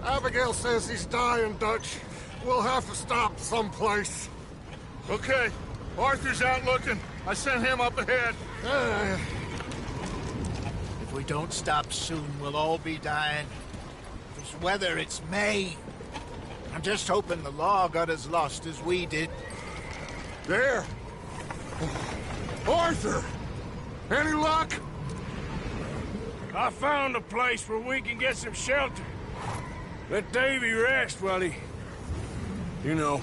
Abigail says he's dying, Dutch. We'll have to stop someplace. Okay. Arthur's out looking. I sent him up ahead. If we don't stop soon, we'll all be dying. This weather, it's May. I'm just hoping the law got as lost as we did. There! Arthur! Any luck? I found a place where we can get some shelter. Let Davy rest while he... You know.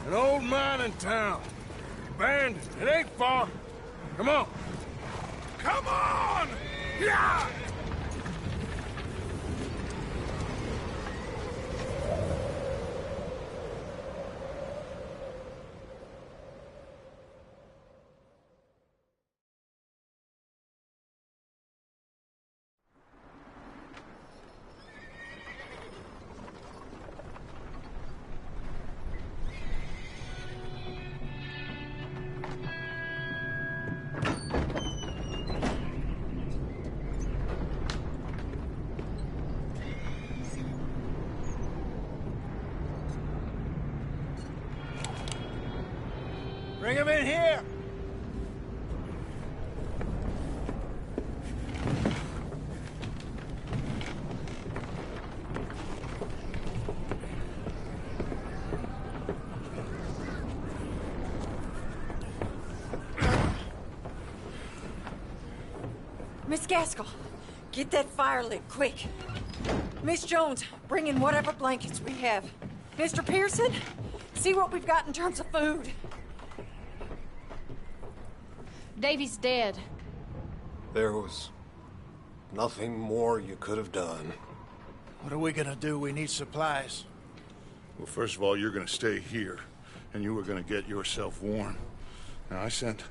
An old mining town. Abandoned. It ain't far. Come on. Come on! Yeah! Bring him in here! Miss Gaskell, get that fire lit, quick. Miss Jones, bring in whatever blankets we have. Mr. Pearson, see what we've got in terms of food. Davy's dead. There was nothing more you could have done. What are we gonna do? We need supplies. Well, first of all, you're gonna stay here, and you were gonna get yourself warm. Now, I sent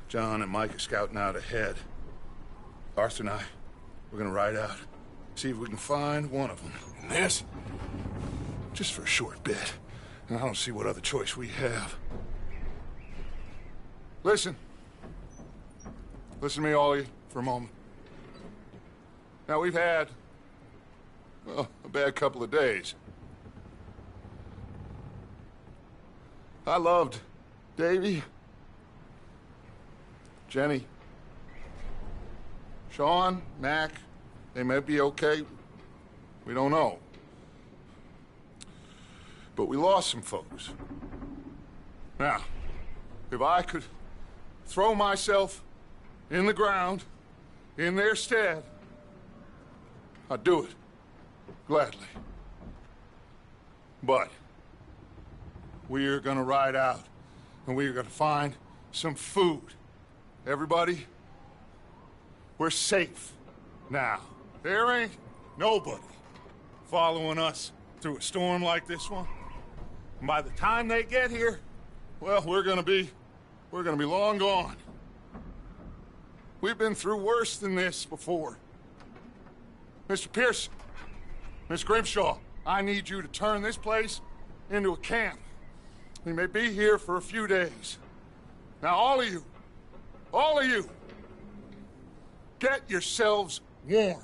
John and Micah scouting out ahead. Arthur and I, we're gonna ride out, see if we can find one of them. And this? Just for a short bit. And I don't see what other choice we have. Listen. Listen to me, all of you, for a moment. Now, we've had, well, a bad couple of days. I loved Davy, Jenny, Sean, Mac. They may be okay. We don't know. But we lost some folks. Now, if I could throw myself in the ground, in their stead, I'd do it, gladly. But we're gonna ride out, and we're gonna find some food. Everybody, we're safe now. There ain't nobody following us through a storm like this one. And by the time they get here, well, we're gonna be long gone. We've been through worse than this before. Mr. Pearson, Miss Grimshaw, I need you to turn this place into a camp. We may be here for a few days. Now, all of you, get yourselves warm.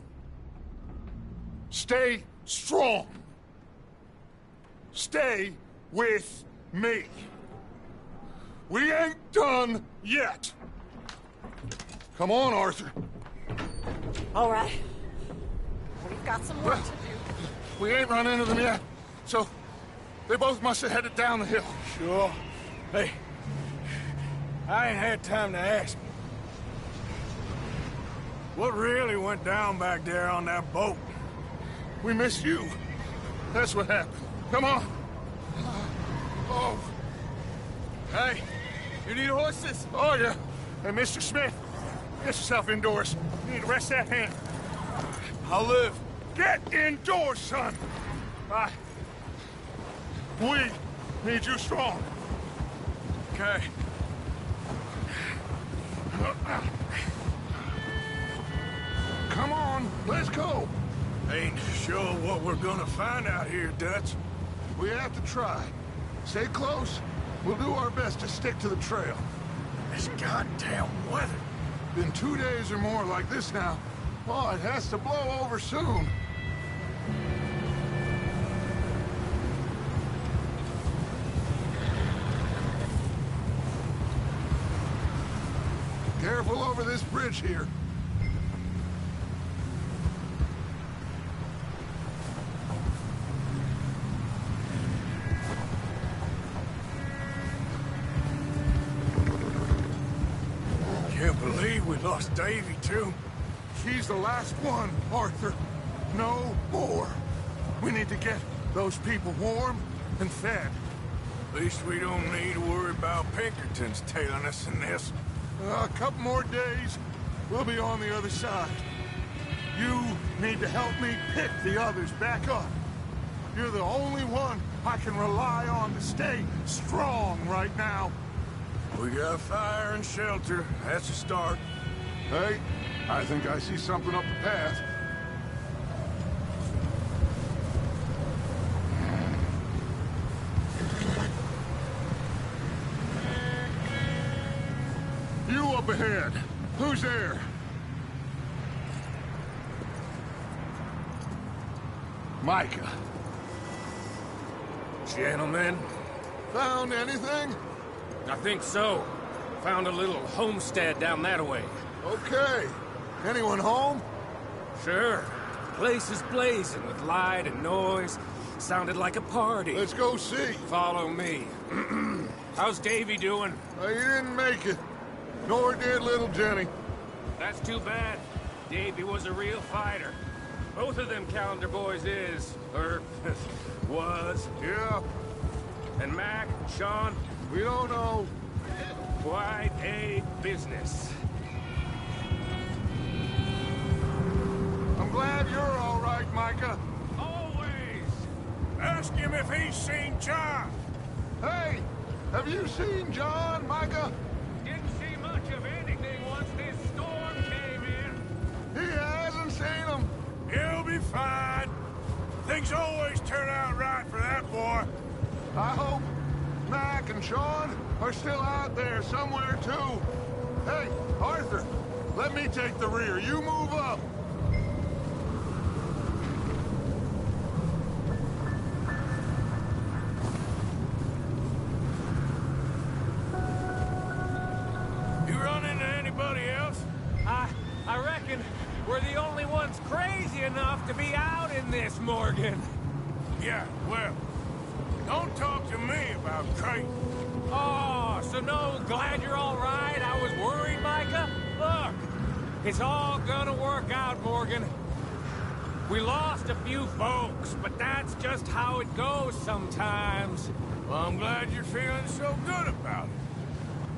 Stay strong. Stay with me. We ain't done yet. Come on, Arthur. All right. We've got some work to do. We ain't run into them yet, so they both must have headed down the hill. Sure. Hey, I ain't had time to ask. What really went down back there on that boat? We missed you. That's what happened. Come on. Oh. Hey, you need horses? Oh, yeah. Hey, Mr. Smith, get yourself indoors. You need to rest that hand. I'll live. Get indoors, son. We need you strong. Okay. Come on, let's go. Ain't sure what we're gonna find out here, Dutch. We have to try. Stay close. We'll do our best to stick to the trail. This goddamn weather. Been 2 days or more like this now. Oh, it has to blow over soon. Careful over this bridge here. Can't believe we lost Davy, too. She's the last one, Arthur. No more. We need to get those people warm and fed. At least we don't need to worry about Pinkertons tailing us in this. A couple more days, we'll be on the other side. You need to help me pick the others back up. You're the only one I can rely on to stay strong right now. We got fire and shelter. That's a start. Hey, I think I see something up the path. You up ahead. Who's there? Micah. Gentlemen, Found anything? I think so. Found a little homestead down that way. Okay. Anyone home? Sure. Place is blazing with light and noise. Sounded like a party. Let's go see. Follow me. How's Davy doing? He didn't make it. Nor did little Jenny. That's too bad. Davy was a real fighter. Both of them calendar boys is, or was. Yeah, And Mac, Sean, we don't know. quite a business. I'm glad you're all right, Micah. Always! Ask him if he's seen John. Hey, have you seen John, Micah? Didn't see much of anything once this storm came in. He hasn't seen him. He'll be fine. Things always turn out right for that boy. I hope Mac and Sean are still out there somewhere, too. Hey, Arthur, let me take the rear. You move up. You run into anybody else? I reckon we're the only ones crazy enough to be out in this, Morgan. Yeah, well, don't talk to me about crazy. Oh, so no, glad you're all right. I was worried, Micah. Look, it's all gonna work out, Morgan. We lost a few folks, but that's just how it goes sometimes. Well, I'm glad you're feeling so good about it.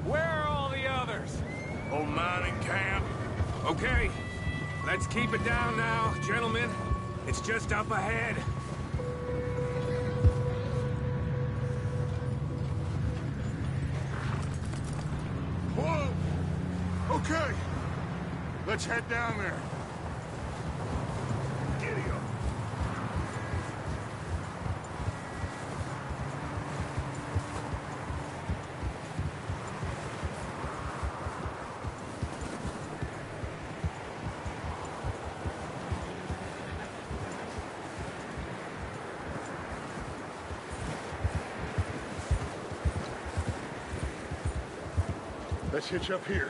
Where are all the others? Old mining camp. Okay, let's keep it down now, gentlemen. It's just up ahead. Whoa! Okay. Let's head down there. Giddy up. Let's hitch up here.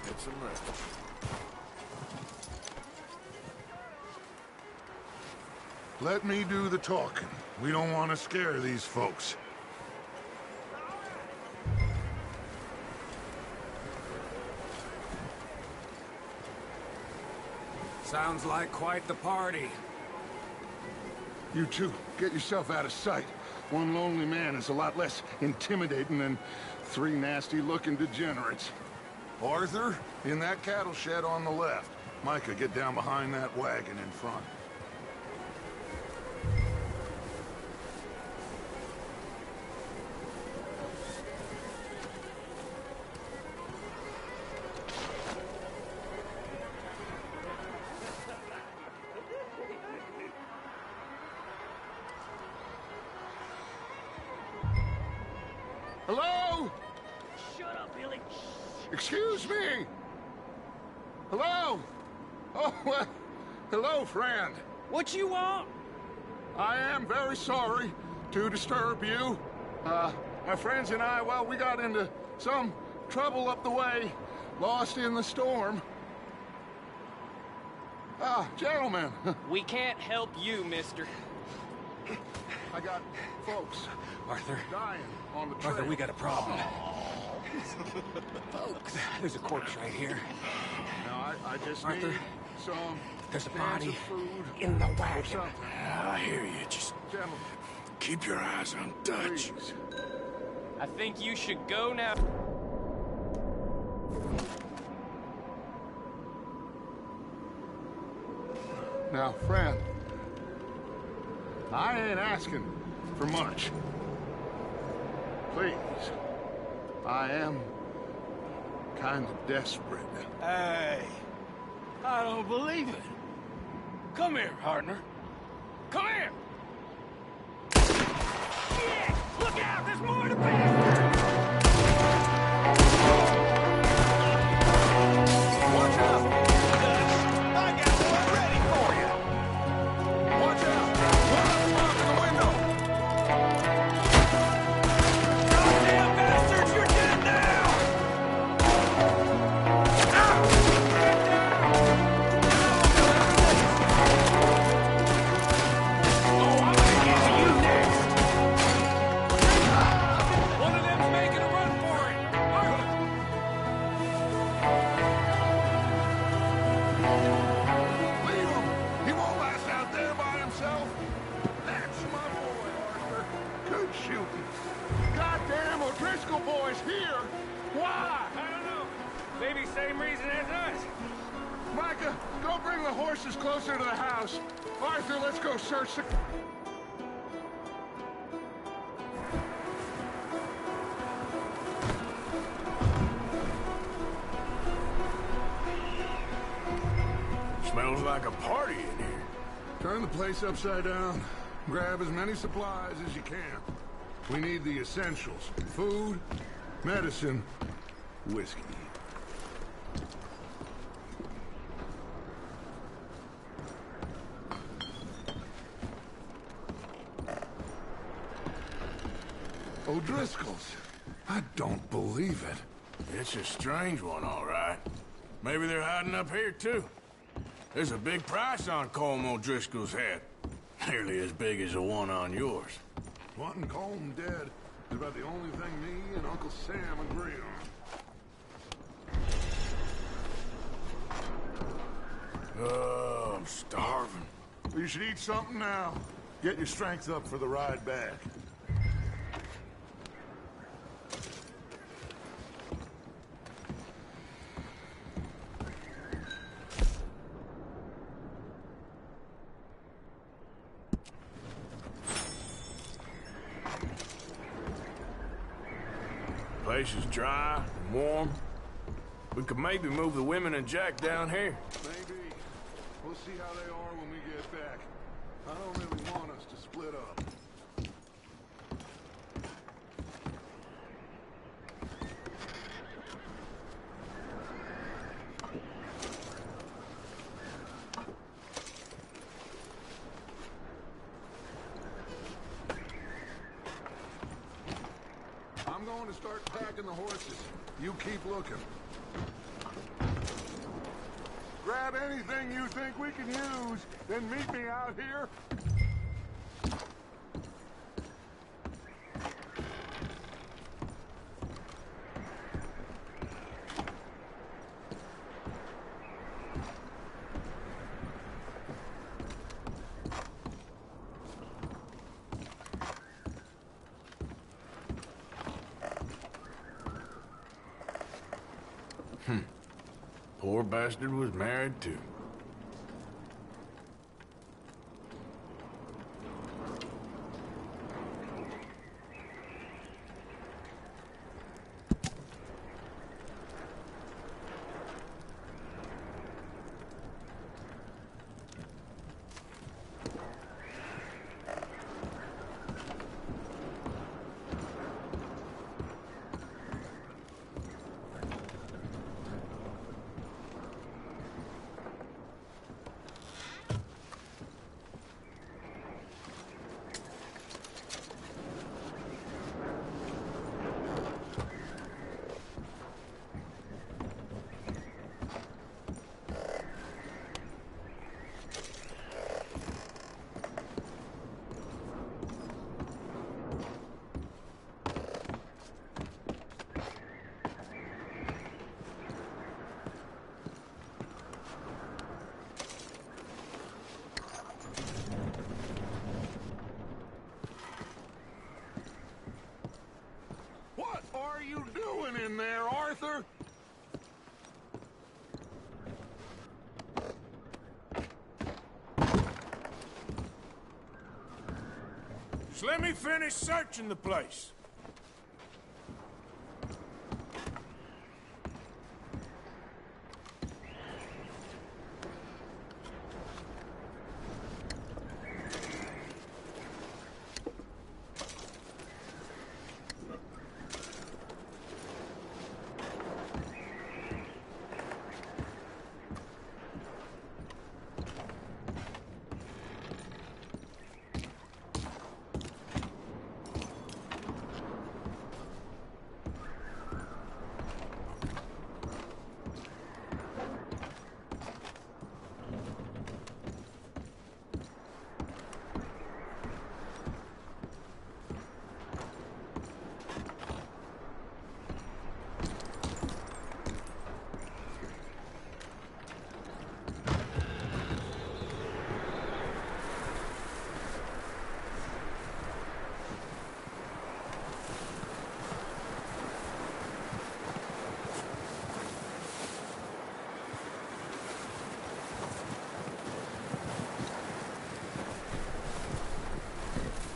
Get some rest. Let me do the talking. We don't want to scare these folks. Sounds like quite the party. You two, get yourself out of sight. One lonely man is a lot less intimidating than three nasty-looking degenerates. Arthur, in that cattle shed on the left. Micah, get down behind that wagon in front. Hello? Shut up, Billy. Excuse me! Hello? Oh, well, hello, friend. What you want? I am very sorry to disturb you. My friends and I, well, we got into some trouble up the way, lost in the storm. Gentlemen. We can't help you, mister. I got folks Arthur. dying on the trail. Arthur, we got a problem. Folks. There's a corpse right here. Now, I just Arthur, need some there's a cans body of food in the or wagon. something. I hear you. Just Gentlemen, keep your eyes on Dutch. please. I think you should go now. Now, friend, I ain't asking for much. Please, I am kind of desperate. Hey, I don't believe it. Come here, partner. Come here. Yeah! Look out! There's more to pay! Watch out! I got one ready for you. Watch out! One up in the window. Goddamn bastards! You're dead now! Oh, I'm gonna get to you next. One of them's making a run for it. Arthur! Leave him! He won't last out there by himself. That's my boy, Arthur. Good shooting. Goddamn O'Driscoll boy's here. Why? I don't know. Maybe same reason as us. Micah, go bring the horses closer to the house. Arthur, let's go search the... Smells like a party in here. Turn the place upside down. Grab as many supplies as you can. We need the essentials. Food, medicine, whiskey. O'Driscoll's. I don't believe it. It's a strange one, all right. Maybe they're hiding up here, too. There's a big price on Colm O'Driscoll's head. Nearly as big as the one on yours. Wanting Colm dead is about the only thing me and Uncle Sam agree on. Oh, I'm starving. You should eat something now. Get your strength up for the ride back. Place is dry and warm. We could maybe move the women and Jack down here. Maybe. We'll see how they are when we get back. I don't really want us to split up. I'm going to start packing the horses. You keep looking. Grab anything you think we can use, then meet me out here. Poor bastard was married, too. in there, Arthur? Just let me finish searching the place.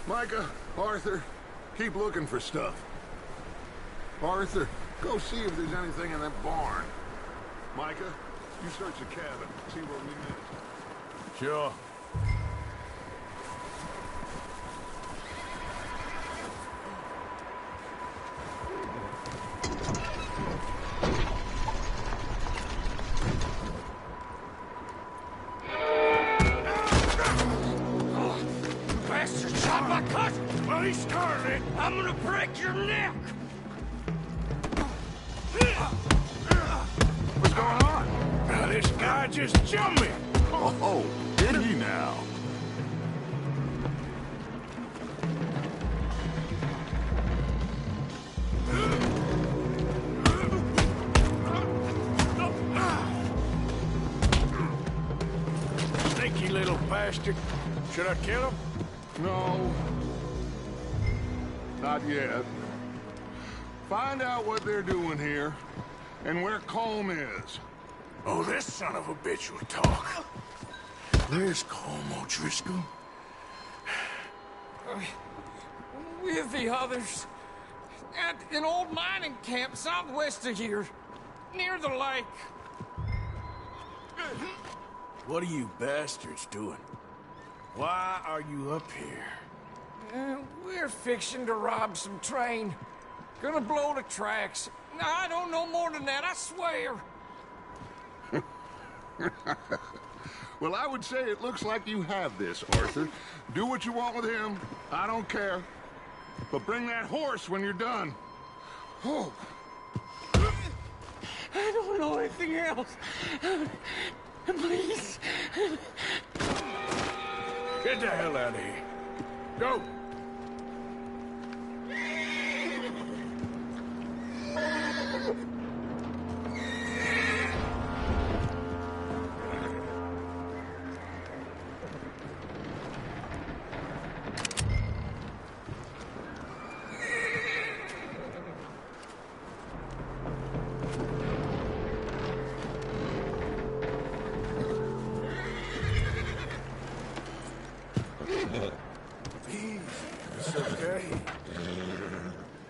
Micah, Arthur, keep looking for stuff. Arthur, go see if there's anything in that barn. Micah, you search the cabin, see what we missed. Sure. I'm gonna break your neck! What's going on? Now, this guy just jumped me. Oh, did he now? Sneaky little bastard. Should I kill him? No. Not yet. Find out what they're doing here, and where Colm is. Oh, this son of a bitch will talk. There's Colm O'Driscoll. With the others. At an old mining camp southwest of here. Near the lake. What are you bastards doing? Why are you up here? We're fixing to rob some train. Gonna blow the tracks. I don't know more than that, I swear. Well, I would say it looks like you have this, Arthur. Do what you want with him. I don't care. But bring that horse when you're done. Oh. I don't know anything else. Please. Get the hell out of here. Go. It's okay.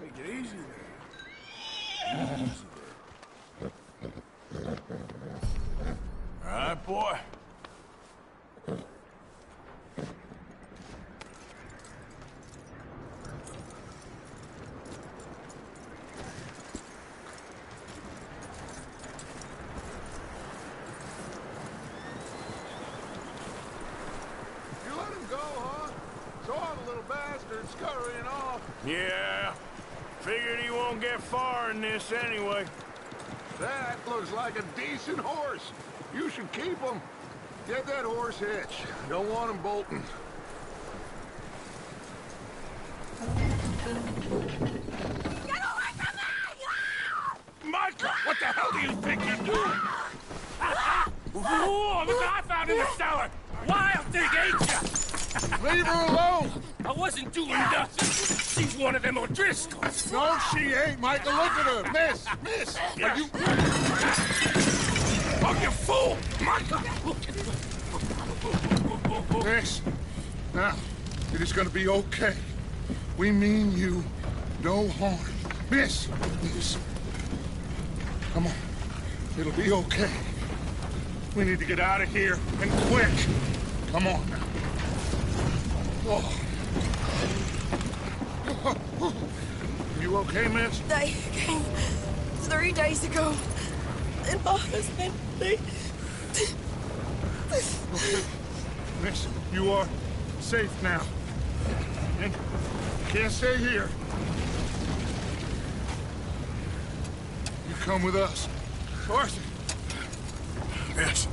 Take it easy there. Easy there. All right, boy. You let him go, huh? Saw the little bastard scurrying off. Yeah. Figured he won't get far in this anyway. That looks like a decent horse. You should keep him. Get that horse hitched. Don't want him bolting. Get away from me! Micah, what the hell do you think you're doing? Whoa, look what I found in the cellar! Wild thing, ain't ya? Leave her alone! I wasn't doing nothing. She's one of them O'Driscolls. No, she ain't, Michael. Look at her. Miss, are you... Oh, you fool! Michael! Miss, now, it is gonna be okay. We mean you no harm. Miss, come on. It'll be okay. We need to get out of here, and quick. Come on now. Oh. You okay, miss? They came 3 days ago. And my husband, Miss, you are safe now. And you can't stay here. You come with us. Arthur. Yes,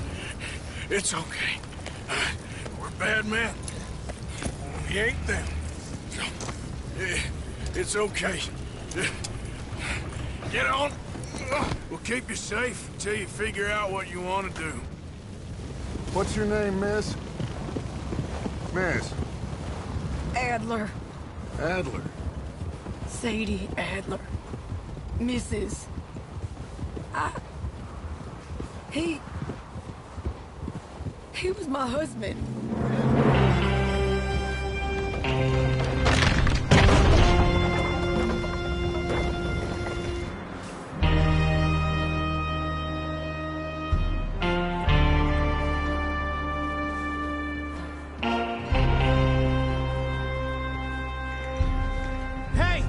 it's okay. We're bad men. We ain't them. So, it's okay. Get on. We'll keep you safe until you figure out what you want to do. What's your name, miss? Miss. Adler. Adler. Sadie Adler. Mrs. He was my husband. Hey!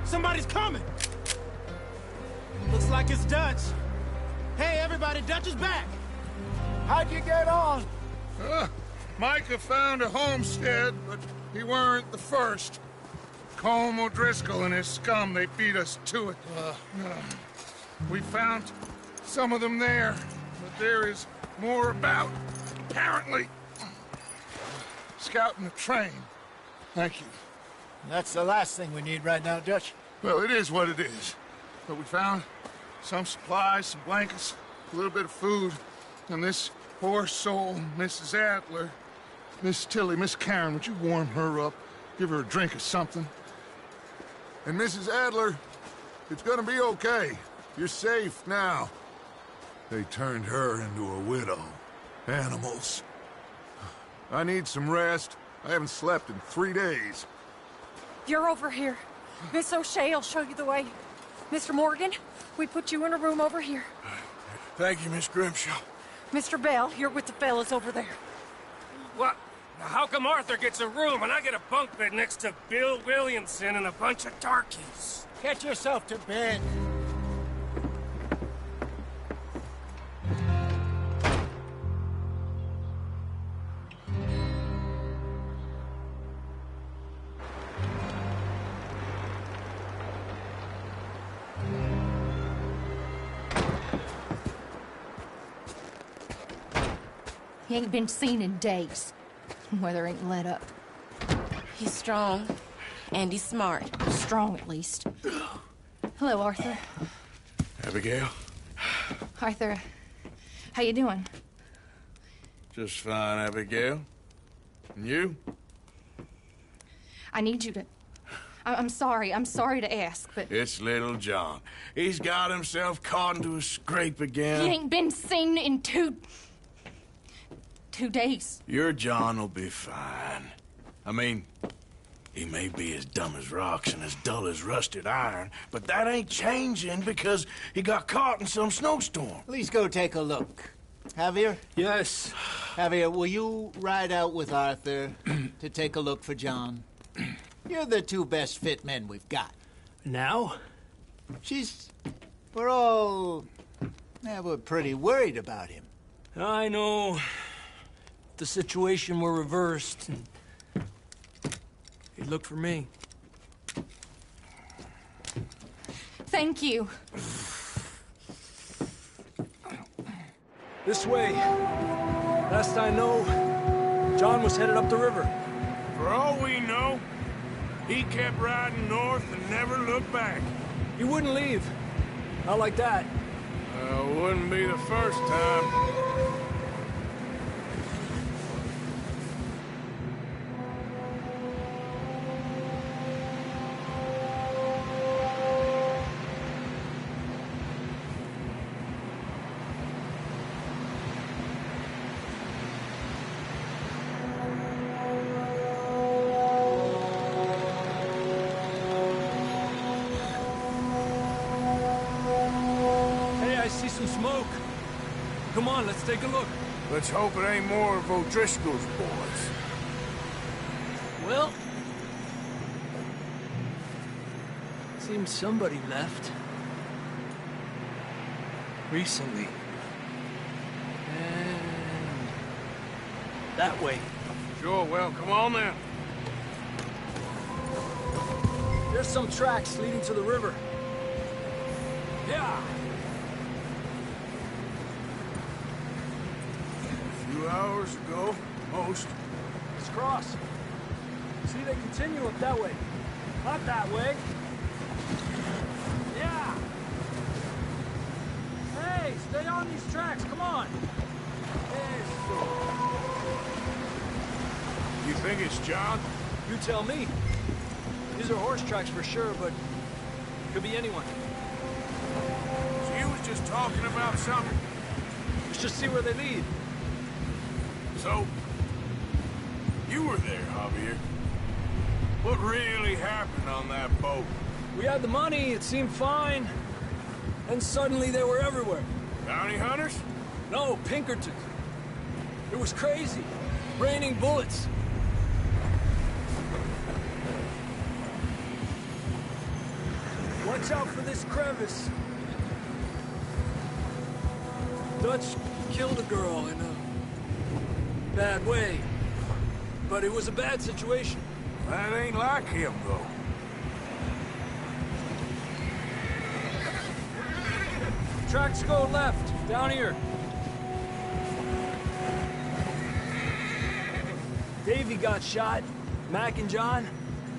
Somebody's coming! Looks like it's Dutch. Hey, everybody, Dutch is back! How'd you get on? Micah found a homestead, but he weren't the first. Colm O'Driscoll and his scum, they beat us to it. We found some of them there, but there is more about, apparently. Scouting the train. Thank you. That's the last thing we need right now, Dutch. Well, it is what it is. But we found some supplies, some blankets, a little bit of food, and this poor soul, Mrs. Adler, Miss Tilly, Miss Karen, would you warm her up? Give her a drink or something? And Mrs. Adler, it's gonna be okay. You're safe now. They turned her into a widow. Animals. I need some rest. I haven't slept in 3 days. You're over here. Miss O'Shea will show you the way. Mr. Morgan, we put you in a room over here. Thank you, Miss Grimshaw. Mr. Bell, you're with the fellas over there. What? How come Arthur gets a room and I get a bunk bed next to Bill Williamson and a bunch of darkies? Get yourself to bed. He ain't been seen in days. Weather ain't let up. He's strong, and he's smart. Strong, at least. Hello, Arthur. Abigail? Arthur, how you doing? Just fine, Abigail. And you? I need you to... I'm sorry to ask, but... It's little John. He's got himself caught into a scrape again. He ain't been seen in 2 days. Your John will be fine. I mean, he may be as dumb as rocks and as dull as rusted iron, but that ain't changing because he got caught in some snowstorm. Please go take a look. Javier? Yes. Javier, will you ride out with Arthur to take a look for John? You're the 2 best fit men we've got. Now? We're all... we're pretty worried about him. I know. The situation were reversed, and he'd look for me. Thank you. This way. Last I know, John was headed up the river. For all we know, he kept riding north and never looked back. He wouldn't leave. Not like that. Wouldn't be the first time. Come on, let's take a look. Let's hope it ain't more of O'Driscoll's boys. Well... seems somebody left. Recently. And... that way. Sure, well, come on then. There's some tracks leading to the river. Yeah. A few hours ago, most. Let's cross. See, they continue up that way. Not that way. Yeah. Hey, stay on these tracks, come on. Eso. You think it's John? You tell me. These are horse tracks for sure, but could be anyone. So you was just talking about something? Let's just see where they lead. So, you were there, Javier. What really happened on that boat? We had the money, it seemed fine. And suddenly they were everywhere. Bounty hunters? No, Pinkertons. It was crazy. Raining bullets. Watch out for this crevice. Dutch killed a girl in a bad way. But it was a bad situation. That ain't like him, though. Tracks go left, down here. Davey got shot. Mac and John,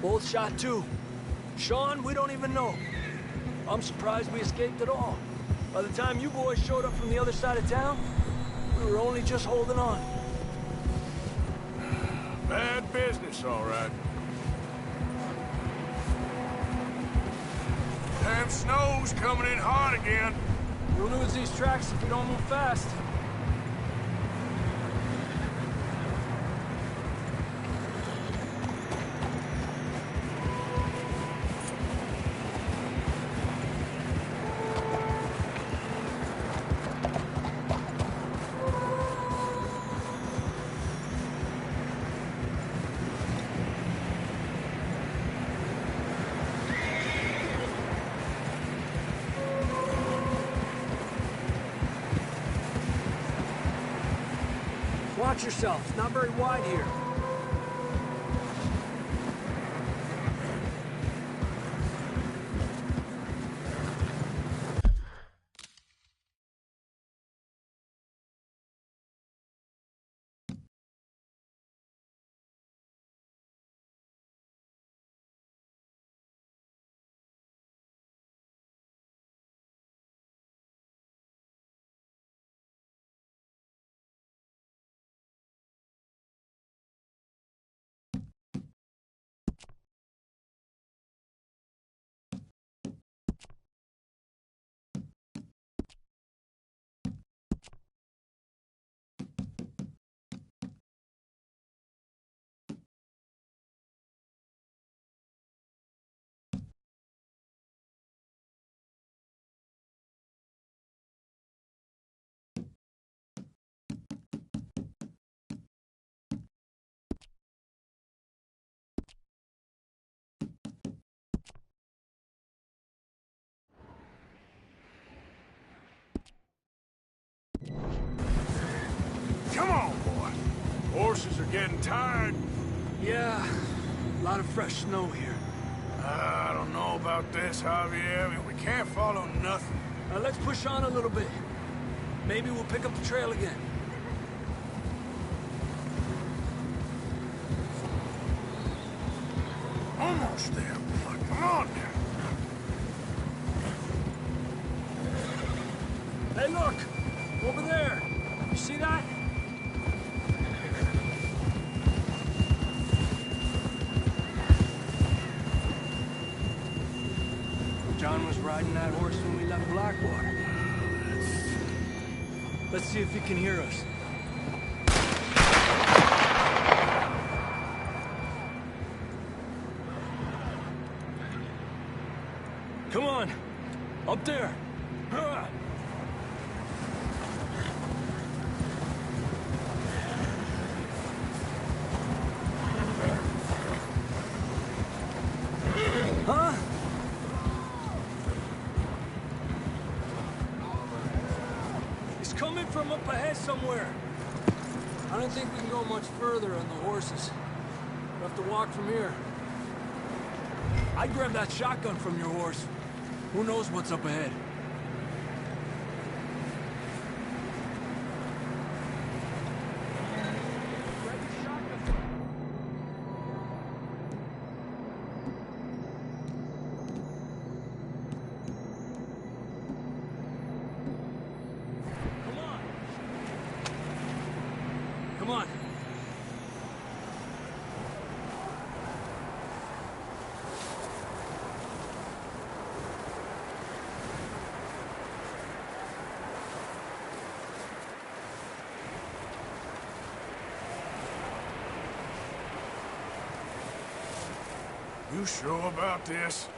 both shot too. Sean, we don't even know. I'm surprised we escaped at all. By the time you boys showed up from the other side of town, we were only just holding on. Bad business, all right. Damn snow's coming in hot again. We'll lose these tracks if we don't move fast. Watch yourself. It's not very wide here. Come on, boy. Horses are getting tired. Yeah, a lot of fresh snow here. I don't know about this, Javier. I mean, we can't follow nothing. Let's push on a little bit. Maybe we'll pick up the trail again. Almost there, boy. Come on now. Hey, look! Over there! You see that? John was riding that horse when we left Blackwater. Let's see if he can hear us. Come on! Up there! It's coming from up ahead somewhere. I don't think we can go much further on the horses. We'll have to walk from here. I'd grab that shotgun from your horse. Who knows what's up ahead? Come on. You sure about this?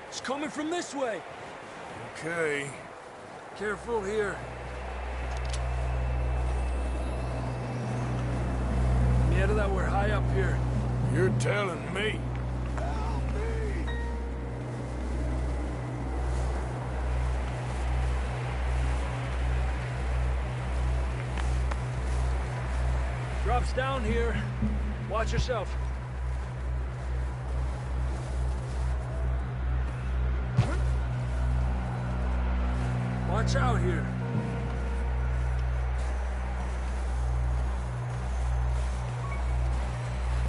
It's coming from this way. Okay. Careful here. Yeah, that we're high up here. You're telling me. Drops down here. Watch yourself. Watch out here.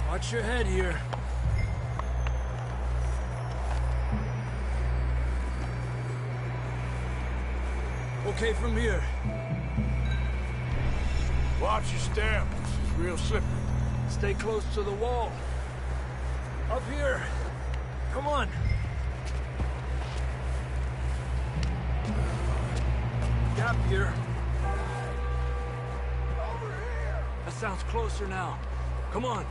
Watch your head here. Okay, from here. Watch your step. This is real slippery. Stay close to the wall. Up here. Come on. Gap here. Over here. That sounds closer now. Come on.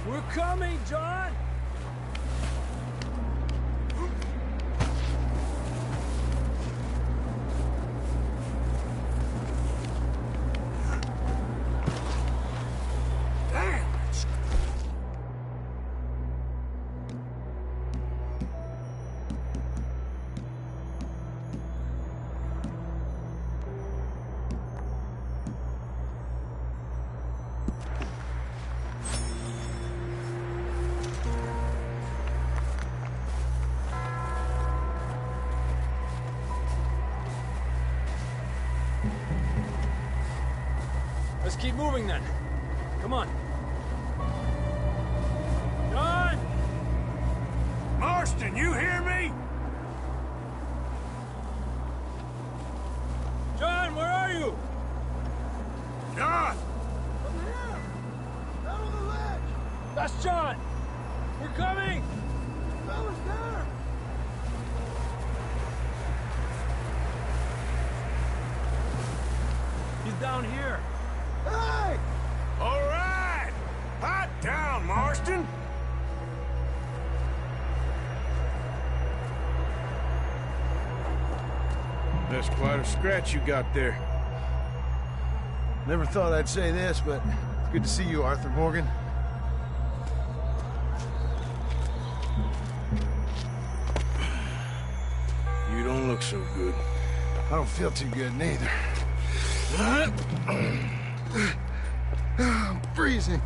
We're coming, John! Let's keep moving then. Come on. John! Marston, you hear me? John, where are you? John! Over here! Down on the ledge! That's John! We're coming! The fella's there! He's down here. Hey! All right! Hot down, Marston! That's quite a scratch you got there. Never thought I'd say this, but it's good to see you, Arthur Morgan. You don't look so good. I don't feel too good neither. I'm freezing.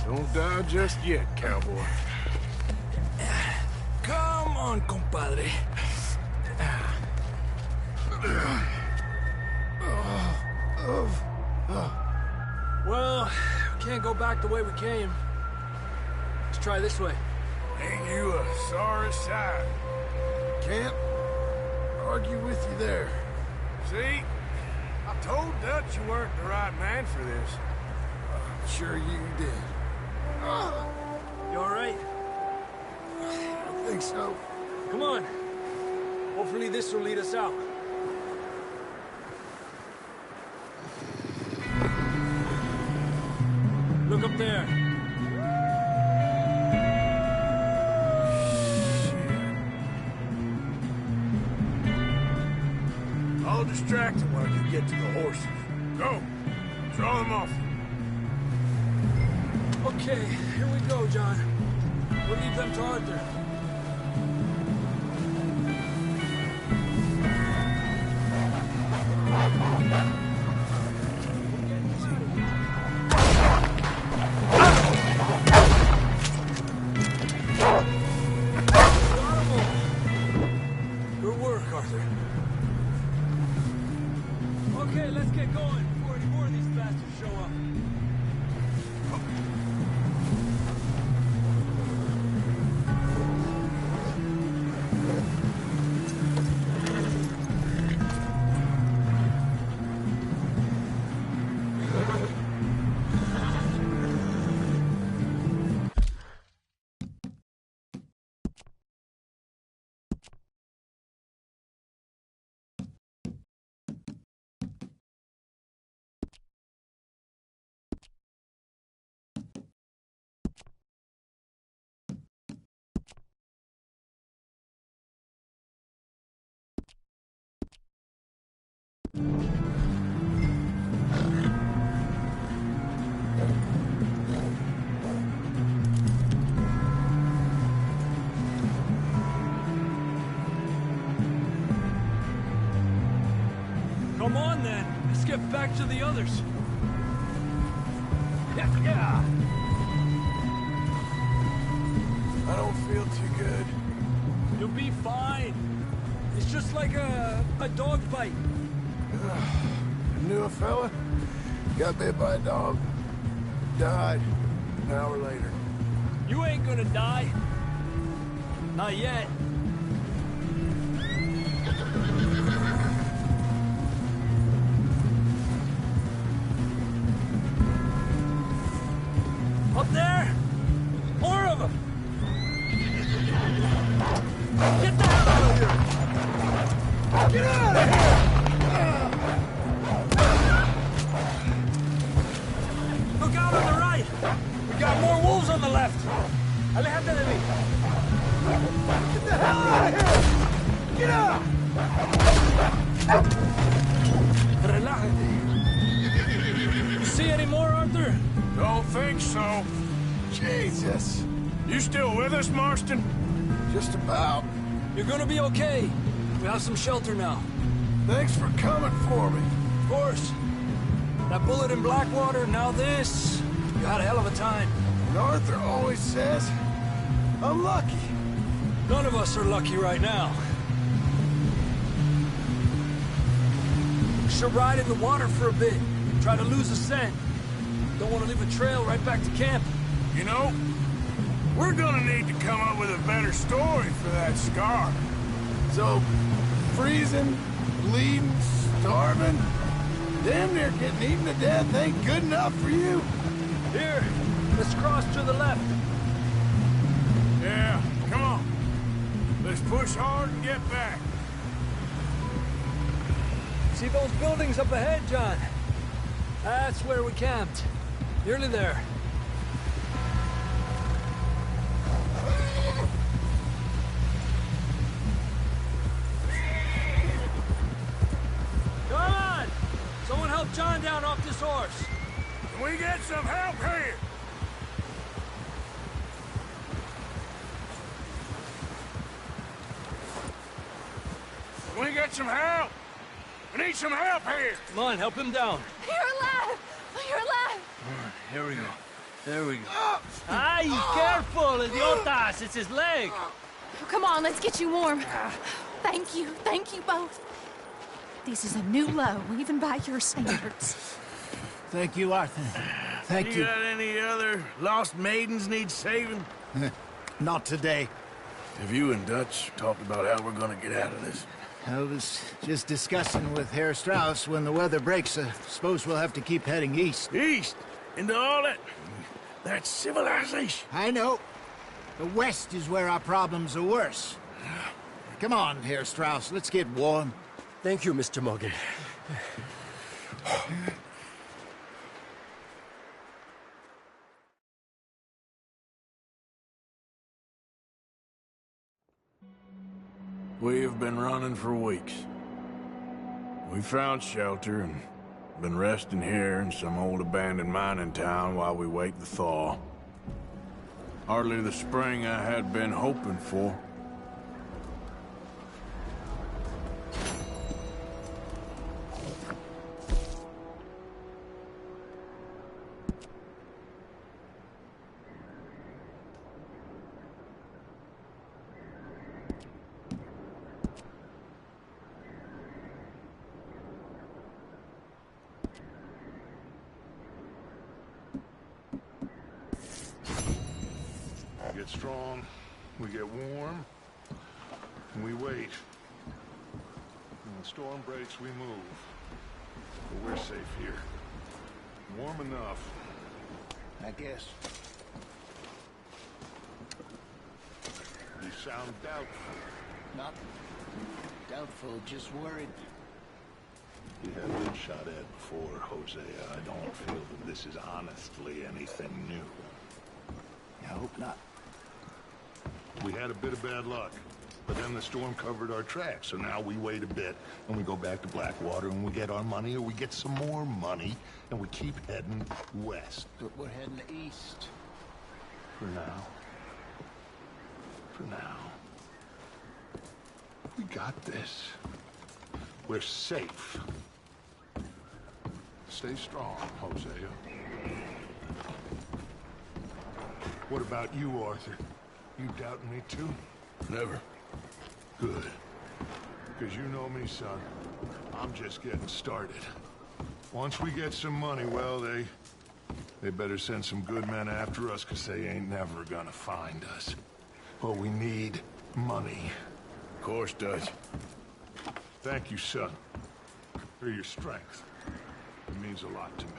Don't die just yet, cowboy. Come on, compadre. Well, we can't go back the way we came. Let's try this way. Ain't you a sorry sight? Can't argue with you there. See? I told Dutch you weren't the right man for this. Sure you did. You all right? I think so. Come on. Hopefully this will lead us out. Look up there. I'll distract him while you get to the horses. Go. Draw them off. Okay, here we go, John. We'll leave them to Arthur. Good work, Arthur. Okay, let's get going before any more of these bastards show up. Come on, then. Let's get back to the others. Yeah. I don't feel too good. You'll be fine. It's just like a dog bite. I knew a fella. Got bit by a dog. Died an hour later. You ain't gonna die. Not yet. Up there! More of them! Get the hell out of here! Get out of here! Look out on the right! We got more wolves on the left! Alejate de mí! Get the hell out of here! Get out! Relájate. You see any more, Arthur? Don't think so. Jesus. You still with us, Marston? Just about. You're gonna be okay. We have some shelter now. Thanks for coming for me. Of course. That bullet in Blackwater, now this. You had a hell of a time. And Arthur always says, I'm lucky. None of us are lucky right now. We should ride in the water for a bit. Try to lose a scent. Don't want to leave a trail right back to camp. You know, we're gonna need to come up with a better story for that scar. So, freezing, bleeding, starving, damn near getting eaten to death ain't good enough for you? Here, let's cross to the left. Yeah, come on. Let's push hard and get back. See those buildings up ahead, John? That's where we camped. Nearly there. Come on! Someone help John down off this horse. Can we get some help here? Can we get some help? We need some help here. Come on, help him down. You're alive! You're alive! Here we go. There we go. Ay, careful, idiotas! It's his leg. Come on, let's get you warm. Thank you both. This is a new low, even by your standards. Thank you, Arthur. Thank you. You got any other lost maidens need saving? Not today. Have you and Dutch talked about how we're gonna get out of this? I was just discussing with Herr Strauss when the weather breaks. Suppose we'll have to keep heading east. East? Into all that civilization? I know. The west is where our problems are worse. Come on, Herr Strauss, let's get warm. Thank you, Mr. Morgan. We have been running for weeks. We found shelter and been resting here in some old abandoned mining town while we wait the thaw. Hardly the spring I had been hoping for. We get strong, we get warm, and we wait. When the storm breaks, we move. But we're safe here. Warm enough. I guess. You sound doubtful. Not doubtful, just worried. You have been shot at before, Hosea. I don't feel that this is honestly anything new. I hope not. We had a bit of bad luck, but then the storm covered our tracks, so now we wait a bit, and we go back to Blackwater, and we get our money, or we get some more money, and we keep heading west. But we're heading east. For now. For now. We got this. We're safe. Stay strong, Hosea. What about you, Arthur? You doubting me too? Never. Good. Because you know me, son. I'm just getting started. Once we get some money, well, they better send some good men after us, because they ain't never gonna find us. But we need money. Of course, Dutch. Thank you, son. For your strength. It means a lot to me.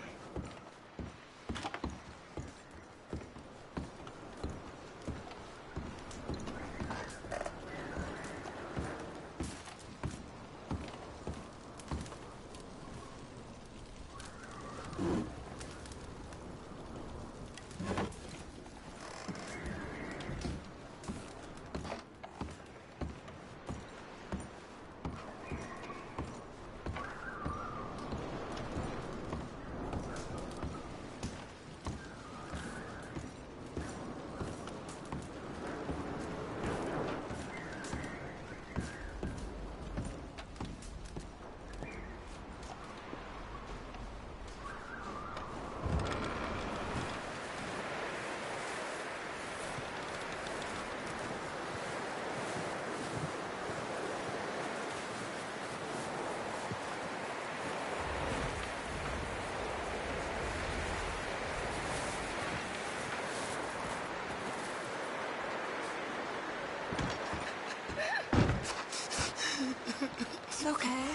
It's okay.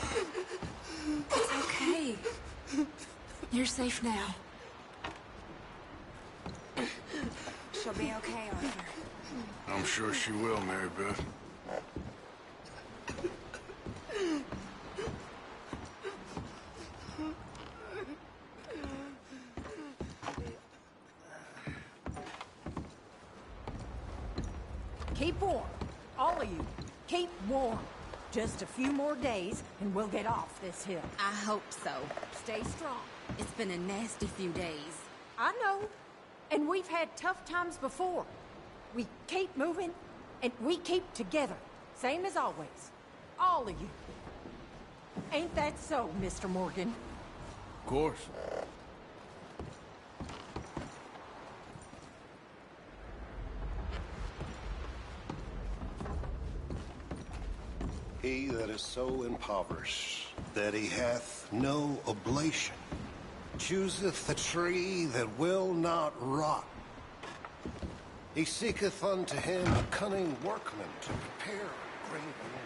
It's okay. You're safe now. She'll be okay, Arthur. I'm sure she will, Mary Beth. Keep warm. All of you. Keep warm. Just a few more days, and we'll get off this hill. I hope so. Stay strong. It's been a nasty few days. I know. And we've had tough times before. We keep moving, and we keep together. Same as always. All of you. Ain't that so, Mr. Morgan? Of course. He that is so impoverished that he hath no oblation chooseth the tree that will not rot. He seeketh unto him a cunning workman to prepare a great loaf.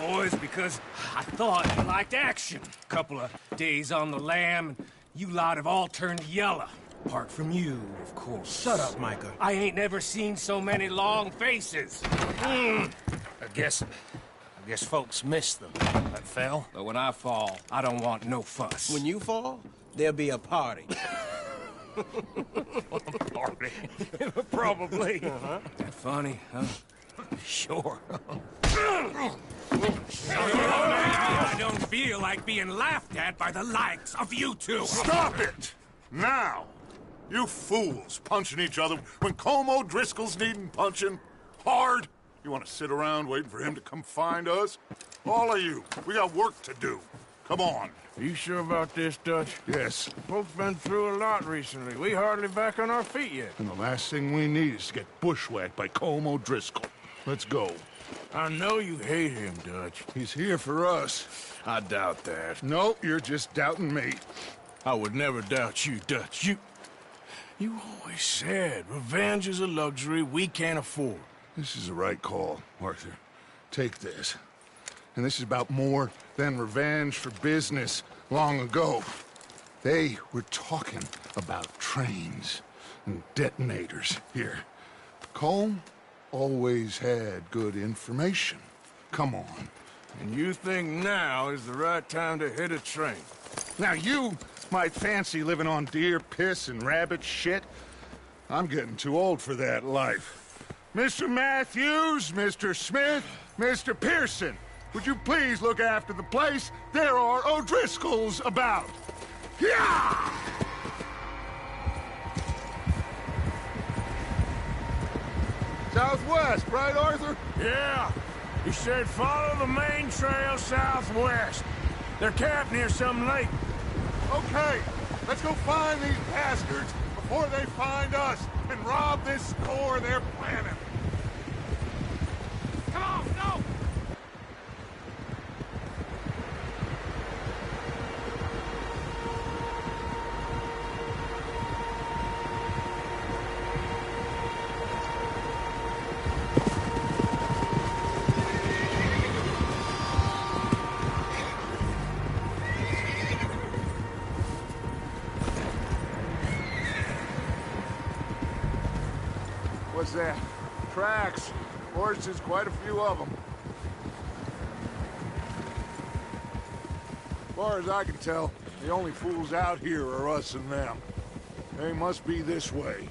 boys, because I thought you liked action. Couple of days on the lam, and you lot have all turned yellow. Apart from you, of course. Shut up, Micah. I ain't never seen so many long faces. I guess folks miss them. That fell. But when I fall, I don't want no fuss. When you fall, there'll be a party. Party? Probably. That funny, huh? Sure. I don't feel like being laughed at by the likes of you two. Stop it! Now! You fools punching each other when Colm O'Driscoll's needing punching. Hard! You want to sit around waiting for him to come find us? All of you, we got work to do. Come on. Are you sure about this, Dutch? Yes. Folks been through a lot recently. We hardly back on our feet yet. And the last thing we need is to get bushwhacked by Colm O'Driscoll. Let's go. I know you hate him, Dutch. He's here for us. I doubt that. No, you're just doubting me. I would never doubt you, Dutch. You always said revenge is a luxury we can't afford. This is the right call, Arthur. Take this. And this is about more than revenge for business long ago. They were talking about trains and detonators here. Colm always had good information. Come on. And you think now is the right time to hit a train? Now you might fancy living on deer piss and rabbit shit. I'm getting too old for that life. Mr. Matthews, Mr. Smith, Mr. Pearson, would you please look after the place? There are O'Driscolls about. Yeah! Southwest, right, Arthur? Yeah. He said follow the main trail southwest. They're camped near some lake. Okay, let's go find these bastards before they find us and rob this store they're planning. Come on, go! What's that? Tracks. Horses, quite a few of them. As far as I can tell, the only fools out here are us and them. They must be this way.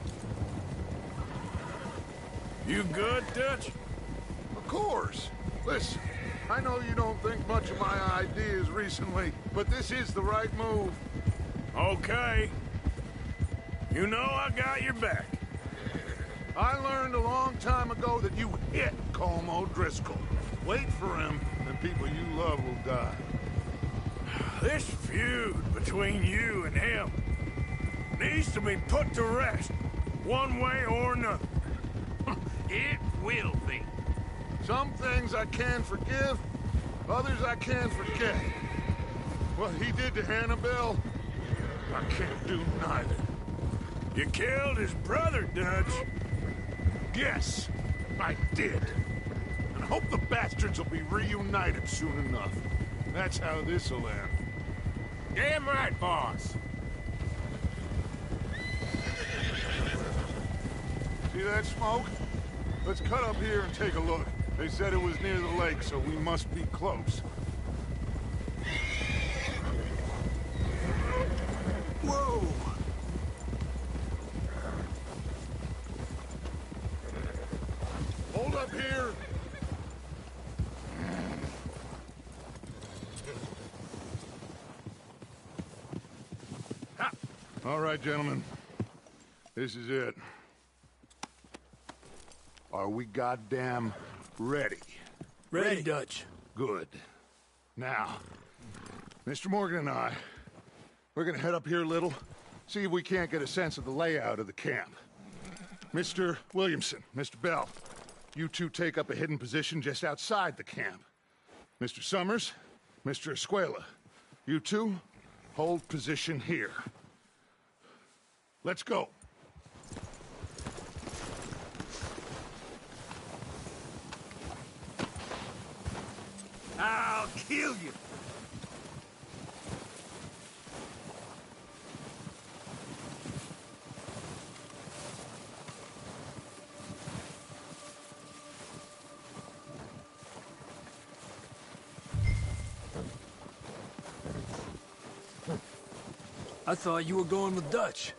You good, Dutch? Of course. Listen, I know you don't think much of my ideas recently, but this is the right move. Okay. You know I got your back. I learned a long time ago that you hit Colm O'Driscoll. Wait for him, and people you love will die. This feud between you and him needs to be put to rest, one way or another. It will be. Some things I can forgive, others I can't forget. What he did to Annabelle, I can't do neither. You killed his brother, Dutch. Yes, I did. And I hope the bastards will be reunited soon enough. That's how this'll end. Damn right, boss. See that smoke? Let's cut up here and take a look. They said it was near the lake, so we must be close. Whoa! Hold up here! Ha! All right, gentlemen. This is it. Are we goddamn ready? Ready, Dutch. Good. Now, Mr. Morgan and I, we're gonna head up here a little, see if we can't get a sense of the layout of the camp. Mr. Williamson, Mr. Bell, you two take up a hidden position just outside the camp. Mr. Summers, Mr. Escuela, you two hold position here. Let's go. I'll kill you. I thought you were going with Dutch.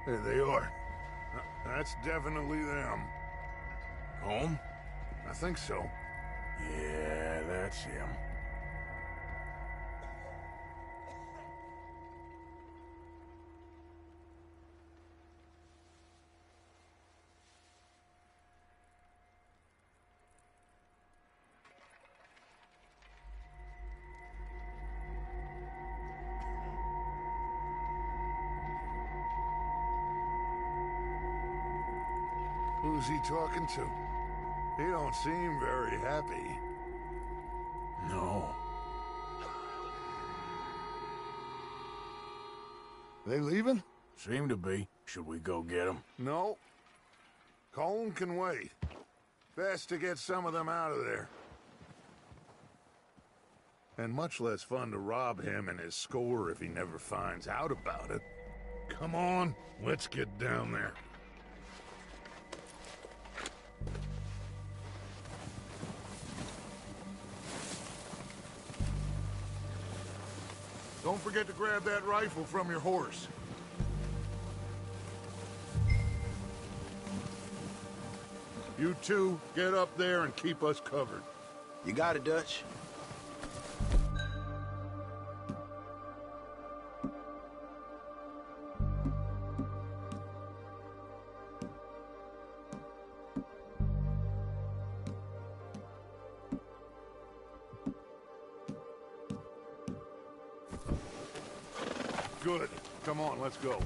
There they are. That's definitely them. Home? I think so. Yeah, that's him. Who's he talking to? He don't seem very happy. No. They leaving? Seem to be. Should we go get them? No. Colm can wait. Best to get some of them out of there. And much less fun to rob him and his score if he never finds out about it. Come on, let's get down there. Don't forget to grab that rifle from your horse. You two, get up there and keep us covered. You got it, Dutch. Good. Come on, let's go.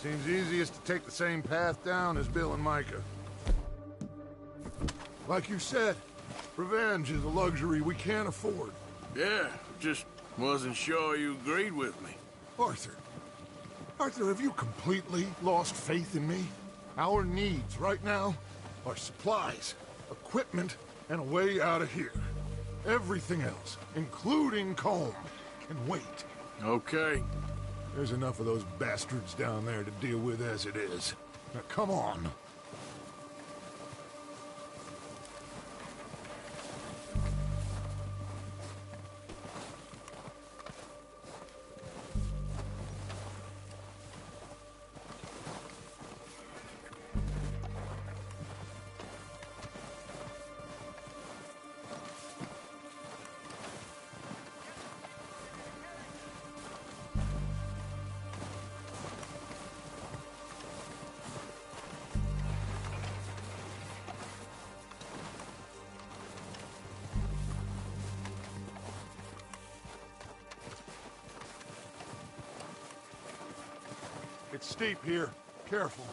Seems easiest to take the same path down as Bill and Micah. Like you said, revenge is a luxury we can't afford. Yeah, just wasn't sure you agreed with me. Arthur. Arthur, have you completely lost faith in me? Our needs right now are supplies, equipment, and a way out of here. Everything else, including Colm, can wait. Okay. There's enough of those bastards down there to deal with as it is. Now, come on. It's steep here. Careful.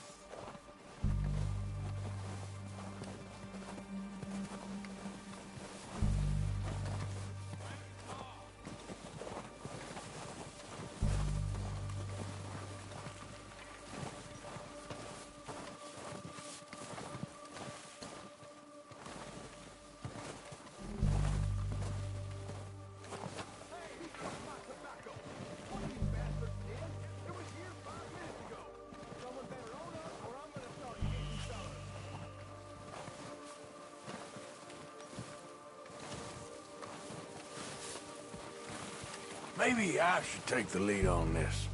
Maybe I should take the lead on this.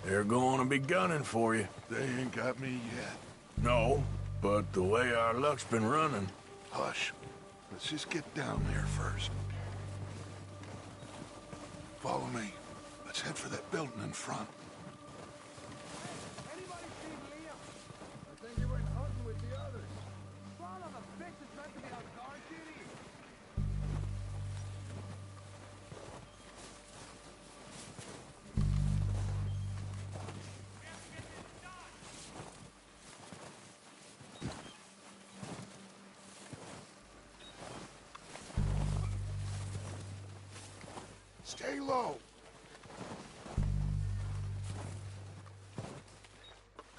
They're going to be gunning for you. They ain't got me yet. No, but the way our luck's been running... Hush. Let's just get down there first. Follow me. Let's head for that building in front. Anybody seen Liam? I think he went hunting with the others. Son of a bitch is meant to be on guard duty Stay low.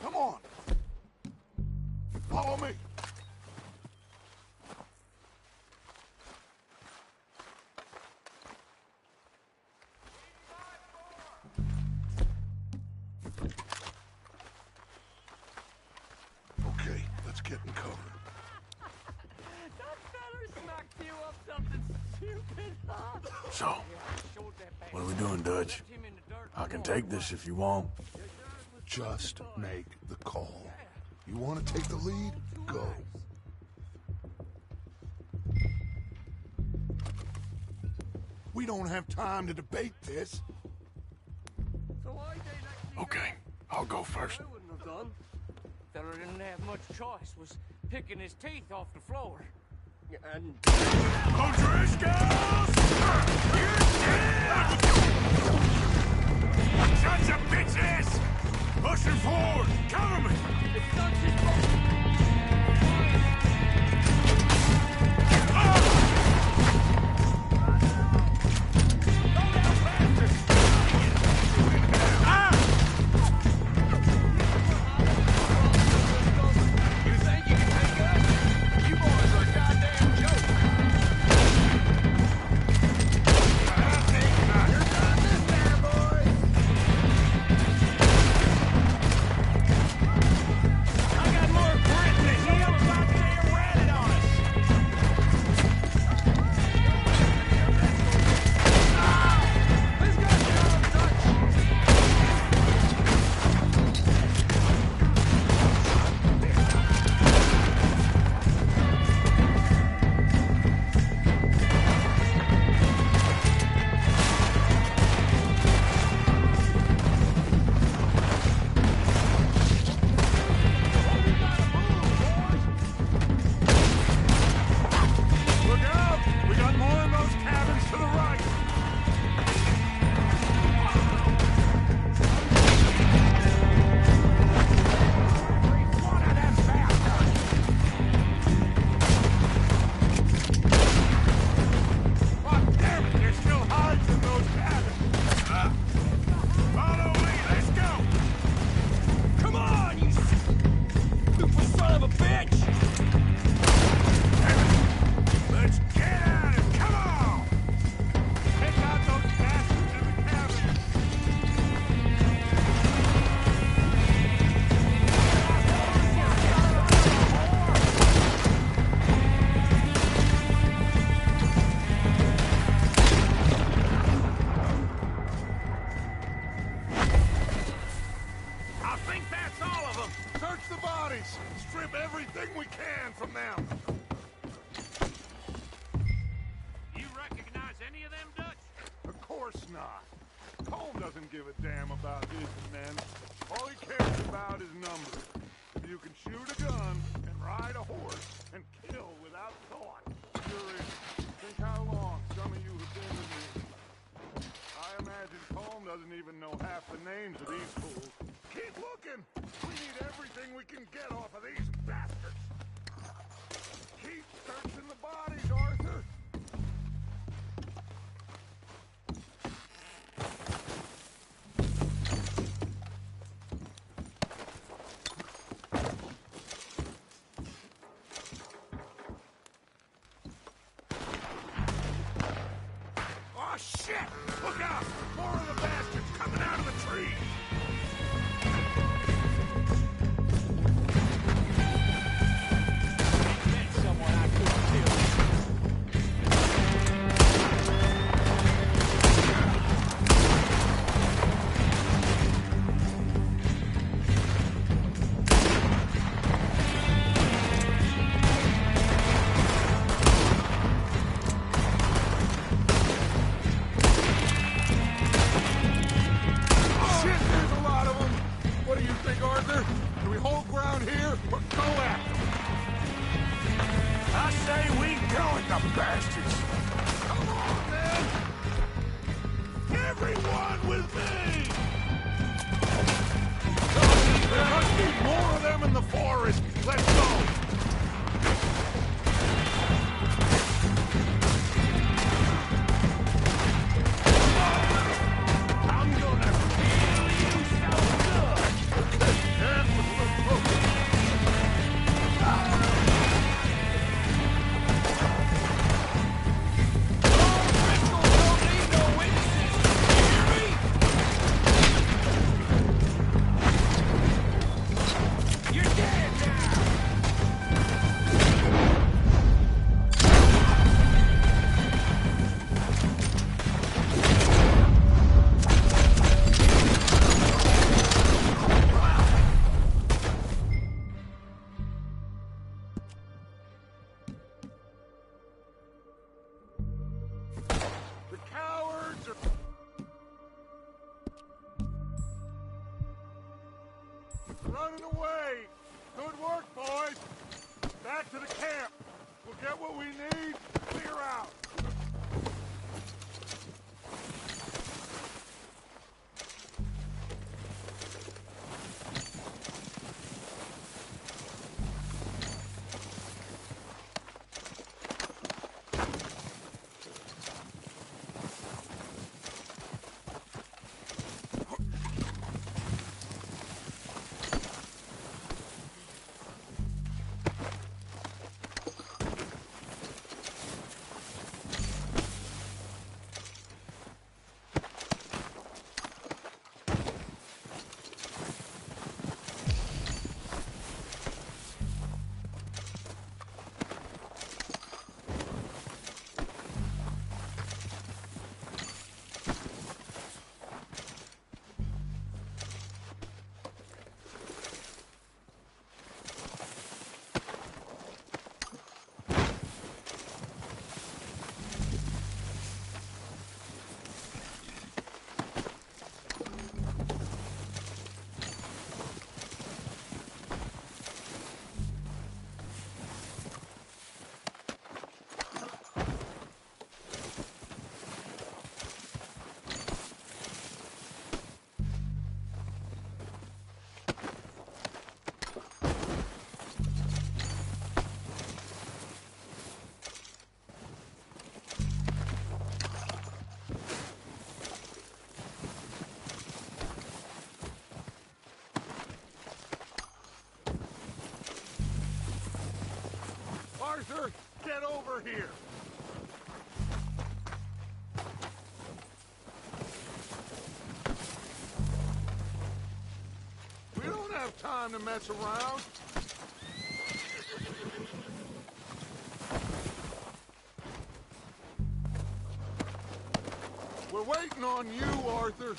Come on. Follow me. Okay, let's get in cover. That feller smacked you up something stupid, huh? So, what are we doing, Dutch? I can take this if you want. Just make the call. You want to take the lead? Go. We don't have time to debate this. Okay, I'll go first. I wouldn't have done. Feller didn't have much choice, was picking his teeth off the floor. And... O'Driscolls! You're dead! Sons of bitches! Pushing forward! Cover me! Strip everything we can from them. You recognize any of them, Dutch? Of course not. Cole doesn't give a damn about his men. All he cares about is numbers. If you can shoot a gun and ride a horse and kill without thought, you're in. Think how long some of you have been with me. I imagine Colm doesn't even know half the names of these fools. Keep looking! We need everything we can get off of these bastards! Keep searching the bodies, Arthur! Oh, shit! Look out! More of the bastards coming out of the trees! running away. Good work, boys. Back to the camp. We'll get what we need. Clear out. Arthur, get over here! We don't have time to mess around. We're waiting on you, Arthur.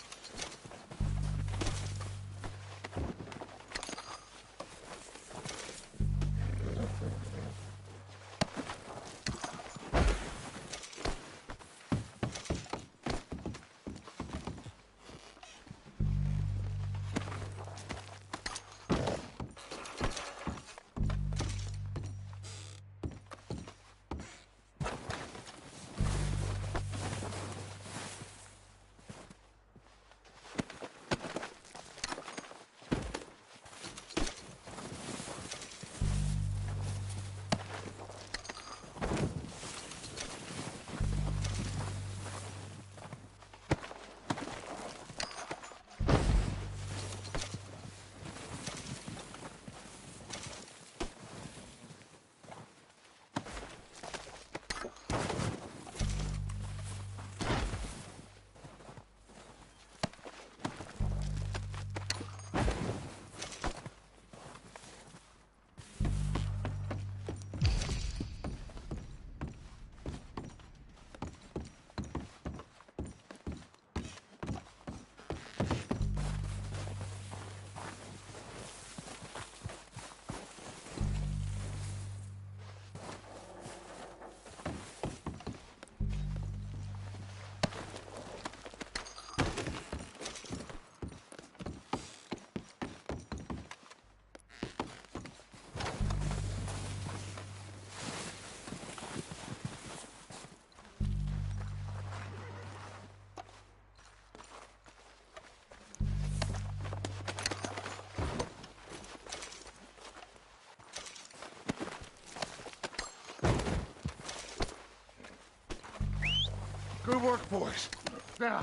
Good work, boys. Now,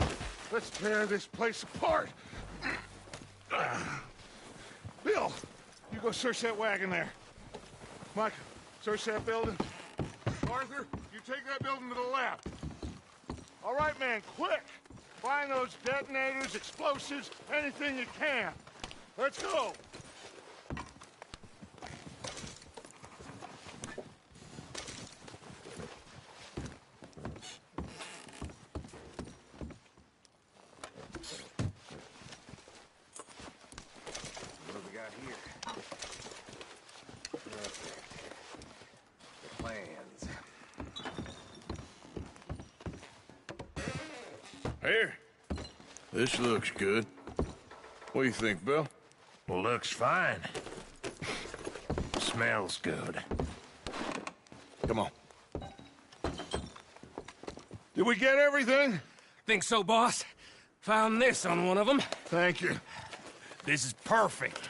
let's tear this place apart. Bill, you go search that wagon there. Mike, search that building. Arthur, you take that building to the left. All right, man, quick. Find those detonators, explosives, anything you can. Let's go. What have we got here? Okay. Plans. Here. This looks good. What do you think, Bill? Looks fine. Smells good. Come on. Did we get everything? Think so, boss. Found this on one of them. Thank you. This is perfect.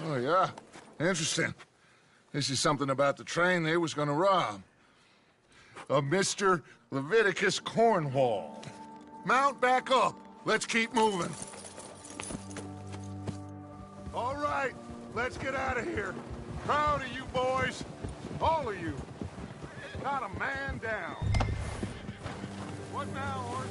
Oh, yeah? Interesting. This is something about the train they was gonna rob. Of Mr. Leviticus Cornwall. Mount back up. Let's keep moving. All right, let's get out of here. Proud of you boys. All of you. Not a man down. What now, Ort?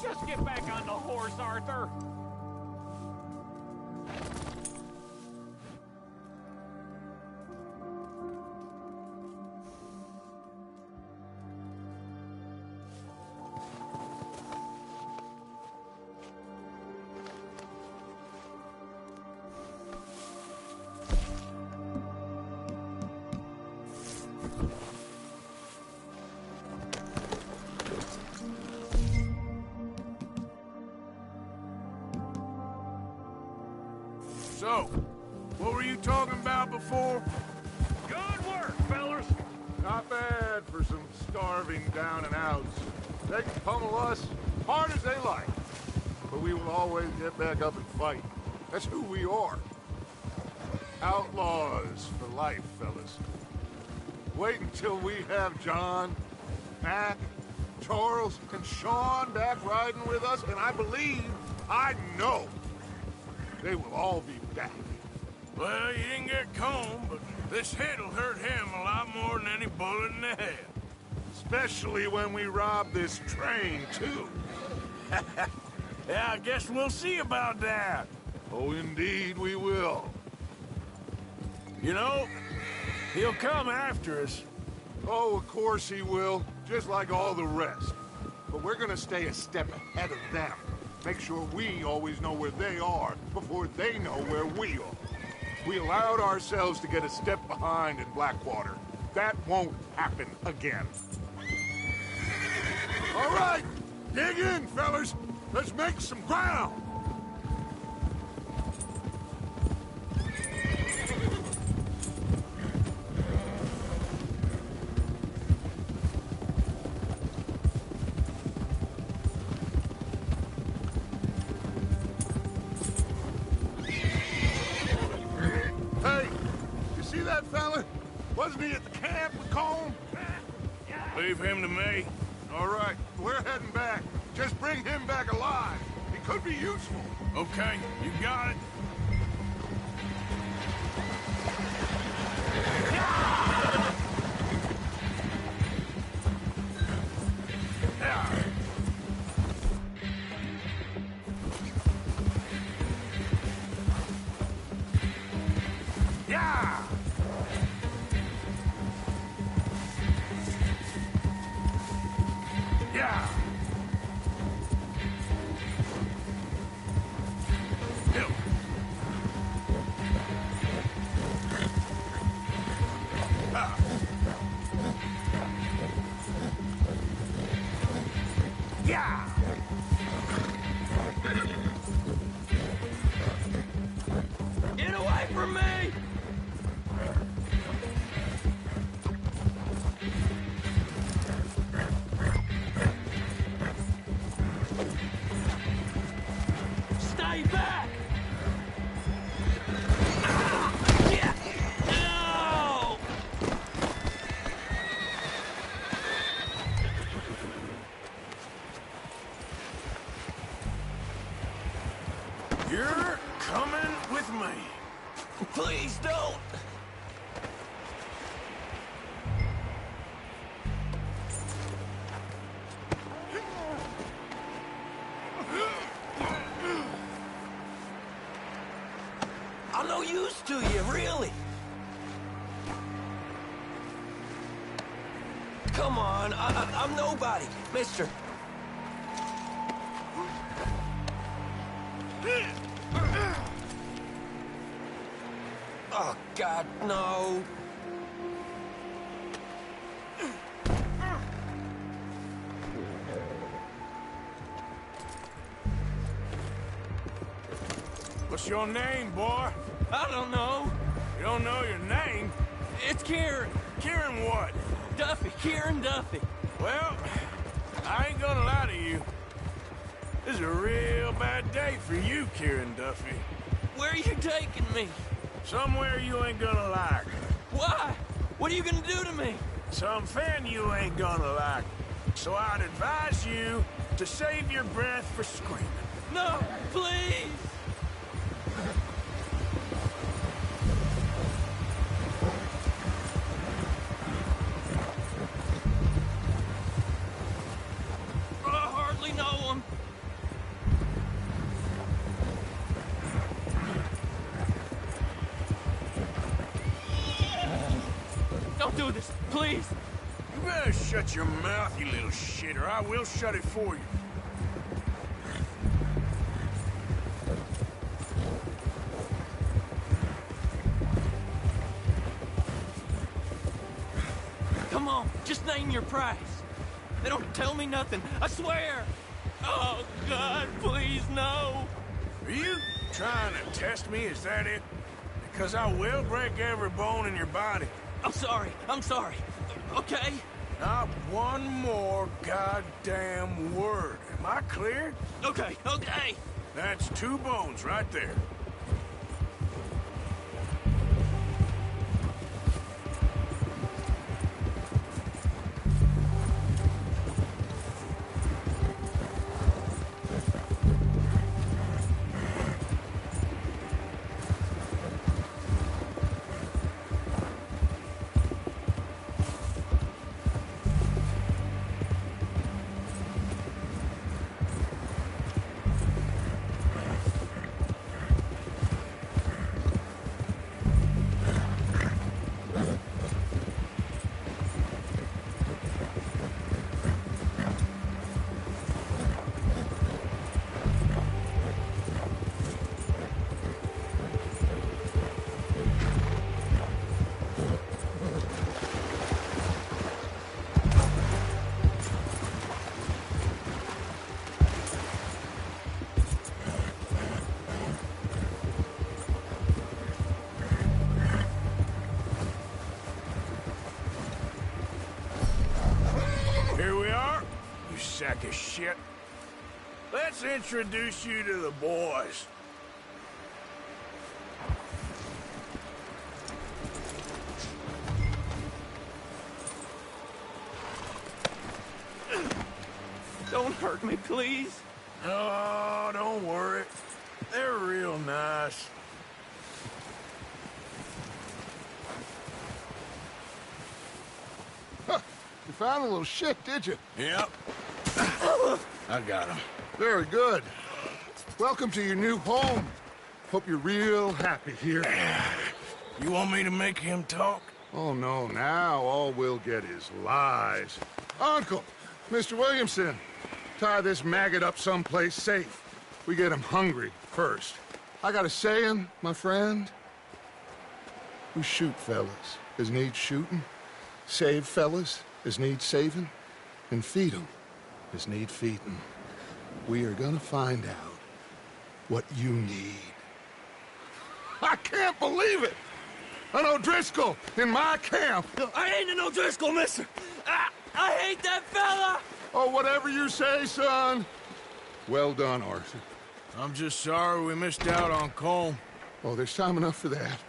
Just get back on the horse, Arthur. So, what were you talking about before? Good work, fellas. Not bad for some starving down and outs. They can pummel us hard as they like. But we will always get back up and fight. That's who we are. Outlaws for life, fellas. Wait until we have John, Mac, Charles, and Sean back riding with us, and I know, they will all be back. Well, you didn't get Combe, but this hit'll hurt him a lot more than any bullet in the head. Especially when we rob this train, too. Yeah, I guess we'll see about that. Oh, indeed we will. You know, he'll come after us. Oh, of course he will, just like all the rest. But we're gonna stay a step ahead of them. Make sure we always know where they are before they know where we are. We allowed ourselves to get a step behind in Blackwater. That won't happen again. All right, dig in, fellas. Let's make some ground. Hey, you see that fella? Wasn't he at the camp with Combe? Leave him to me. All right, we're heading back. Just bring him back alive. He could be useful. Okay, you got it. Yeah! Yeah! Hill. Ah. Yeah! Get away from me! Stay back! Ah! Yeah! No! You're coming with me. Please don't! I'm no use to you, really. Come on, I'm nobody, mister. Oh, God, no. What's your name, boy? I don't know. You don't know your name? It's Kieran. Kieran what? Duffy, Kieran Duffy. Well, I ain't gonna lie to you. This is a real bad day for you, Kieran Duffy. Where are you taking me? Somewhere you ain't gonna like. Why? What are you gonna do to me? Something you ain't gonna like. So I'd advise you to save your breath for screaming. No, please! I hardly know him. Don't do this, please. You better shut your mouth, you little shit, or I will shut it for you. Come on, just name your price. They don't tell me nothing, I swear. Oh, God, please, no. Are you trying to test me? Is that it? Because I will break every bone in your body. I'm sorry, okay? Not one more goddamn word. Am I clear? Okay. That's 2 bones right there. Sack of shit. Let's introduce you to the boys. Don't hurt me, please. Oh, don't worry. They're real nice. Huh. You found a little shit, did you? Yep. I got him. Very good. Welcome to your new home. Hope you're real happy here. You want me to make him talk? Oh, no, now all we'll get is lies. Uncle, Mr. Williamson, tie this maggot up someplace safe. We get him hungry first. I got a saying, my friend. We shoot fellas as need shooting, save fellas as need saving, and feed 'em as need feeding. We are gonna find out what you need. I can't believe it! An O'Driscoll in my camp! I ain't an O'Driscoll, mister! I hate that fella! Oh, whatever you say, son. Well done, Arthur. I'm just sorry we missed out on Colm. Oh, there's time enough for that.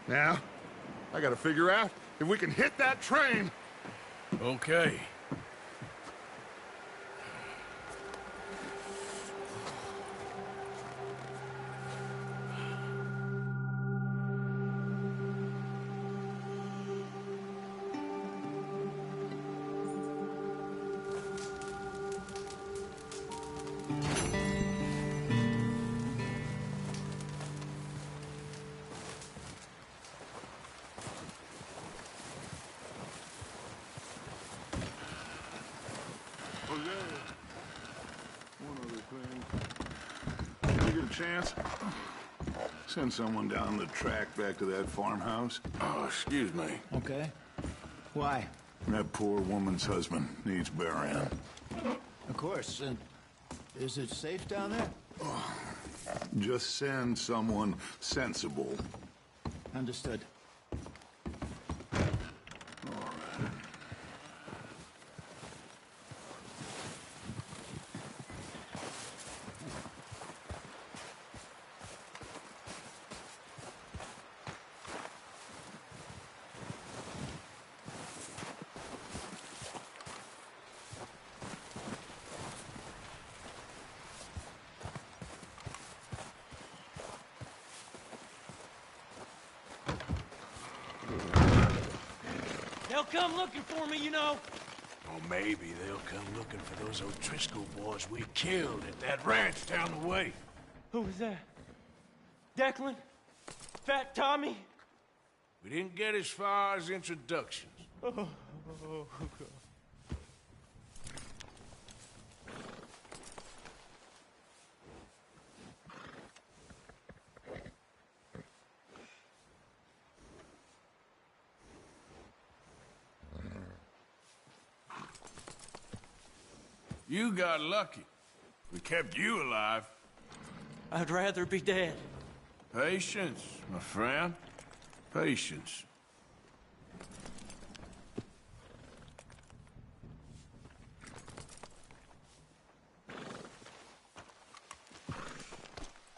Now, I gotta figure out if we can hit that train. Okay. Chance? Send someone down the track back to that farmhouse. Oh, excuse me. Okay. Why? That poor woman's husband needs burying. Of course. Is it safe down there? Just send someone sensible. Understood. They'll come looking for me, you know. Or maybe they'll come looking for those O'Driscoll boys we killed at that ranch down the way. Who was that? Declan? Fat Tommy? We didn't get as far as introductions. Oh. You got lucky. We kept you alive. I'd rather be dead. Patience, my friend. Patience.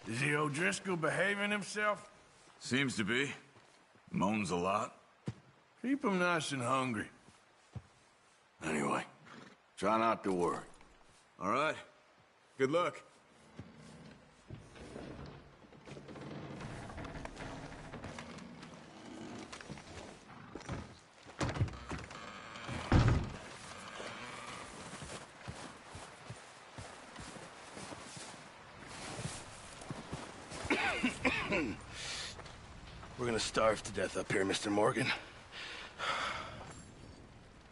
Is the O'Driscoll behaving himself? Seems to be. Moans a lot. Keep him nice and hungry. Anyway, try not to worry. All right. Good luck. We're gonna starve to death up here, Mr. Morgan.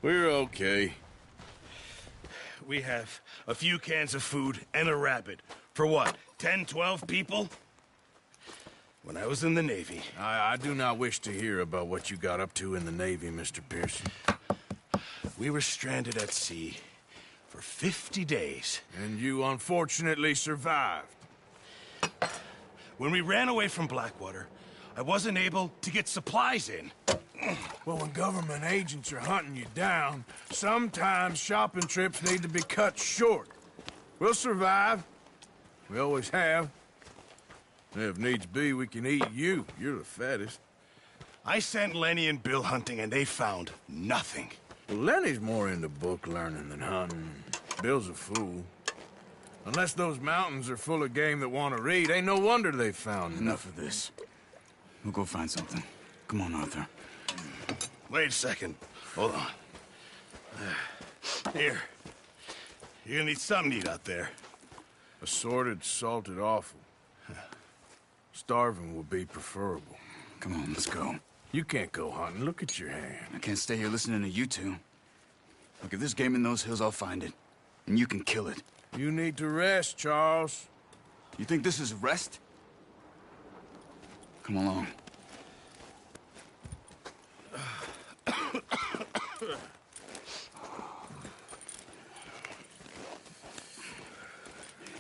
We're okay. We have a few cans of food and a rabbit. For what, 10, 12 people? When I was in the Navy... I do not wish to hear about what you got up to in the Navy, Mr. Pearson. We were stranded at sea for 50 days. And you unfortunately survived. When we ran away from Blackwater, I wasn't able to get supplies in. Well, when government agents are hunting you down, sometimes shopping trips need to be cut short. We'll survive. We always have. If needs be, we can eat you. You're the fattest. I sent Lenny and Bill hunting, and they found nothing. Well, Lenny's more into book learning than hunting. Bill's a fool. Unless those mountains are full of game that want to read, ain't no wonder they found Enough of this. We'll go find something. Come on, Arthur. Wait a second. Hold on. Here. You're gonna need something to eat out there. Assorted, salted offal. Starving would be preferable. Come on, let's go. You can't go hunting. Look at your hand. I can't stay here listening to you two. Look, if there's game in those hills, I'll find it. And you can kill it. You need to rest, Charles. You think this is rest? Come along.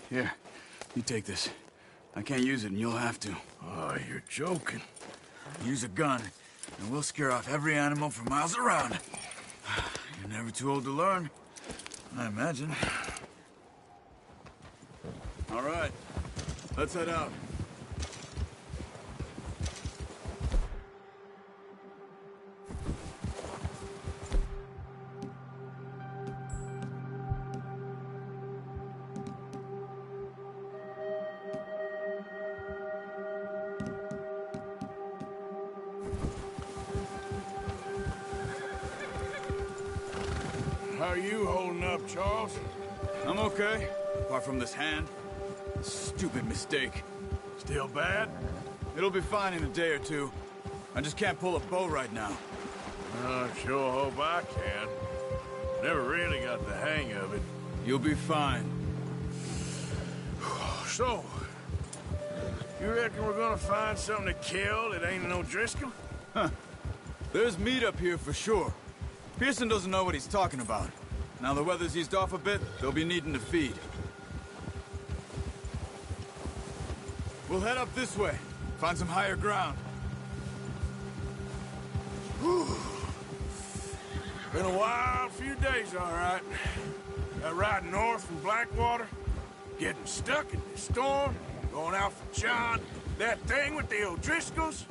Here, you take this. I can't use it, and you'll have to. Oh, you're joking. Use a gun, and we'll scare off every animal for miles around. You're never too old to learn, I imagine. All right, let's head out. How are you holding up, Charles? I'm okay, apart from this hand. Stupid mistake. Still bad? It'll be fine in a day or two. I just can't pull a bow right now. I sure hope I can. Never really got the hang of it. You'll be fine. So, you reckon we're gonna find something to kill that ain't no Driscoll? Huh. There's meat up here for sure. Pearson doesn't know what he's talking about. Now the weather's eased off a bit, they'll be needing to feed. We'll head up this way. Find some higher ground. Whew. Been a wild few days, all right. That ride north from Blackwater, getting stuck in the storm, going out for John, that thing with the O'Driscolls.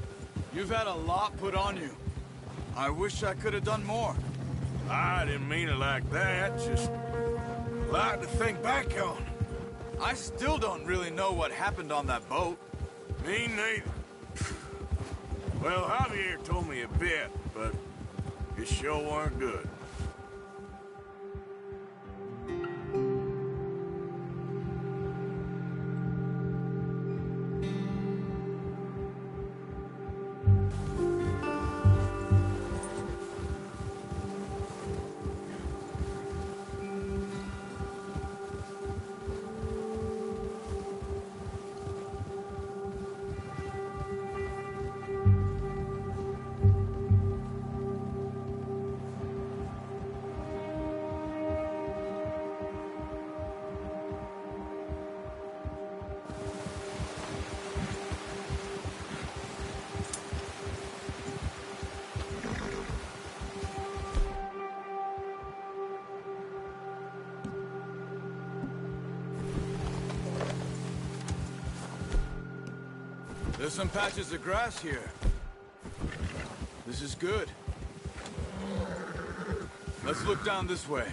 You've had a lot put on you. I wish I could have done more. I didn't mean it like that, just a lot to think back on. I still don't really know what happened on that boat. Me neither. Well, Javier told me a bit, but it sure weren't good. There's some patches of grass here. This is good. Let's look down this way.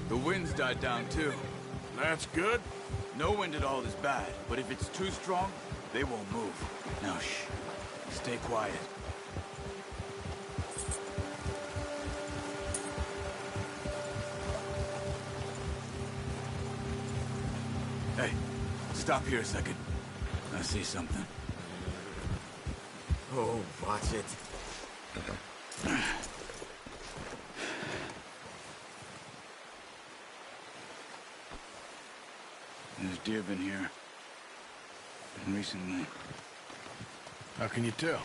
The wind's died down too. That's good. No wind at all is bad, but if it's too strong, they won't move. Now shh. Stay quiet. Hey, stop here a second. I see something. Oh, watch it. There's deer been here. Recently. How can you tell?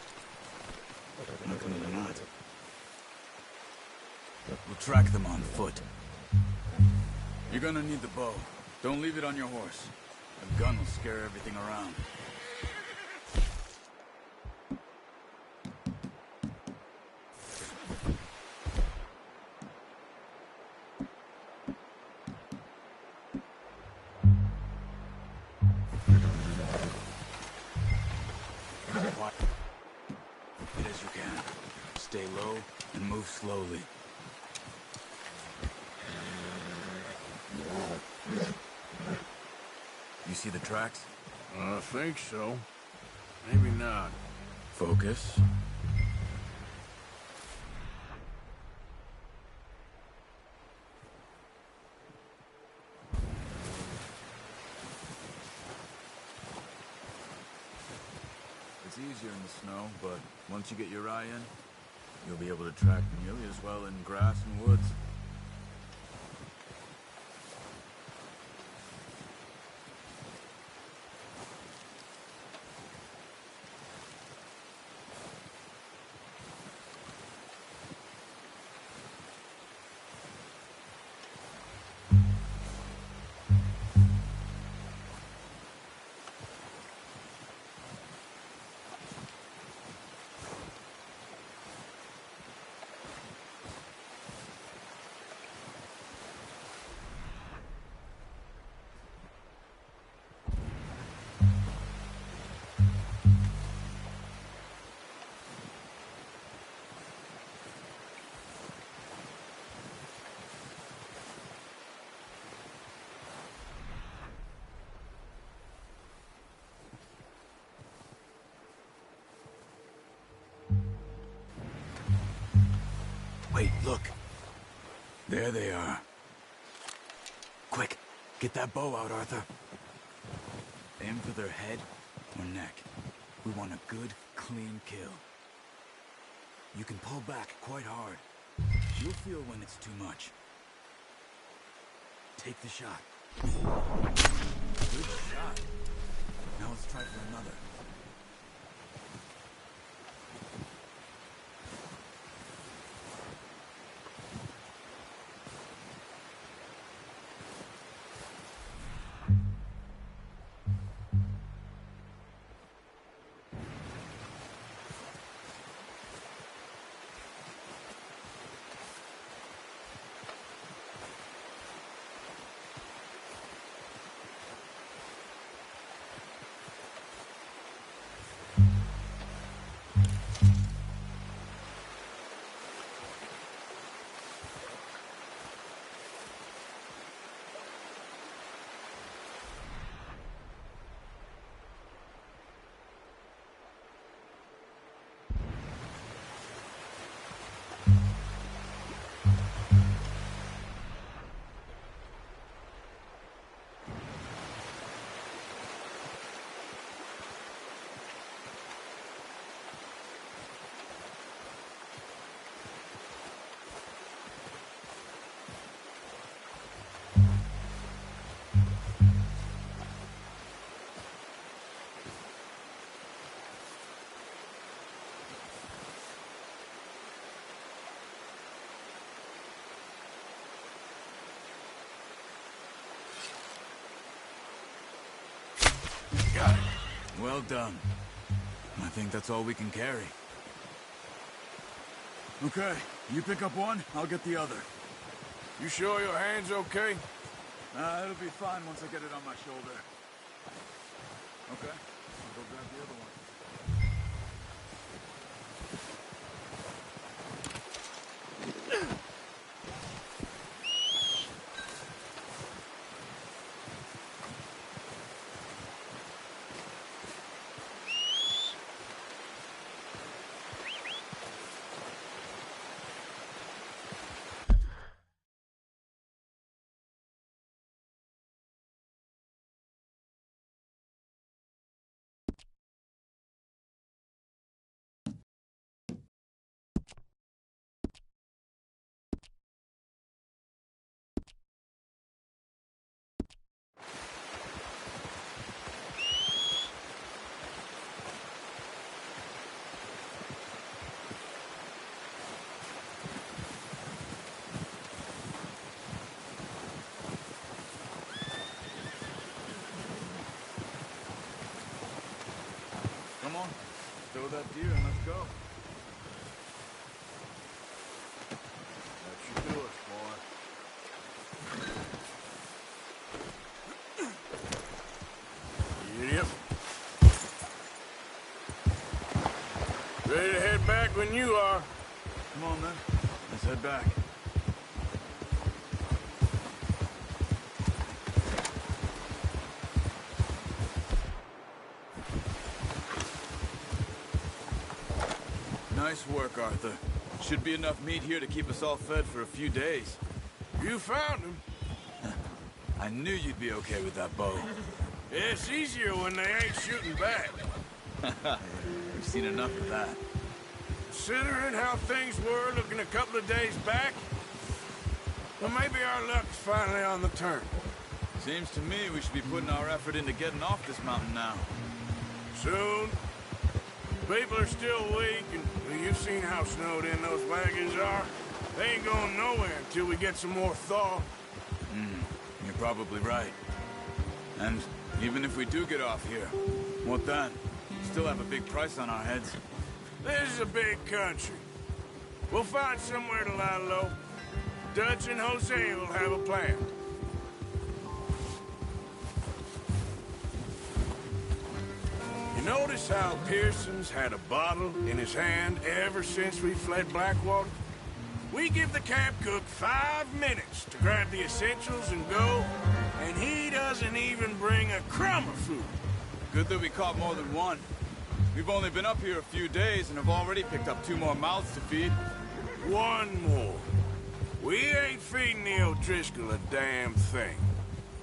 How can you not? We'll track them on foot. You're gonna need the bow. Don't leave it on your horse. A gun will scare everything around. Quiet as you can. Stay low and move slowly. You see the tracks? I think so. Maybe not. Focus. snow, but once you get your eye in, you'll be able to track nearly as well in grass and woods. Wait, look. There they are. Quick, get that bow out, Arthur. Aim for their head or neck. We want a good, clean kill. You can pull back quite hard. You'll feel when it's too much. Take the shot. Good shot. Now let's try for another. Got it. Well done. I think that's all we can carry. Okay, you pick up one, I'll get the other. You sure your hand's okay? It'll be fine once I get it on my shoulder. Okay, I'll go grab the other one. Come on, throw that deer and let's go. That should do it, boy. Yep. Ready to head back when you are. Come on, then. Let's head back. Nice work, Arthur. Should be enough meat here to keep us all fed for a few days. You found him. I knew you'd be okay with that bow. It's easier when they ain't shooting back. We've seen enough of that. Considering how things were looking a couple of days back, well, maybe our luck's finally on the turn. Seems to me we should be putting our effort into getting off this mountain now. Soon. People are still weak, and well, you've seen how snowed in those wagons are. They ain't going nowhere until we get some more thaw. You're probably right. And even if we do get off here, what then? We still have a big price on our heads. This is a big country. We'll find somewhere to lie low. Dutch and Jose will have a plan. You notice how Pearson's had a bottle in his hand ever since we fled Blackwater? We give the camp cook 5 minutes to grab the essentials and go, and he doesn't even bring a crumb of food. Good that we caught more than one. We've only been up here a few days and have already picked up 2 more mouths to feed. 1 more. We ain't feeding the O'Driscoll a damn thing.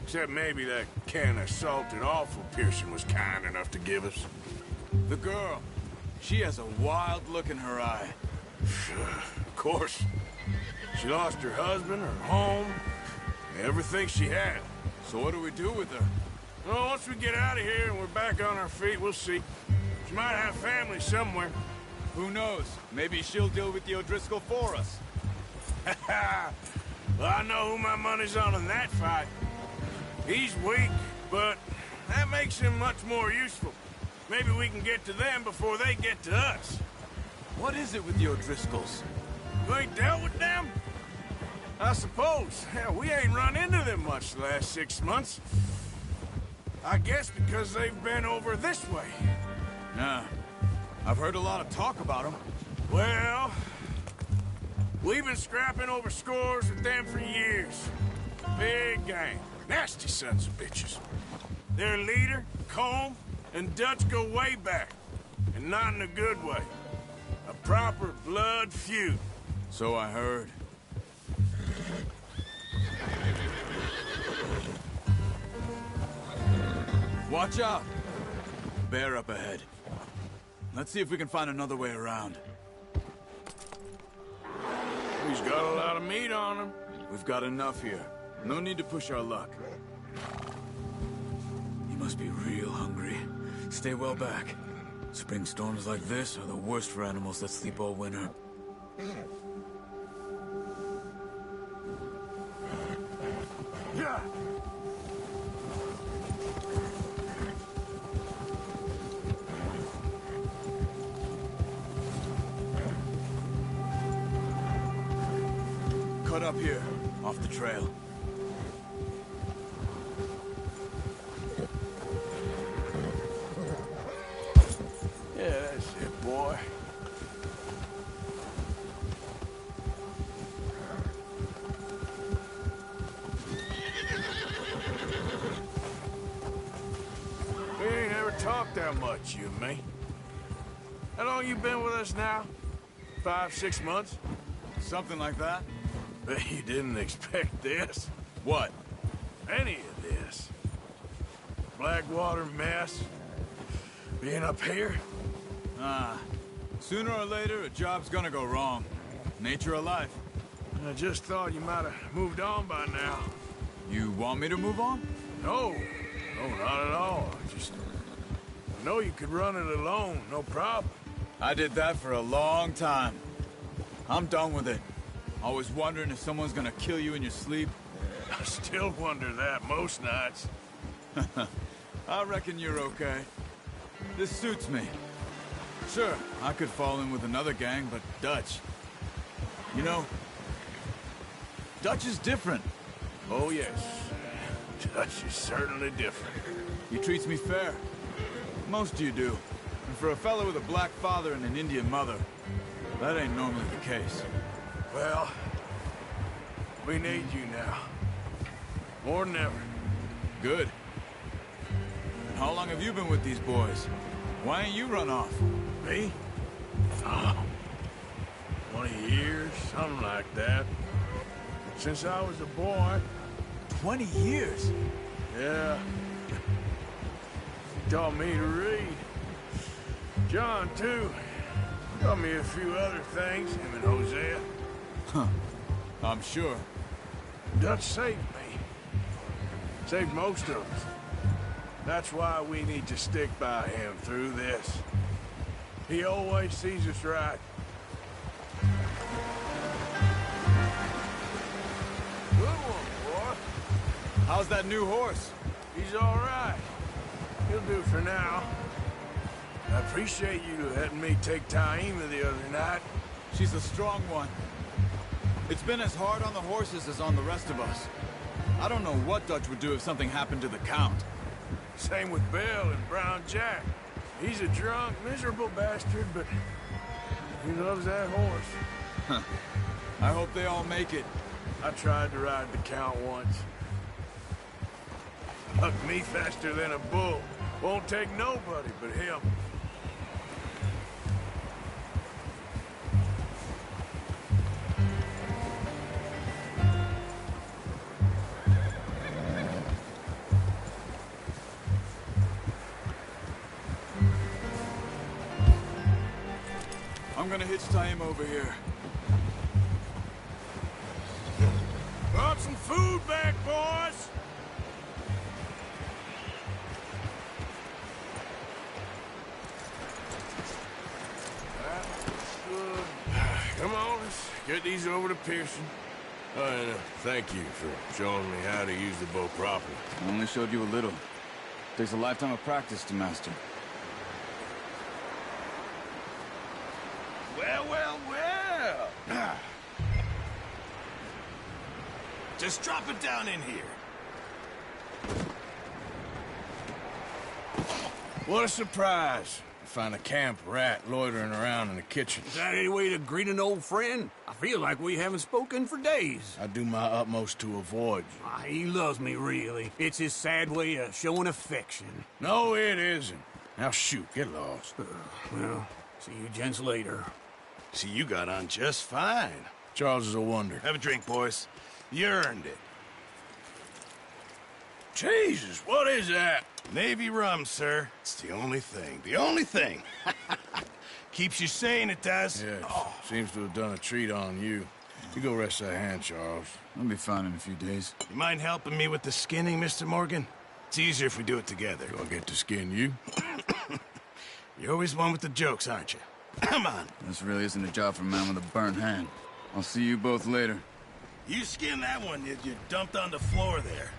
Except maybe that can of salted offal Pearson was kind enough to give us. The girl. She has a wild look in her eye. Of course. She lost her husband, her home, everything she had. So what do we do with her? Well, once we get out of here and we're back on our feet, we'll see. She might have family somewhere. Who knows? Maybe she'll deal with the O'Driscoll for us. Well, I know who my money's on in that fight. He's weak, but that makes him much more useful. Maybe we can get to them before they get to us. What is it with the O'Driscolls? You ain't dealt with them? I suppose. Yeah, we ain't run into them much the last 6 months. I guess because they've been over this way. Yeah. I've heard a lot of talk about them. Well, we've been scrapping over scores with them for years. Big gang. Nasty sons of bitches. Their leader, Combe, and Dutch go way back. And not in a good way. A proper blood feud. So I heard. Watch out! Bear up ahead. Let's see if we can find another way around. He's got a lot of meat on him. We've got enough here. No need to push our luck. You must be real hungry. Stay well back. Spring storms like this are the worst for animals that sleep all winter. Yeah. Cut up here, off the trail. Yeah, that's it, boy. We ain't ever talked that much, you and me. How long you been with us now? 5, 6 months? Something like that. Bet you didn't expect this. What? Any of this. Blackwater mess. Being up here. Sooner or later, a job's gonna go wrong. Nature of life. I just thought you might have moved on by now. You want me to move on? No. No, not at all. I know you could run it alone, no problem. I did that for a long time. I'm done with it. Always wondering if someone's gonna kill you in your sleep. I still wonder that most nights. I reckon you're okay. This suits me. Sure, I could fall in with another gang, but Dutch... You know, Dutch is different. Oh, yes. Dutch is certainly different. He treats me fair. Most of you do. And for a fellow with a black father and an Indian mother, that ain't normally the case. Well, we need you now. More than ever. Good. And how long have you been with these boys? Why ain't you run off? Me? Oh, 20 years, something like that. Since I was a boy. 20 years? Yeah. He taught me to read. John, too. Got me a few other things, him and Hosea. Huh. I'm sure. Dutch saved me. Saved most of us. That's why we need to stick by him through this. He always sees us right. Good one, boy. How's that new horse? He's all right. He'll do for now. I appreciate you letting me take Taima the other night. She's a strong one. It's been as hard on the horses as on the rest of us. I don't know what Dutch would do if something happened to the Count. Same with Bill and Brown Jack. He's a drunk, miserable bastard, but he loves that horse. Huh. I hope they all make it. I tried to ride the Count once. Hucked me faster than a bull. Won't take nobody but him. I'm gonna hitch Taima over here. Brought some food back, boys! That's good. Come on, let's get these over to Pearson. Oh, and thank you for showing me how to use the bow properly. I only showed you a little. Takes a lifetime of practice to master. Well, well, well. Just drop it down in here. What a surprise. Find a camp rat loitering around in the kitchen. Is that any way to greet an old friend? I feel like we haven't spoken for days. I do my utmost to avoid you. He loves me, really. It's his sad way of showing affection. No, it isn't. Now shoot, get lost. Well, see you gents later. See, you got on just fine. Charles is a wonder. Have a drink, boys. You earned it. Jesus, what is that? Navy rum, sir. It's the only thing. The only thing. Keeps you sane, it does. Yes. Seems to have done a treat on you. You go rest that hand, Charles. I'll be fine in a few days. You mind helping me with the skinning, Mr. Morgan? It's easier if we do it together. Do I get to skin you? You're always one with the jokes, aren't you? Come on. This really isn't a job for a man with a burnt hand. I'll see you both later. You skinned that one you dumped on the floor there.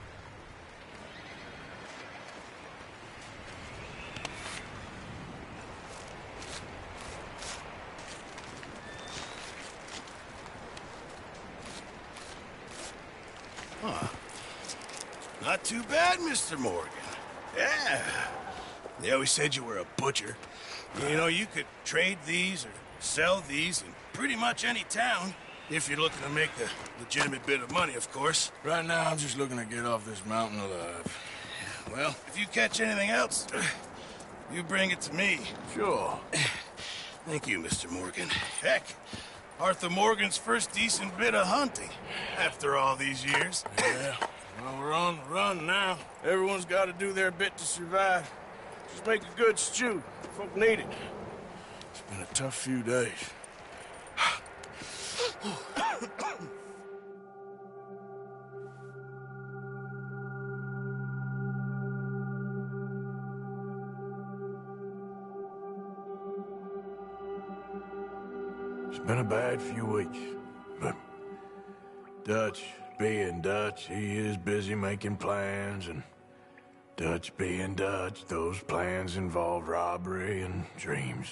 Huh. Not too bad, Mr. Morgan. Yeah. They always said you were a butcher. You know, you could trade these or sell these in pretty much any town. If you're looking to make a legitimate bit of money, of course. Right now, I'm just looking to get off this mountain alive. Well, if you catch anything else, you bring it to me. Sure. Thank you, Mr. Morgan. Heck, Arthur Morgan's first decent bit of hunting after all these years. Yeah. Well, we're on the run now. Everyone's got to do their bit to survive. Just make a good stew. Folk need it. It's been a tough few days. It's been a bad few weeks, but Dutch being Dutch, he is busy making plans, and Dutch being Dutch, those plans involve robbery and dreams.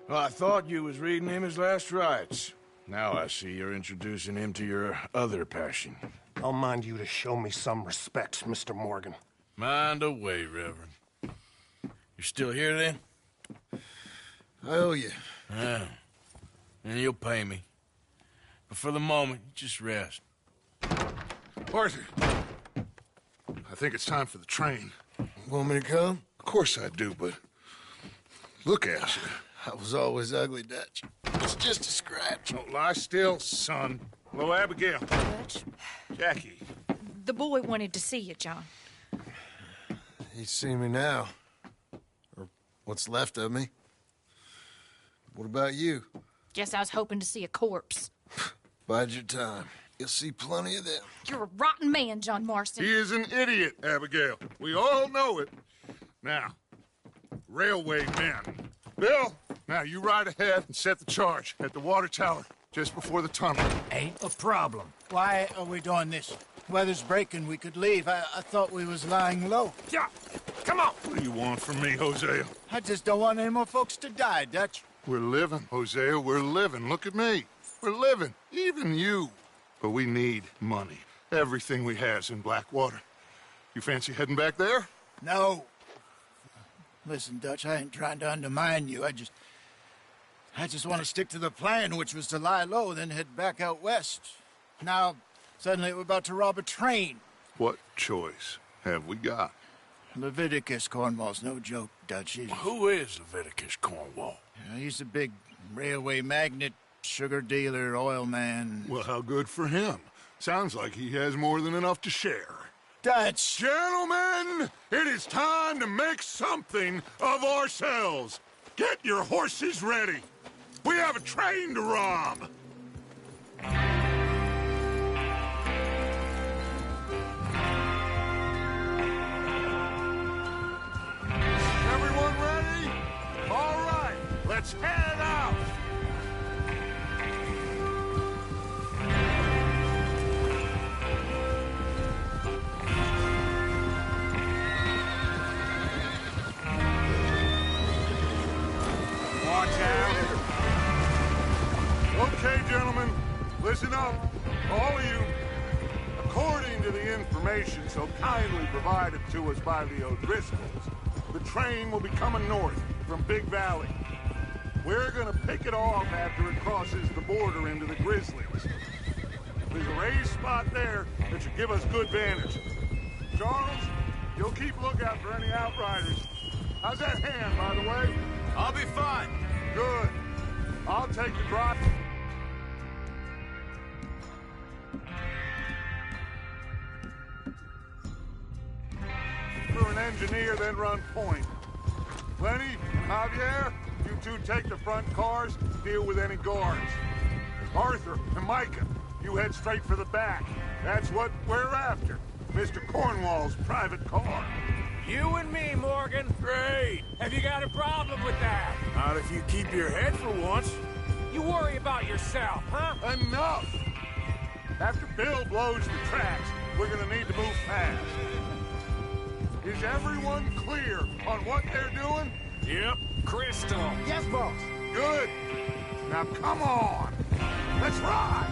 Well, I thought you was reading him his last rites. Now I see you're introducing him to your other passion. I'll mind you to show me some respect, Mr. Morgan. Mind away, Reverend. You're still here, then? I owe you. Yeah. And you'll pay me. But for the moment, just rest. Arthur, I think it's time for the train. Want me to come? Of course I do, but look at you. I was always ugly, Dutch. It's just a scratch. Don't lie still, son. Hello, Abigail. Dutch? Jackie. The boy wanted to see you, John. He's seen me now. Or what's left of me. What about you? Guess I was hoping to see a corpse. Bide your time. You'll see plenty of them. You're a rotten man, John Marston. He is an idiot, Abigail. We all know it. Now, railway men. Bill, now you ride ahead and set the charge at the water tower just before the tunnel. Ain't a problem. Why are we doing this? Weather's breaking. We could leave. I thought we was lying low. Yeah, come on. What do you want from me, Hosea? I just don't want any more folks to die, Dutch. We're living, Hosea. We're living. Look at me. We're living. Even you. But we need money. Everything we has in Blackwater. You fancy heading back there? No. Listen, Dutch, I ain't trying to undermine you. I just want to stick to the plan, which was to lie low, then head back out west. Now, suddenly we're about to rob a train. What choice have we got? Leviticus Cornwall's no joke, Dutch. Who is Leviticus Cornwall? He's a big railway magnate, sugar dealer, oil man. Well, how good for him. Sounds like he has more than enough to share. Dutch! Gentlemen, it is time to make something of ourselves. Get your horses ready. We have a train to rob. Everyone ready? All right, let's head out. Watch out. Okay, gentlemen, listen up, all of you. According to the information so kindly provided to us by the O'Driscolls, the train will be coming north from Big Valley. We're gonna pick it off after it crosses the border into the Grizzlies. There's a raised spot there that should give us good vantage. Charles, you'll keep lookout for any outriders. How's that hand, by the way? I'll be fine. Good. I'll take the drive. For an engineer, then run point. Lenny and Javier, you two take the front cars, deal with any guards. Arthur and Micah, you head straight for the back. That's what we're after. Mr. Cornwall's private car. You and me, Morgan. Great. Have you got a problem with that? Not if you keep your head for once. You worry about yourself, huh? Enough! After Bill blows the tracks, we're gonna need to move fast. Is everyone clear on what they're doing? Yep. Crystal. Yes, boss. Good. Now come on. Let's ride.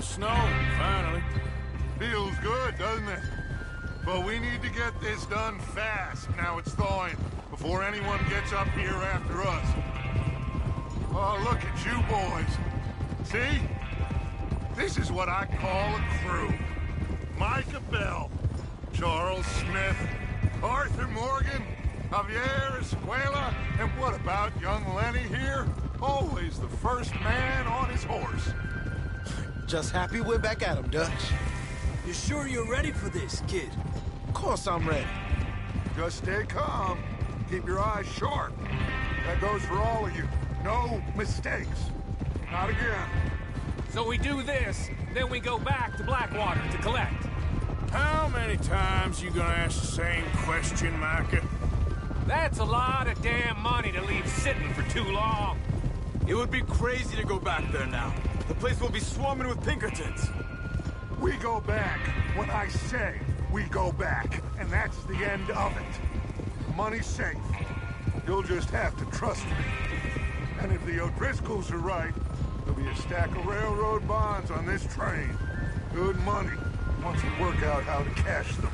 Snow, finally. Feels good, doesn't it? But we need to get this done fast. Now it's thawing, before anyone gets up here after us. Oh, look at you boys. See? This is what I call a crew. Micah Bell, Charles Smith, Arthur Morgan, Javier Escuela, and what about young Lenny here? Always the first man on his horse. Just happy we're back at him, Dutch. You sure you're ready for this, kid? Of course I'm ready. Just stay calm. Keep your eyes sharp. That goes for all of you. No mistakes. Not again. So we do this, then we go back to Blackwater to collect. How many times you gonna ask the same question, Micah? That's a lot of damn money to leave sitting for too long. It would be crazy to go back there now. The place will be swarming with Pinkertons. We go back when I say we go back, and that's the end of it. Money's safe. You'll just have to trust me. And if the O'Driscolls are right, there'll be a stack of railroad bonds on this train. Good money, once we work out how to cash them.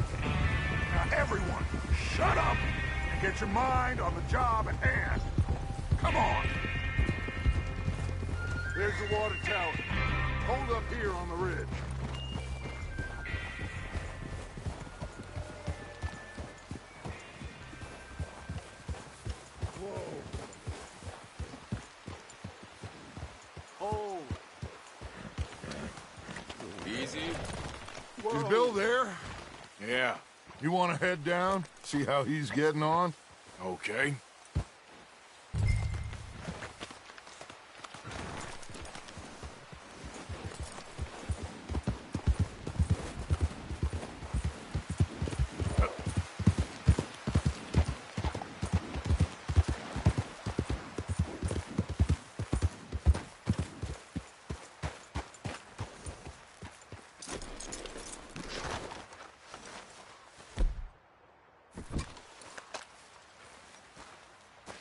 Now everyone, shut up and get your mind on the job at hand. Come on. There's the water tower. Hold up here on the ridge. Easy. Is Bill there? Yeah. You want to head down, see how he's getting on? Okay.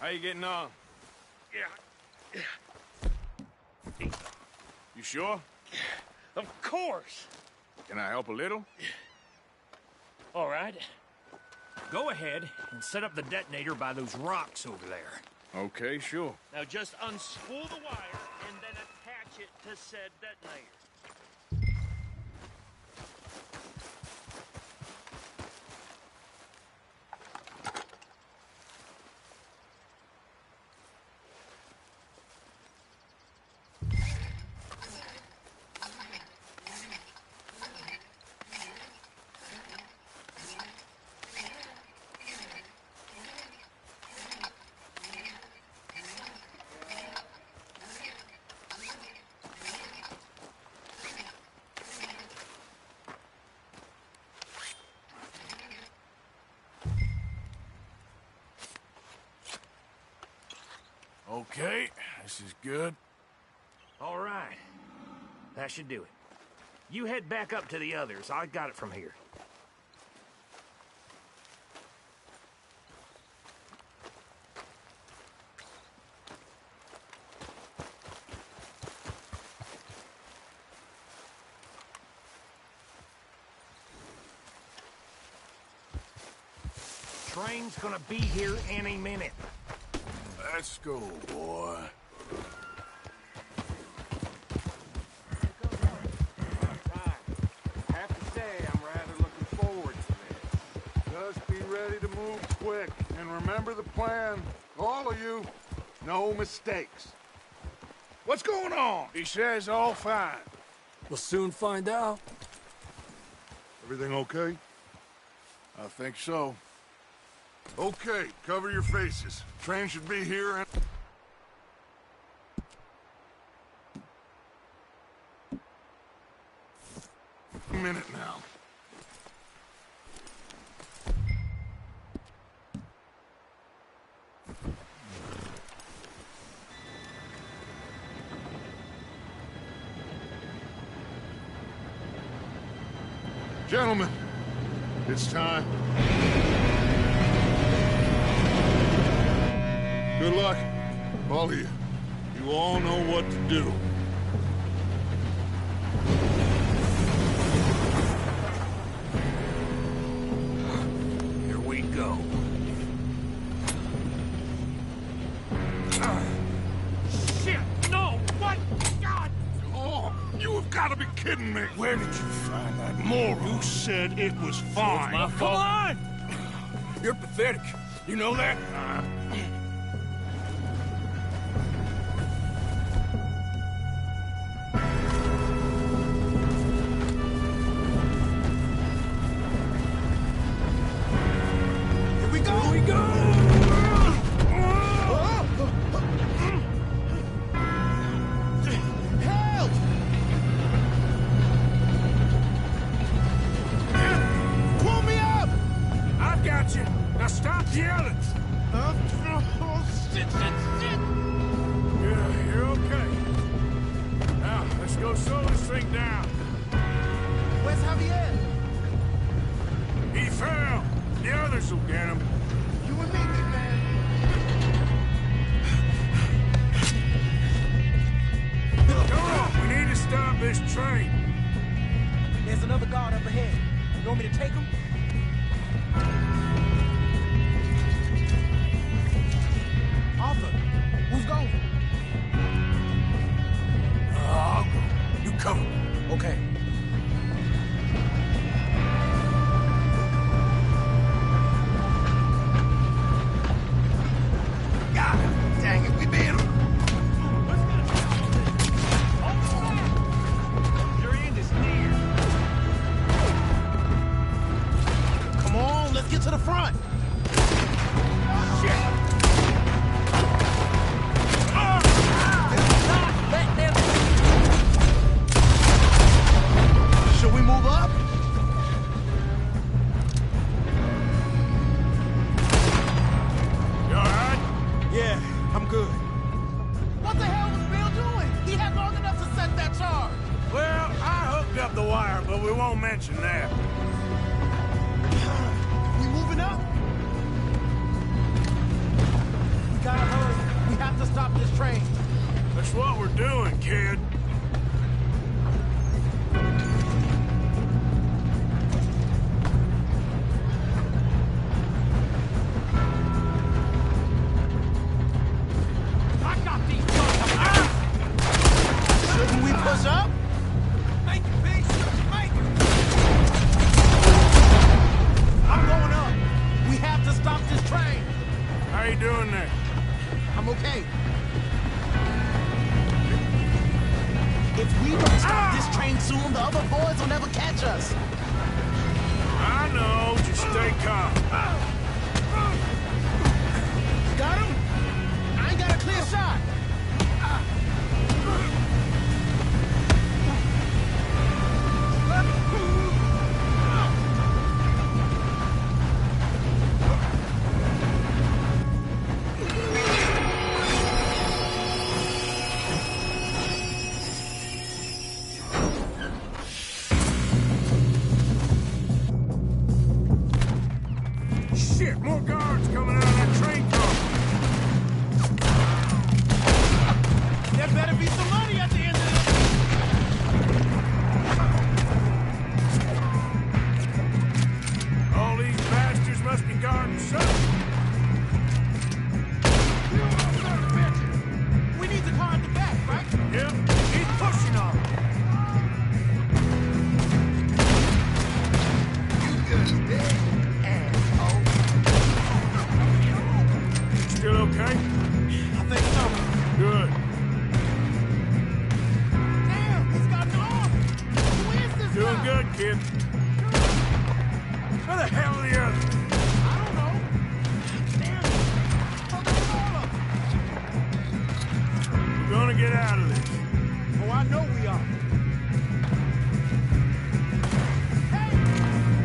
How you getting on? Yeah. You sure? Of course. Can I help a little? All right. Go ahead and set up the detonator by those rocks over there. Okay, sure. Now just unspool the wire and then attach it to said detonator. Okay, this is good. All right. That should do it. You head back up to the others. I got it from here. Train's gonna be here any minute. Let's go, boy. Have to say, I'm rather looking forward to this. Just be ready to move quick, and remember the plan. All of you, no mistakes. What's going on? He says all fine. We'll soon find out. Everything okay? I think so. Okay, cover your faces. Train should be here in a minute now. Gentlemen, it's time. Good luck, all of you. You all know what to do. Here we go. Shit! No! What? God! Oh, you have got to be kidding me. Where did you find that moron? You said it was fine. My fault. Come on! You're pathetic. You know that? He fell. The others will get him. You and me, big man. this train. There's another guard up ahead. You want me to take him? Arthur, who's going? I'll go. You cover. Okay. God dang it, we beat him. Your end is near. Come on, let's get to the front. Shit! Let them... Should we move up? You all right? Yeah, I'm good. What the hell was Bill doing? He had long enough to set that charge. Well, I hooked up the wire, but we won't mention that. We moving up? We gotta hurry. We have to stop this train. That's what we're doing, kid. I got these guns. Shouldn't we push up? Make it, Pete. Make it. I'm going up. We have to stop this train. How you doing there? I'm okay. If we don't stop this train soon, the other boys will never catch us. I know. Just stay calm. Got him? I ain't got a clear shot. Shit, more guards coming out of that train car. There better be some money at the end of this. All these bastards must be guarding something. We need the car at the back, right? Yep, he's pushing on it. Still okay? I think so. Good. Damn, he's got an arm. Who is this Doing guy? good, kid. Where the hell are the others? I don't know. Damn. We're gonna get out of this. Oh, I know we are. Hey,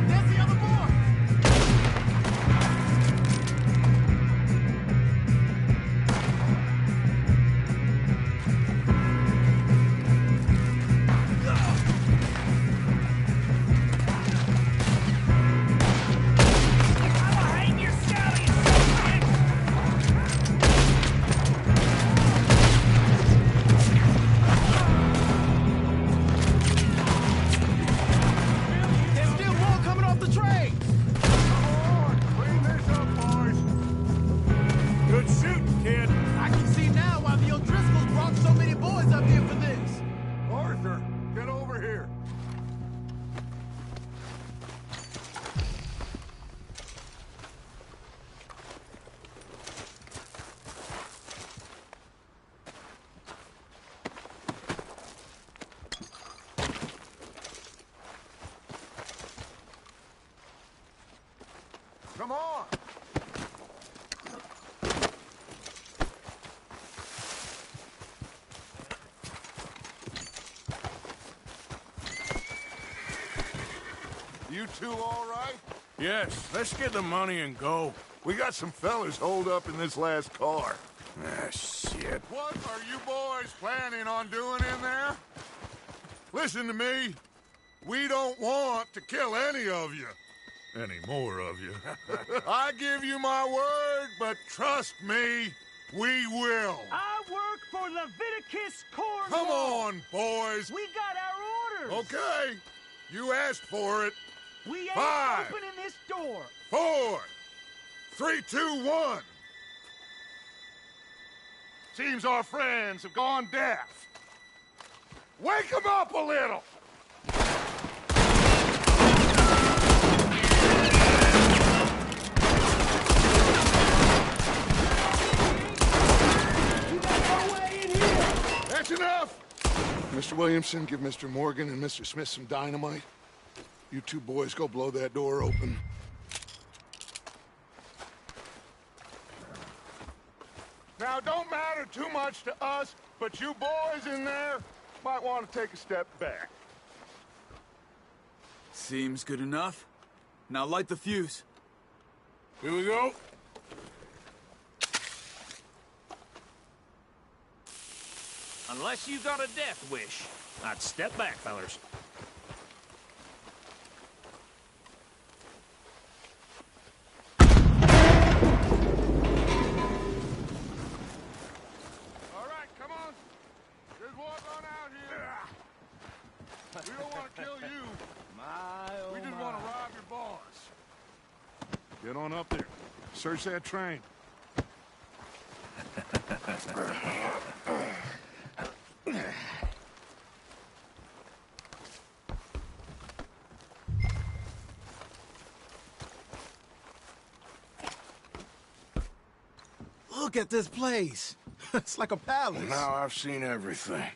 there's the other boy. There's still more coming off the train. Clean this up, boys. Good shooting, kid. I can see now why the O'Driscolls brought so many boys up here for this. Arthur, get over here. Come on. You two all right? Yes, let's get the money and go. We got some fellas holed up in this last car. Ah, shit. What are you boys planning on doing in there? Listen to me. We don't want to kill any of you. Any more of you. I give you my word, but trust me, we will. I work for Leviticus Cornwall. Come on, boys. We got our orders! Okay! You asked for it. We ain't 5, opening this door! 4, 3, 2, 1. Seems our friends have gone deaf. Wake them up a little! That's enough! Mr. Williamson, give Mr. Morgan and Mr. Smith some dynamite. You two boys go blow that door open. Now, don't matter too much to us, but you boys in there might want to take a step back. Seems good enough. Now light the fuse. Here we go. Unless you got a death wish, I'd step back, fellers. All right, come on. Just walk on out here. We don't want to kill you. We just want to rob your boss. Get on up there. Search that train. Look at this place. It's like a palace. Well, now I've seen everything.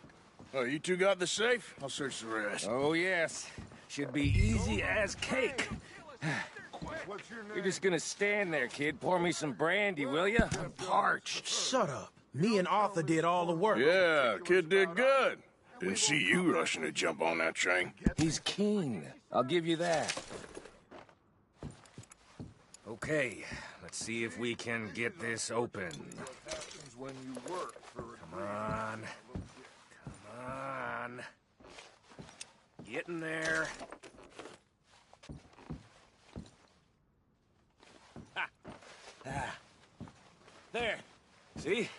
Oh, you two got the safe? I'll search the rest. Oh, yes. Should be easy as cake. What's your name? You're just gonna stand there, kid. Pour me some brandy, will ya? I'm parched. Shut up. Me and Arthur did all the work. Yeah, kid did good. Didn't see you rushing to jump on that train. He's keen. I'll give you that. Okay, let's see if we can get this open. Come on. Come on. Get in there. Ha! Ah. There. See?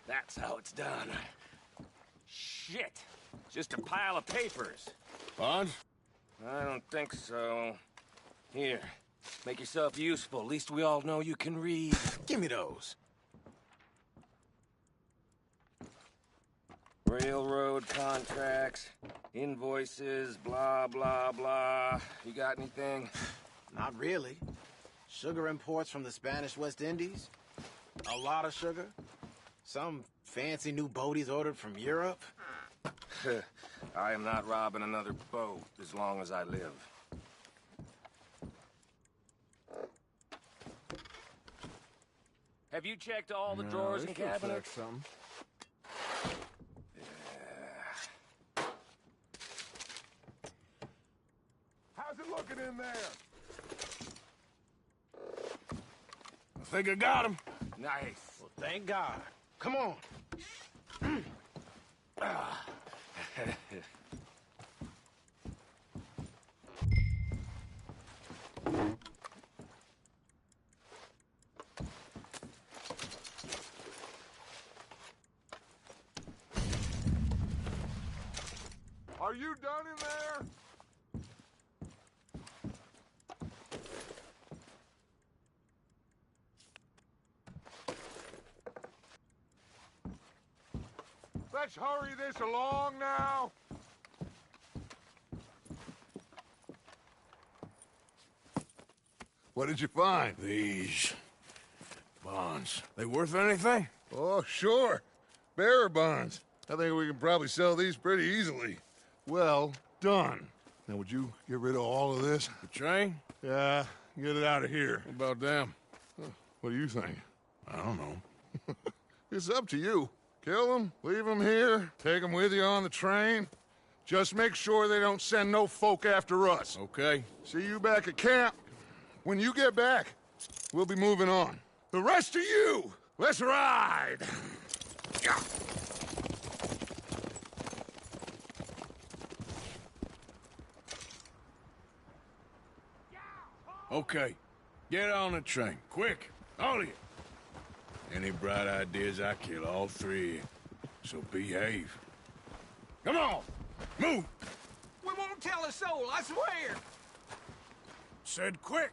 That's how it's done. Shit. Just a pile of papers. Bonds? I don't think so. Here. Make yourself useful. At least we all know you can read. Give me those. Railroad contracts, invoices, blah, blah, blah. You got anything? Not really. Sugar imports from the Spanish West Indies. A lot of sugar. Some fancy new boat he's ordered from Europe. I am not robbing another boat as long as I live. Have you checked all the drawers and cabinets? How's it looking in there? I think I got him. Nice. Well, thank God. Come on. Are you done in there? Let's hurry this along now. What did you find? These bonds. They worth anything? Oh, sure. Bearer bonds. I think we can probably sell these pretty easily. Well done. Now, would you get rid of all of this? The train? Yeah, get it out of here. What about them? What do you think? I don't know. It's up to you. Kill them, leave them here, take them with you on the train. Just make sure they don't send no folk after us. Okay. See you back at camp. When you get back, we'll be moving on. The rest of you, let's ride! Okay. Get on the train. Quick. All of you. Any bright ideas, I kill all three of you. So behave. Come on! Move! We won't tell a soul, I swear! Said quick.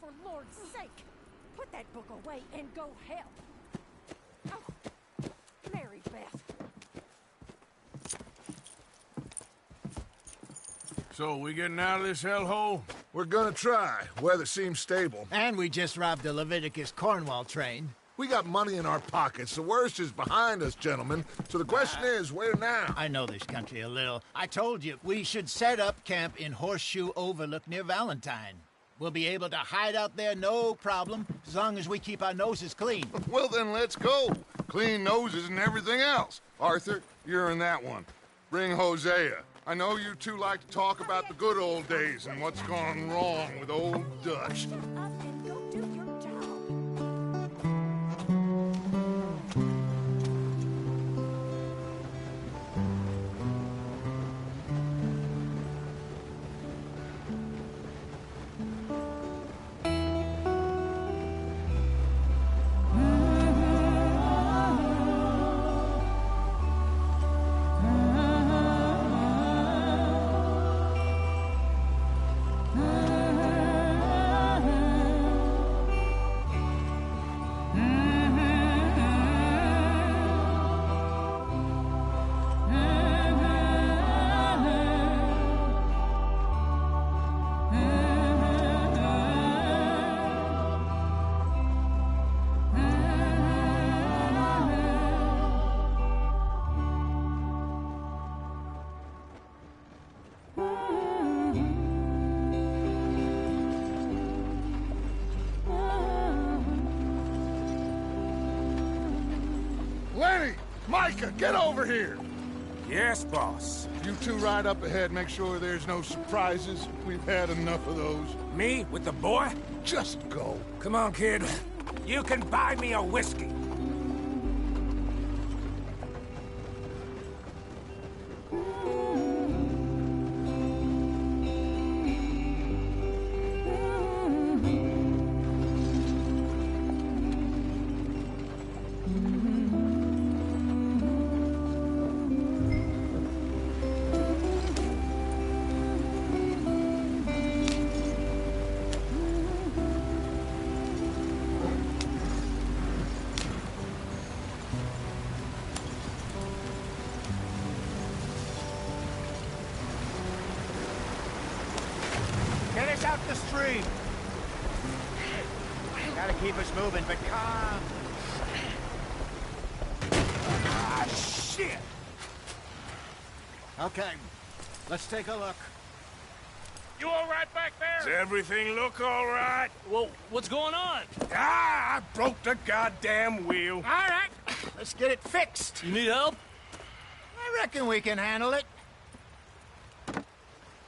for Lord's sake, put that book away and go help. Oh, Mary Beth. So, we getting out of this hellhole? We're gonna try. Weather seems stable. And we just robbed a Leviticus Cornwall train. We got money in our pockets. The worst is behind us, gentlemen. So the question is, where now? I know this country a little. I told you, we should set up camp in Horseshoe Overlook near Valentine. We'll be able to hide out there, no problem, as long as we keep our noses clean. Well, then let's go. Clean noses and everything else. Arthur, you're in that one. Bring Hosea. I know you two like to talk about the good old days and what's gone wrong with old Dutch. Lenny! Micah, get over here! Yes, boss. You two ride up ahead, make sure there's no surprises. We've had enough of those. Me with the boy? Just go. Come on, kid. You can buy me a whiskey. Get us out the stream. Gotta keep us moving, but calm. Ah, shit! Okay, let's take a look. You all right back there? Does everything look all right? Well, what's going on? Ah, I broke the goddamn wheel. All right, let's get it fixed. You need help? I reckon we can handle it.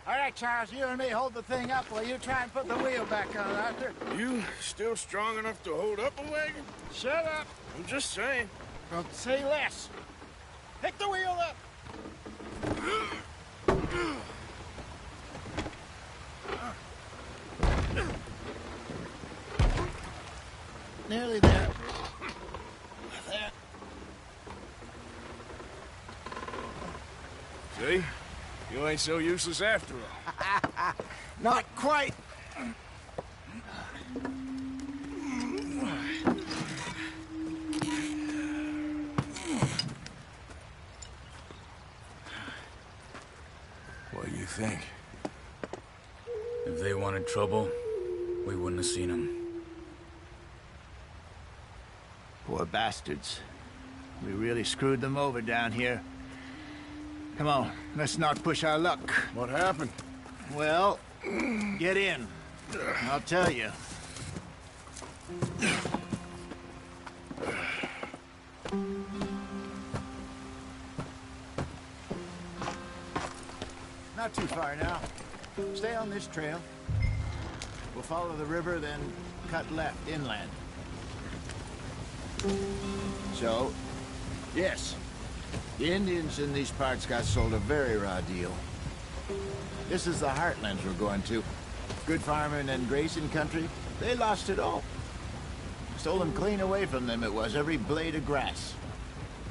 All right, Charles, you and me hold the thing up while you try and put the wheel back on, Arthur. You still strong enough to hold up a wagon? Shut up. I'm just saying. Well, say less. Pick the wheel up. Nearly there. There. See? You ain't so useless after all. Not quite. What do you think? If they wanted trouble, we wouldn't have seen them. Poor bastards. We really screwed them over down here. Come on, let's not push our luck. What happened? Well, get in. I'll tell you. Not too far now. Stay on this trail. We'll follow the river, then cut left inland. So, yes, the Indians in these parts got sold a very raw deal. This is the heartlands we're going to. Good farming and grazing country, they lost it all. Stolen clean away from them it was, every blade of grass.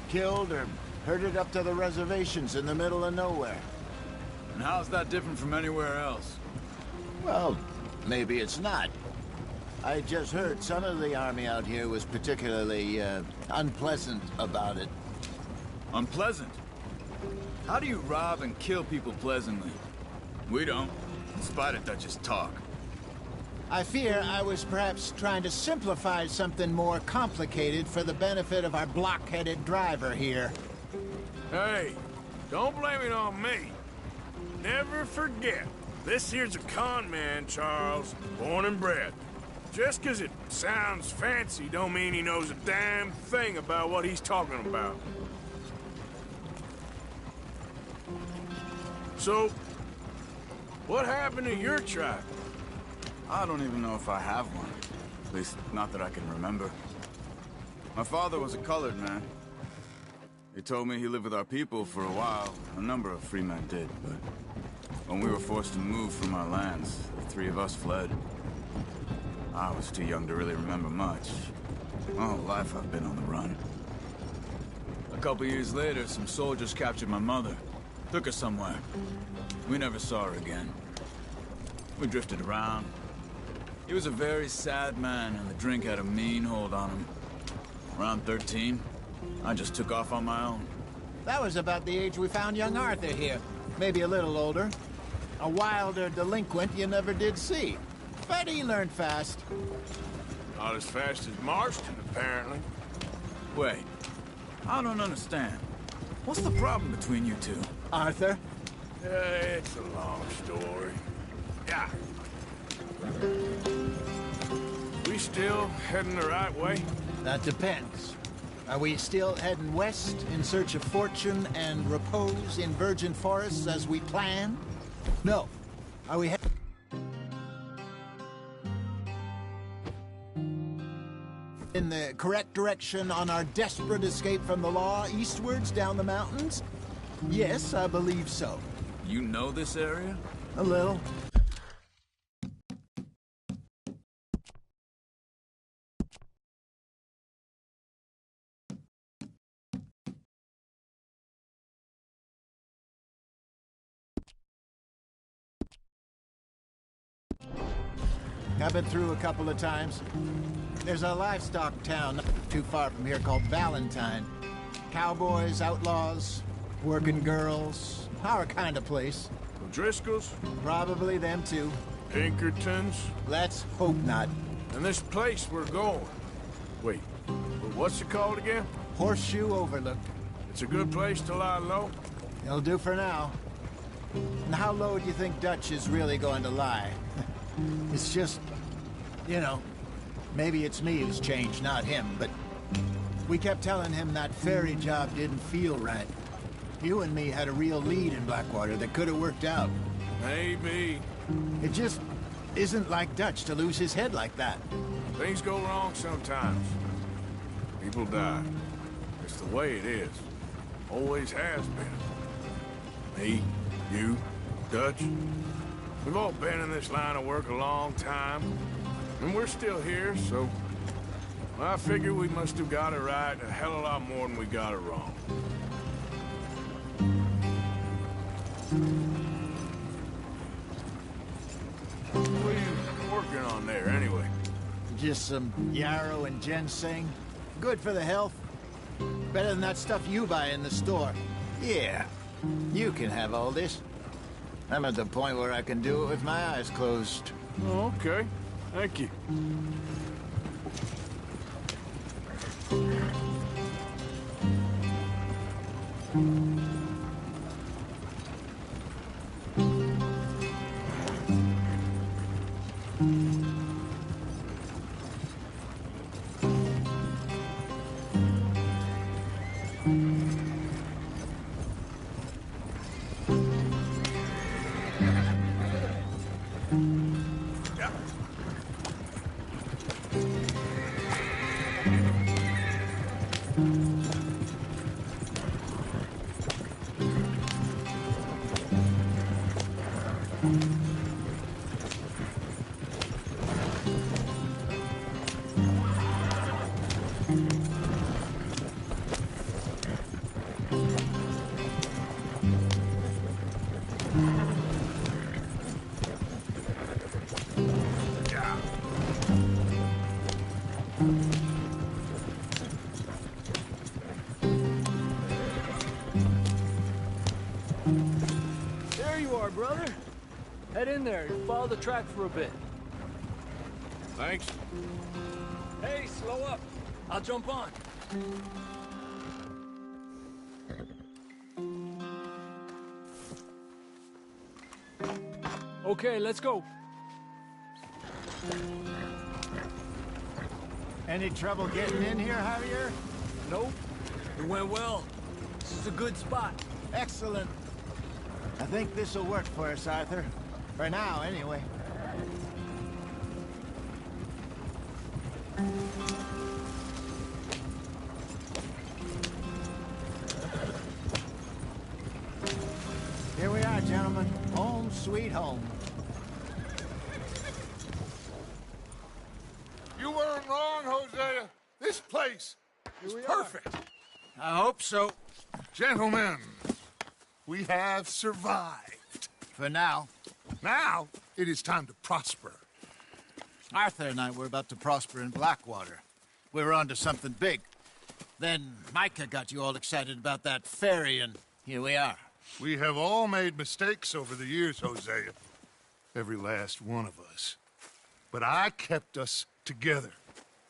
Killed or herded up to the reservations in the middle of nowhere. And how's that different from anywhere else? Well, maybe it's not. I just heard some of the army out here was particularly, unpleasant about it. Unpleasant? How do you rob and kill people pleasantly? We don't, in spite of Dutch's talk. I fear I was perhaps trying to simplify something more complicated for the benefit of our block-headed driver here. Hey, don't blame it on me. Never forget, this here's a con man, Charles, born and bred. Just 'cause it sounds fancy don't mean he knows a damn thing about what he's talking about. So, what happened to your tribe? I don't even know if I have one. At least, not that I can remember. My father was a colored man. He told me he lived with our people for a while. A number of free men did, but when we were forced to move from our lands, the three of us fled. I was too young to really remember much. My whole life I've been on the run. A couple years later, some soldiers captured my mother. Took her somewhere. We never saw her again. We drifted around. He was a very sad man, and the drink had a mean hold on him. Around 13, I just took off on my own. That was about the age we found young Arthur here. Maybe a little older. A wilder delinquent you never did see. But he learned fast. Not as fast as Marston, apparently. Wait, I don't understand. What's the problem between you two? Arthur? It's a long story. Yeah. We still heading the right way? That depends. Are we still heading west in search of fortune and repose in virgin forests as we planned? No. Are we heading in the correct direction on our desperate escape from the law eastwards down the mountains? Yes, I believe so. You know this area? A little. I've been through a couple of times. There's a livestock town not too far from here called Valentine. Cowboys, outlaws, working girls, our kind of place. O'Driscoll's? Probably them too. Pinkertons? Let's hope not. And this place we're going. Wait, what's it called again? Horseshoe Overlook. It's a good place to lie low? It'll do for now. And how low do you think Dutch is really going to lie? It's just, you know, maybe it's me who's changed, not him, but we kept telling him that ferry job didn't feel right. You and me had a real lead in Blackwater that could have worked out. Maybe. It just isn't like Dutch to lose his head like that. Things go wrong sometimes. People die. It's the way it is. Always has been. Me, you, Dutch. We've all been in this line of work a long time, and we're still here, so I figure we must have got it right a hell of a lot more than we got it wrong. What are you working on there, anyway? Just some yarrow and ginseng. Good for the health. Better than that stuff you buy in the store. Yeah, you can have all this. I'm at the point where I can do it with my eyes closed. Oh, okay. Thank you. are, brother. Head in there and follow the track for a bit. Thanks. Hey, slow up. I'll jump on. Okay, let's go. Any trouble getting in here, Javier? Nope. It went well. This is a good spot. Excellent. I think this'll work for us, Arthur. For now, anyway. Here we are, gentlemen. Home sweet home. You weren't wrong, Hosea. This place is perfect. I hope so. Gentlemen, we have survived. For now. Now, it is time to prosper. Arthur and I were about to prosper in Blackwater. We were on to something big. Then Micah got you all excited about that ferry, and here we are. We have all made mistakes over the years, Hosea. Every last one of us. But I kept us together.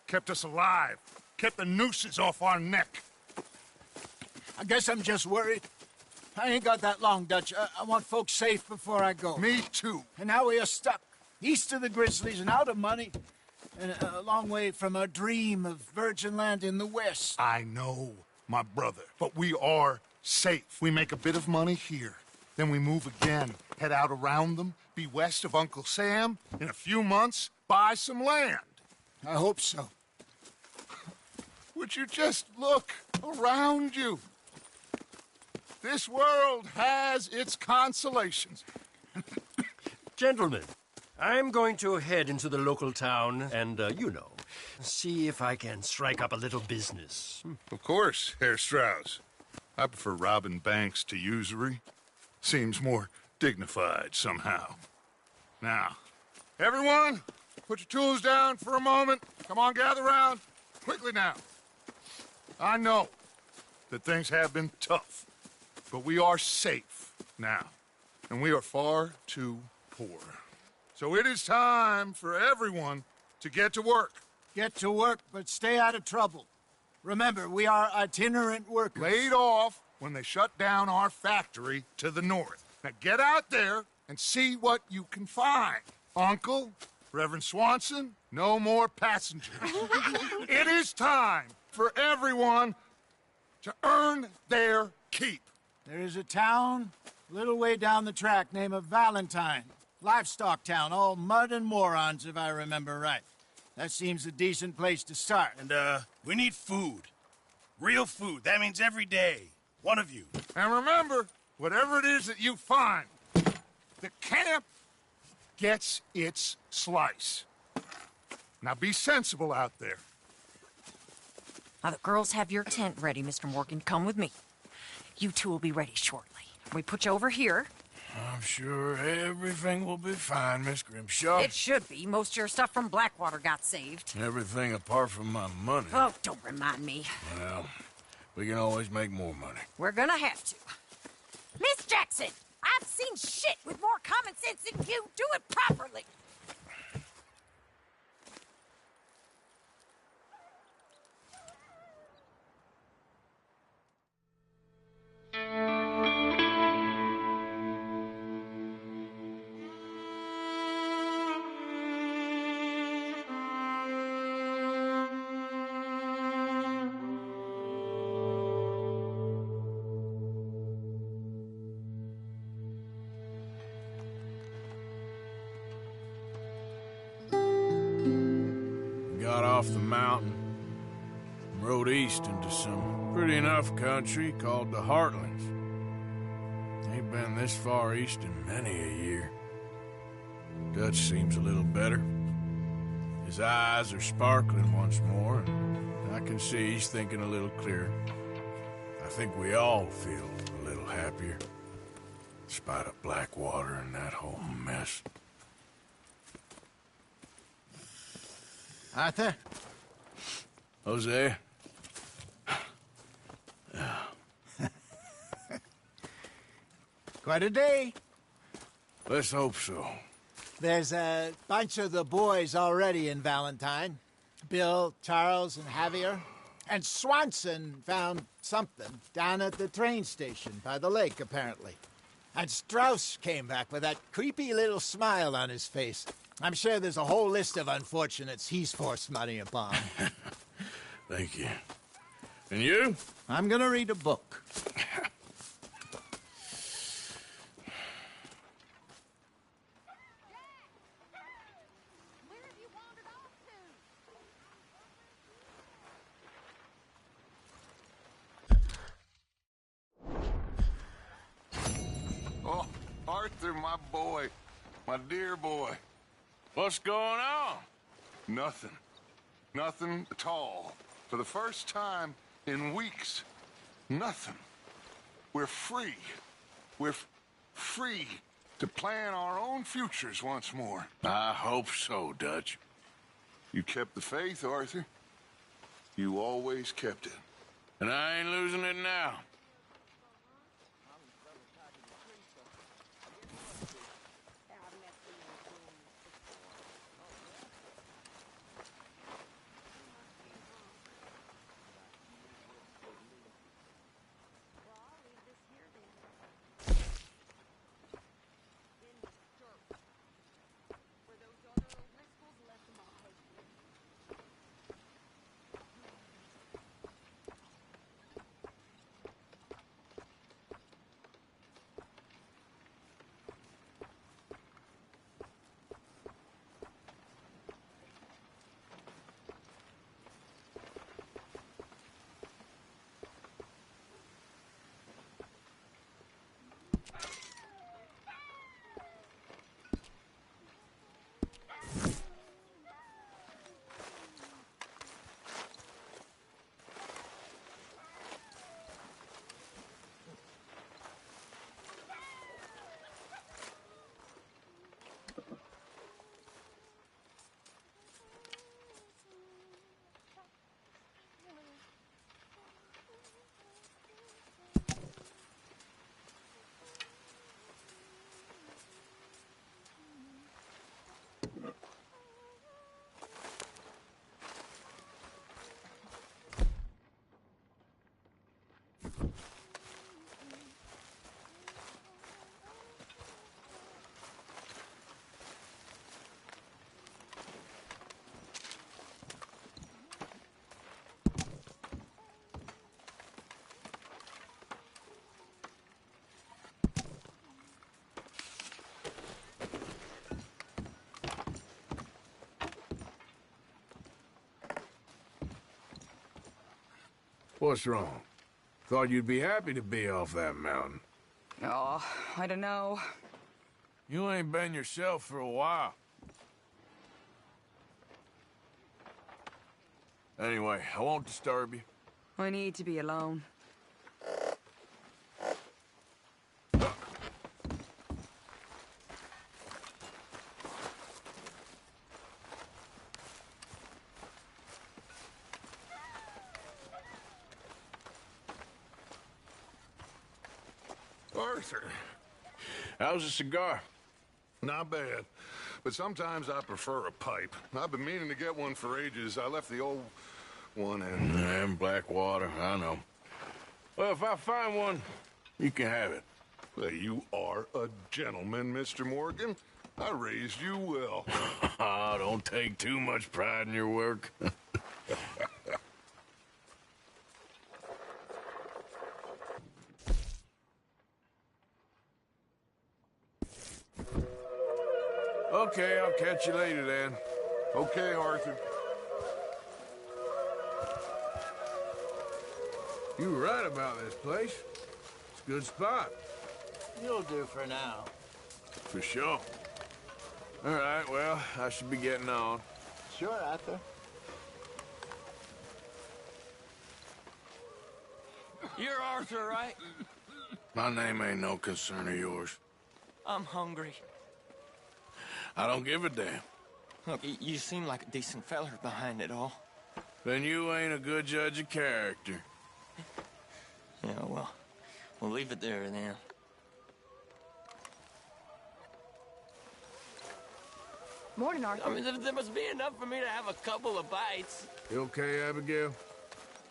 Kept us alive. Kept the nooses off our neck. I guess I'm just worried. I ain't got that long, Dutch. I want folks safe before I go. Me too. And now we are stuck. East of the Grizzlies and out of money. And a long way from our dream of virgin land in the west. I know, my brother. But we are safe. We make a bit of money here. Then we move again. Head out around them. Be west of Uncle Sam. In a few months, buy some land. I hope so. Would you just look around you? This world has its consolations. Gentlemen, I'm going to head into the local town and, see if I can strike up a little business. Of course, Herr Strauss. I prefer robbing banks to usury. Seems more dignified somehow. Now, everyone, put your tools down for a moment. Come on, gather round. Quickly now. I know that things have been tough, but we are safe now, and we are far too poor. So it is time for everyone to get to work. Get to work, but stay out of trouble. Remember, we are itinerant workers. Laid off when they shut down our factory to the north. Now get out there and see what you can find. Uncle, Reverend Swanson, no more passengers. It is time for everyone to earn their keep. There is a town a little way down the track named Valentine. Livestock town, all mud and morons, if I remember right. That seems a decent place to start. And, we need food. Real food. That means every day. One of you. And remember, whatever it is that you find, the camp gets its slice. Now be sensible out there. Now, the girls have your tent ready, Mr. Morgan. Come with me. You two will be ready shortly. We put you over here. I'm sure everything will be fine, Miss Grimshaw. It should be. Most of your stuff from Blackwater got saved. Everything apart from my money. Oh, don't remind me. Well, we can always make more money. We're gonna have to. Miss Jackson, I've seen shit with more common sense than you. Do it properly. Got off the mountain, rode east into some pretty enough country called the Heartlands. Ain't been this far east in many a year. Dutch seems a little better. His eyes are sparkling once more, and I can see he's thinking a little clearer. I think we all feel a little happier, in spite of Blackwater and that whole mess. Arthur? Jose? Quite a day. Let's hope so. There's a bunch of the boys already in Valentine. Bill, Charles, and Javier. And Swanson found something down at the train station by the lake, apparently. And Strauss came back with that creepy little smile on his face. I'm sure there's a whole list of unfortunates he's forced money upon. Thank you. And you? I'm gonna read a book. Oh, Arthur, my boy. My dear boy. What's going on? Nothing. Nothing at all. For the first time in weeks. Nothing. We're free. We're free to plan our own futures once more. I hope so, Dutch. You kept the faith, Arthur. You always kept it. And I ain't losing it now. What's wrong? Thought you'd be happy to be off that mountain. Oh, I don't know. You ain't been yourself for a while. Anyway, I won't disturb you. I need to be alone. Arthur. How's a cigar? Not bad. But sometimes I prefer a pipe. I've been meaning to get one for ages. I left the old one in... And Blackwater, I know. Well, if I find one, you can have it. Well, you are a gentleman, Mr. Morgan. I raised you well. Oh, don't take too much pride in your work. Okay, I'll catch you later then. Okay, Arthur. You were right about this place. It's a good spot. You'll do for now. For sure. All right, well, I should be getting on. Sure, Arthur. You're Arthur, right? My name ain't no concern of yours. I'm hungry. I don't give a damn. Look, you seem like a decent feller behind it all. Then you ain't a good judge of character. Yeah, well, we'll leave it there then. Morning, Arthur. I mean, there must be enough for me to have a couple of bites. You okay, Abigail?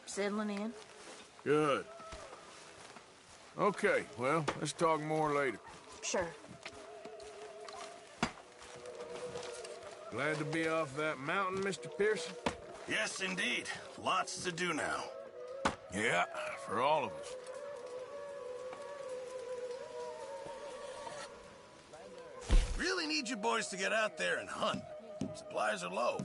Settling in. Good. Okay, well, let's talk more later. Sure. Glad to be off that mountain, Mr. Pearson? Yes, indeed. Lots to do now. Yeah, for all of us. Really need you boys to get out there and hunt. Supplies are low.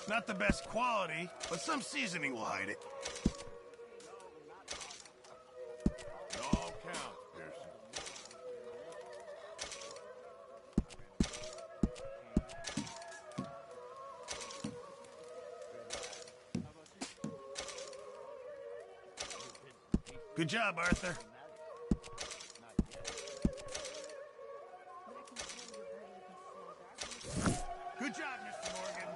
Not the best quality, but some seasoning will hide it. It all counts, Pearson. Good job, Arthur. Good job, Mr. Morgan.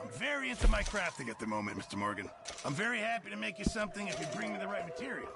I'm very into my crafting at the moment, Mr. Morgan. I'm very happy to make you something if you bring me the right materials.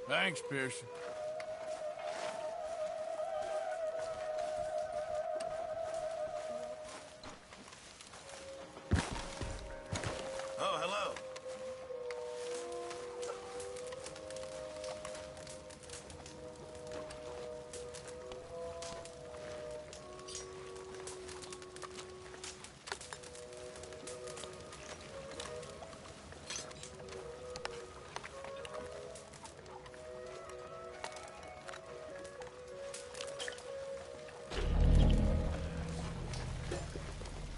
Thanks, Pearson. Oh, hello.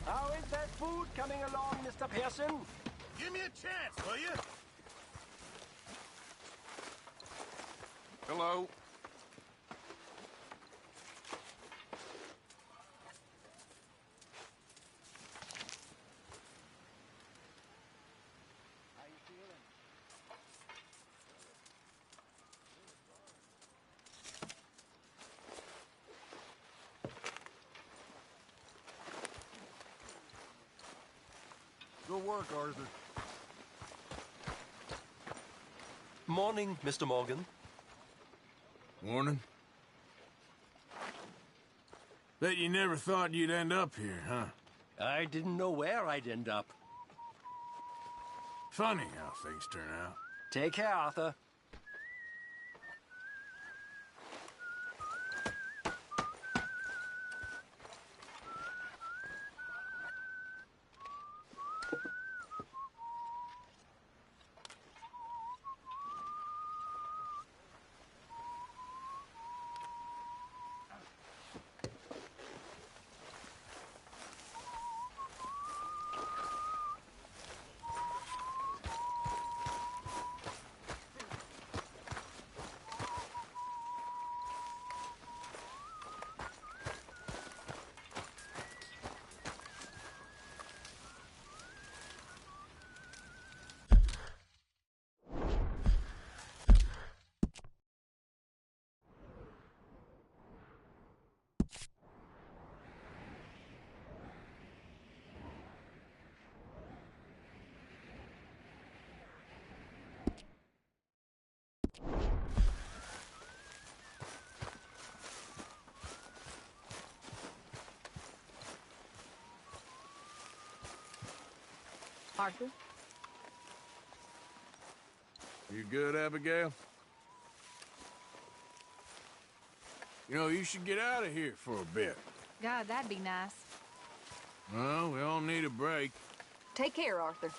How is that food coming along, Mr. Pearson? Give me a chance, will you? Hello. Good work, Arthur. Morning, Mr. Morgan. Morning. Bet you never thought you'd end up here, huh? I didn't know where I'd end up. Funny how things turn out. Take care, Arthur. Arthur? You good, Abigail? You know, you should get out of here for a bit. God, that'd be nice. Well, we all need a break. Take care, Arthur.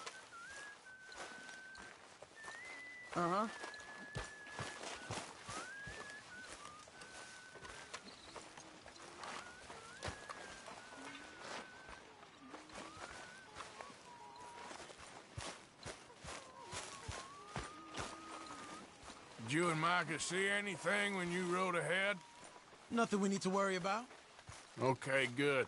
Uh-huh. Did you and Micah see anything when you rode ahead? Nothing we need to worry about. Okay, good.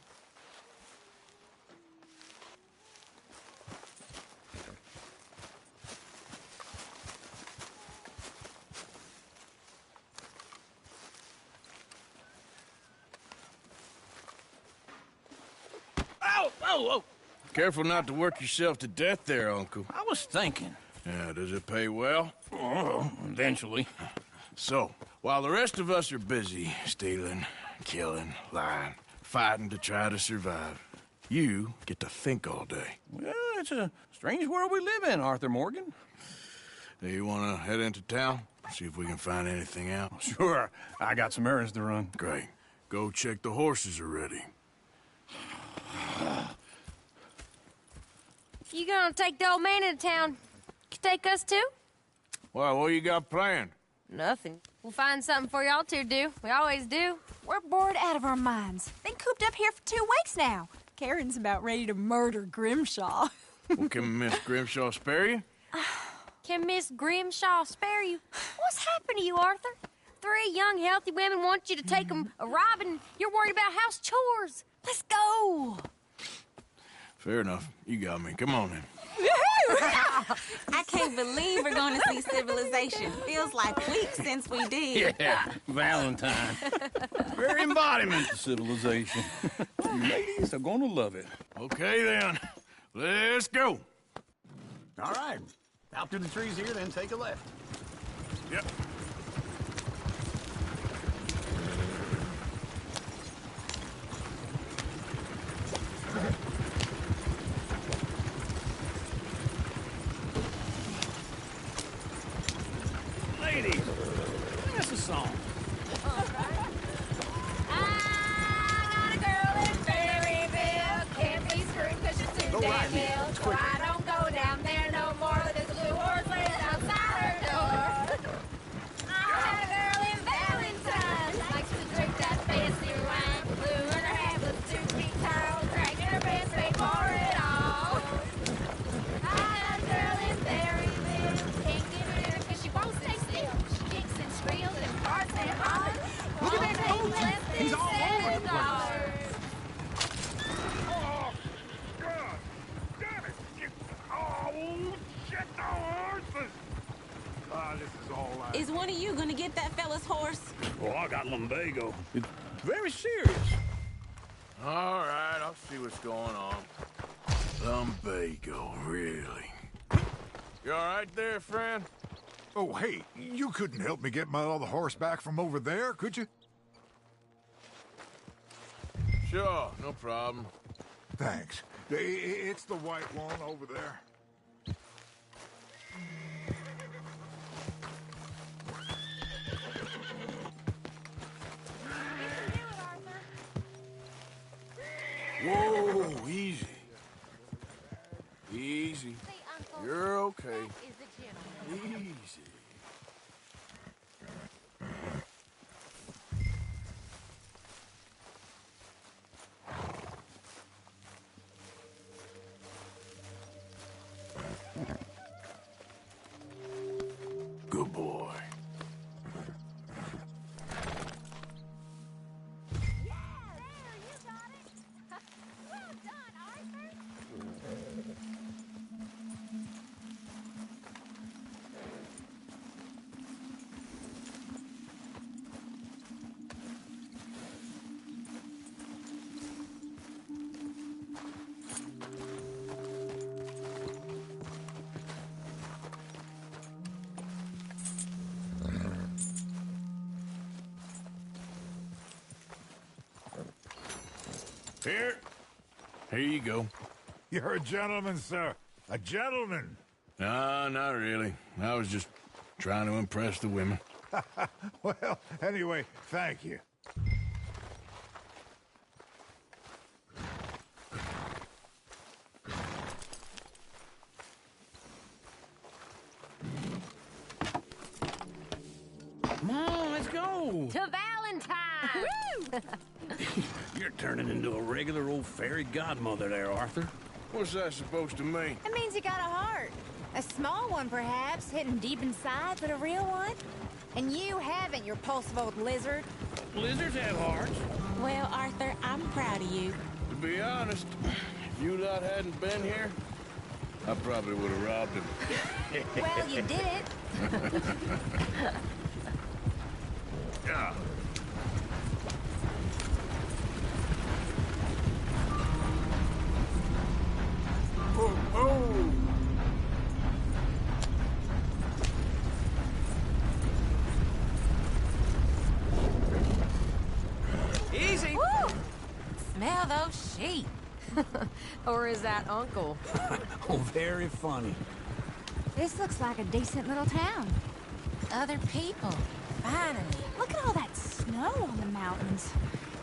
Ow! Oh, oh! Careful not to work yourself to death there, Uncle. I was thinking. Yeah, does it pay well? Oh, eventually. So, while the rest of us are busy stealing, killing, lying, fighting to try to survive, you get to think all day. Well, it's a strange world we live in, Arthur Morgan. Do you want to head into town? See if we can find anything out? Sure. I got some errands to run. Great. Go check the horses are ready. You gonna take the old man into town? You take us too? Well, what you got planned? Nothing. We'll find something for y'all to do. We always do. We're bored out of our minds. Been cooped up here for 2 weeks now. Karen's about ready to murder Grimshaw. Well, can Miss Grimshaw spare you? Can Miss Grimshaw spare you? What's happened to you, Arthur? 3 young, healthy women want you to take them a robbing. You're worried about house chores. Let's go. Fair enough. You got me. Come on, then. I can't believe we're going to see civilization. Feels like weeks since we did. Yeah, Valentine. Very embodiment of civilization. You ladies are gonna love it. Okay, then. Let's go. All right. Out through the trees here, then take a left. Yep. Ladies, sing us a song. Go right here. I don't go down there no more. There's a blue horse waiting outside her door. I had a girl in Valentine. Likes to drink that fancy wine. Blue in her hair with 2 feet tall. Dragging her best made for it all. I had a girl in Berryville. Can't get her in 'cause she won't stay still. She kicks and squeals and farts and hollers. Look at that coach. He's all over the place. Is one of you gonna get that fella's horse? Oh, I got lumbago. It's very serious. All right, I'll see what's going on. Lumbago, really? You all right there, friend? Oh, hey, you couldn't help me get my other horse back from over there, could you? Sure, no problem. Thanks. It's the white one over there. Whoa, easy. Easy. You're okay. Easy. Good boy. Here you go. You're a gentleman, sir. A gentleman. No, not really. I was just trying to impress the women. Well, anyway, thank you. Come on, let's go. To Valentine! You're turning into a regular old fairy godmother there, Arthur. What's that supposed to mean? It means you got a heart. A small one, perhaps, hidden deep inside, but a real one. And you haven't, you repulsive old lizard. Lizards have hearts. Well, Arthur, I'm proud of you. To be honest, if you lot hadn't been here, I probably would have robbed him. Well, you did it. Yeah. Oh. Easy. Woo! Smell those sheep. Or is that Uncle? Oh, very funny. This looks like a decent little town. Other people. Finally. Look at all that snow on the mountains.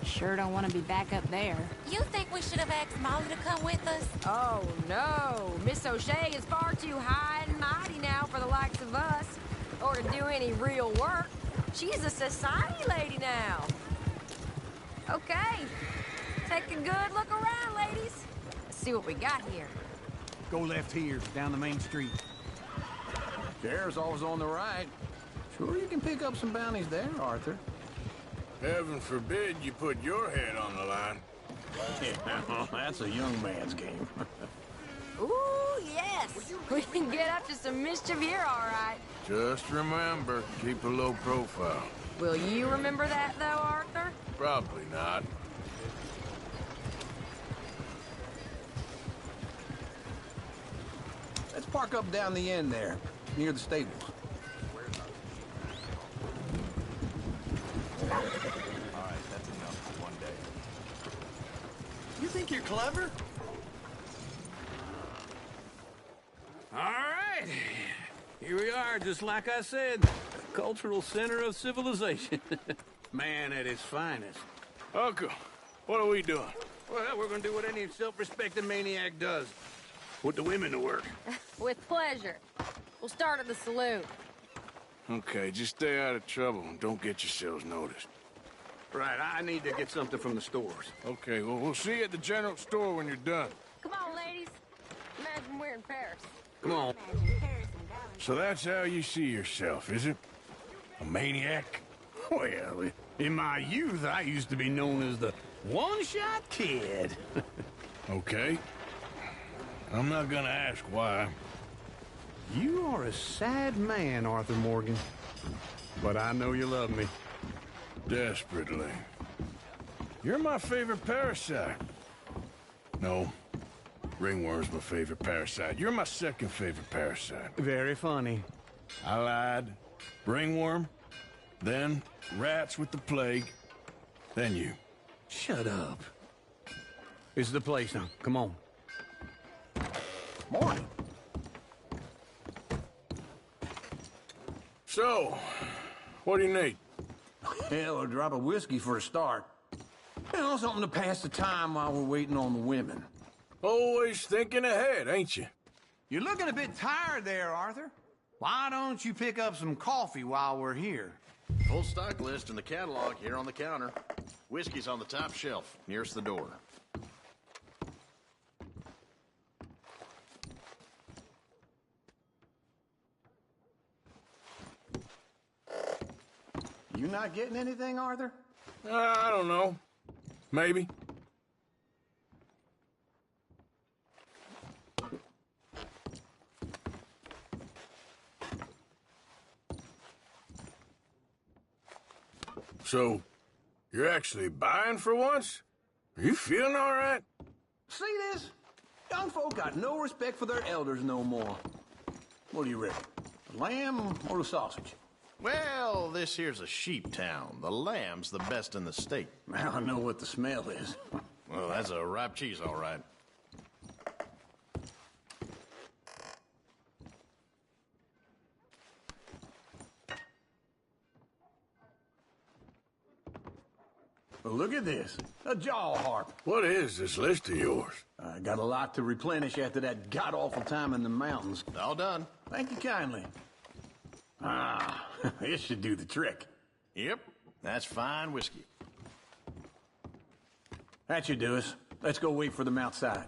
Sure don't want to be back up there. You think we should have asked Molly to come with us? Oh, no. Miss O'Shea is far too high and mighty now for the likes of us. Or to do any real work. She's a society lady now. Okay. Take a good look around, ladies. Let's see what we got here. Go left here, down the main street. Sheriff's always on the right. Sure you can pick up some bounties there, Arthur. Heaven forbid you put your head on the line. Yeah, well, that's a young man's game. Ooh, yes. We can get up to some mischief here, all right. Just remember, keep a low profile. Will you remember that, though, Arthur? Probably not. Let's park up down the end there, near the stables. All right, that's enough for one day. You think you're clever? All right. Here we are, just like I said. A cultural center of civilization. Man at his finest. Uncle, what are we doing? Well, we're gonna do what any self-respecting maniac does. Put the women to work. With pleasure. We'll start at the saloon. Okay, just stay out of trouble and don't get yourselves noticed. Right, I need to get something from the stores. Okay, well, we'll see you at the general store when you're done. Come on, ladies. Imagine we're in Paris. Come on. So that's how you see yourself, is it? A maniac? Well, in my youth, I used to be known as the one-shot kid. Okay. I'm not gonna ask why. You are a sad man, Arthur Morgan. But I know you love me. Desperately. You're my favorite parasite. No. Ringworm's my favorite parasite. You're my second favorite parasite. Very funny. I lied. Ringworm. Then rats with the plague. Then you. Shut up. This is the place now. Come on. Morning. So, what do you need? Hell, a drop of whiskey for a start. You know, something to pass the time while we're waiting on the women. Always thinking ahead, ain't you? You're looking a bit tired there, Arthur. Why don't you pick up some coffee while we're here? Full stock list in the catalog here on the counter. Whiskey's on the top shelf, nearest the door. You not getting anything, Arthur? I don't know. Maybe. So, you're actually buying for once? Are you feeling all right? See this? Young folk got no respect for their elders no more. What do you reckon? The lamb or the sausage? Well, this here's a sheep town. The lamb's the best in the state. Now I know what the smell is. Well, that's a ripe cheese, all right. Well, look at this. A jaw harp. What is this list of yours? I got a lot to replenish after that god-awful time in the mountains. All done. Thank you kindly. Ah, this should do the trick. Yep, that's fine whiskey. That should do us. Let's go wait for them outside.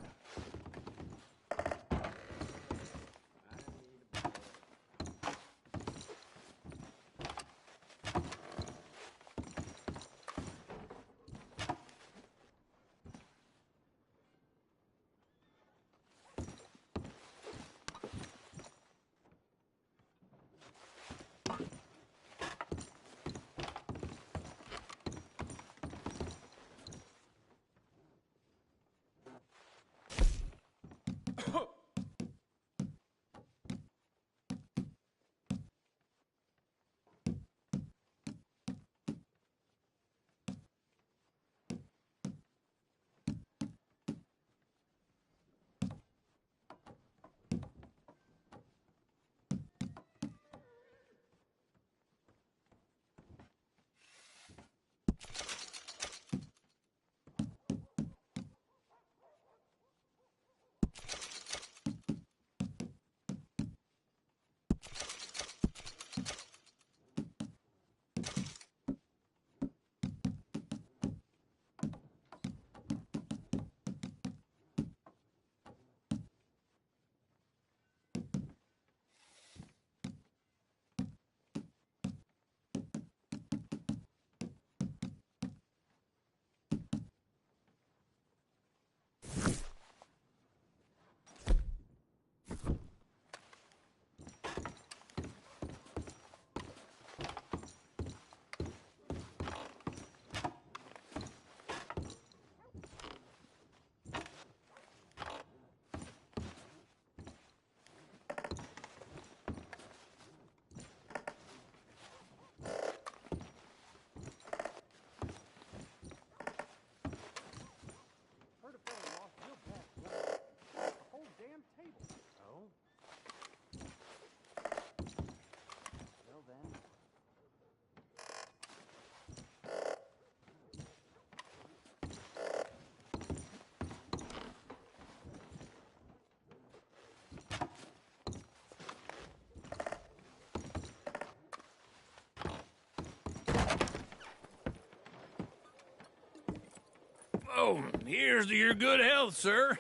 Oh, here's to your good health, sir.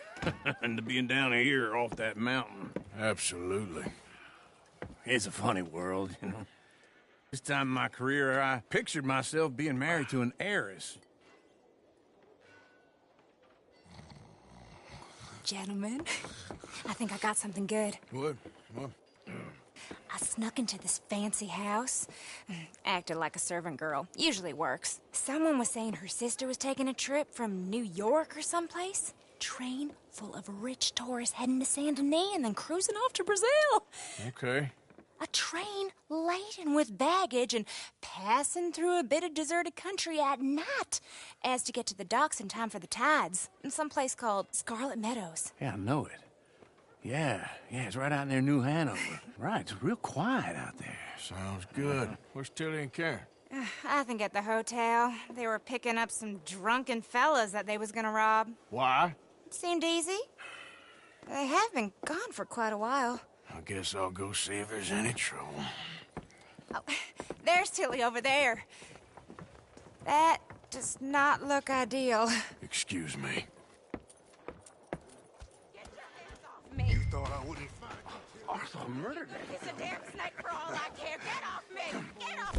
And to being down here off that mountain. Absolutely. It's a funny world, you know. This time in my career, I pictured myself being married to an heiress. Gentlemen, I think I got something good. What? What? I snuck into this fancy house. Acted like a servant girl. Usually works. Someone was saying her sister was taking a trip from New York or someplace. Train full of rich tourists heading to Saint Denis and then cruising off to Brazil. Okay. A train laden with baggage and passing through a bit of deserted country at night as to get to the docks in time for the tides in some place called Scarlet Meadows. Yeah, I know it. Yeah, it's right out near New Hanover. Right, it's real quiet out there. Sounds good. Where's Tilly and Karen? I think at the hotel. They were picking up some drunken fellas that they was gonna rob. Why? It seemed easy. They have been gone for quite a while. I guess I'll go see if there's any trouble. Oh, there's Tilly over there. That does not look ideal. Excuse me. Me. You thought I wouldn't find you? Arthur murdered me. It's a damn snake for all I care. Get off me! Get off!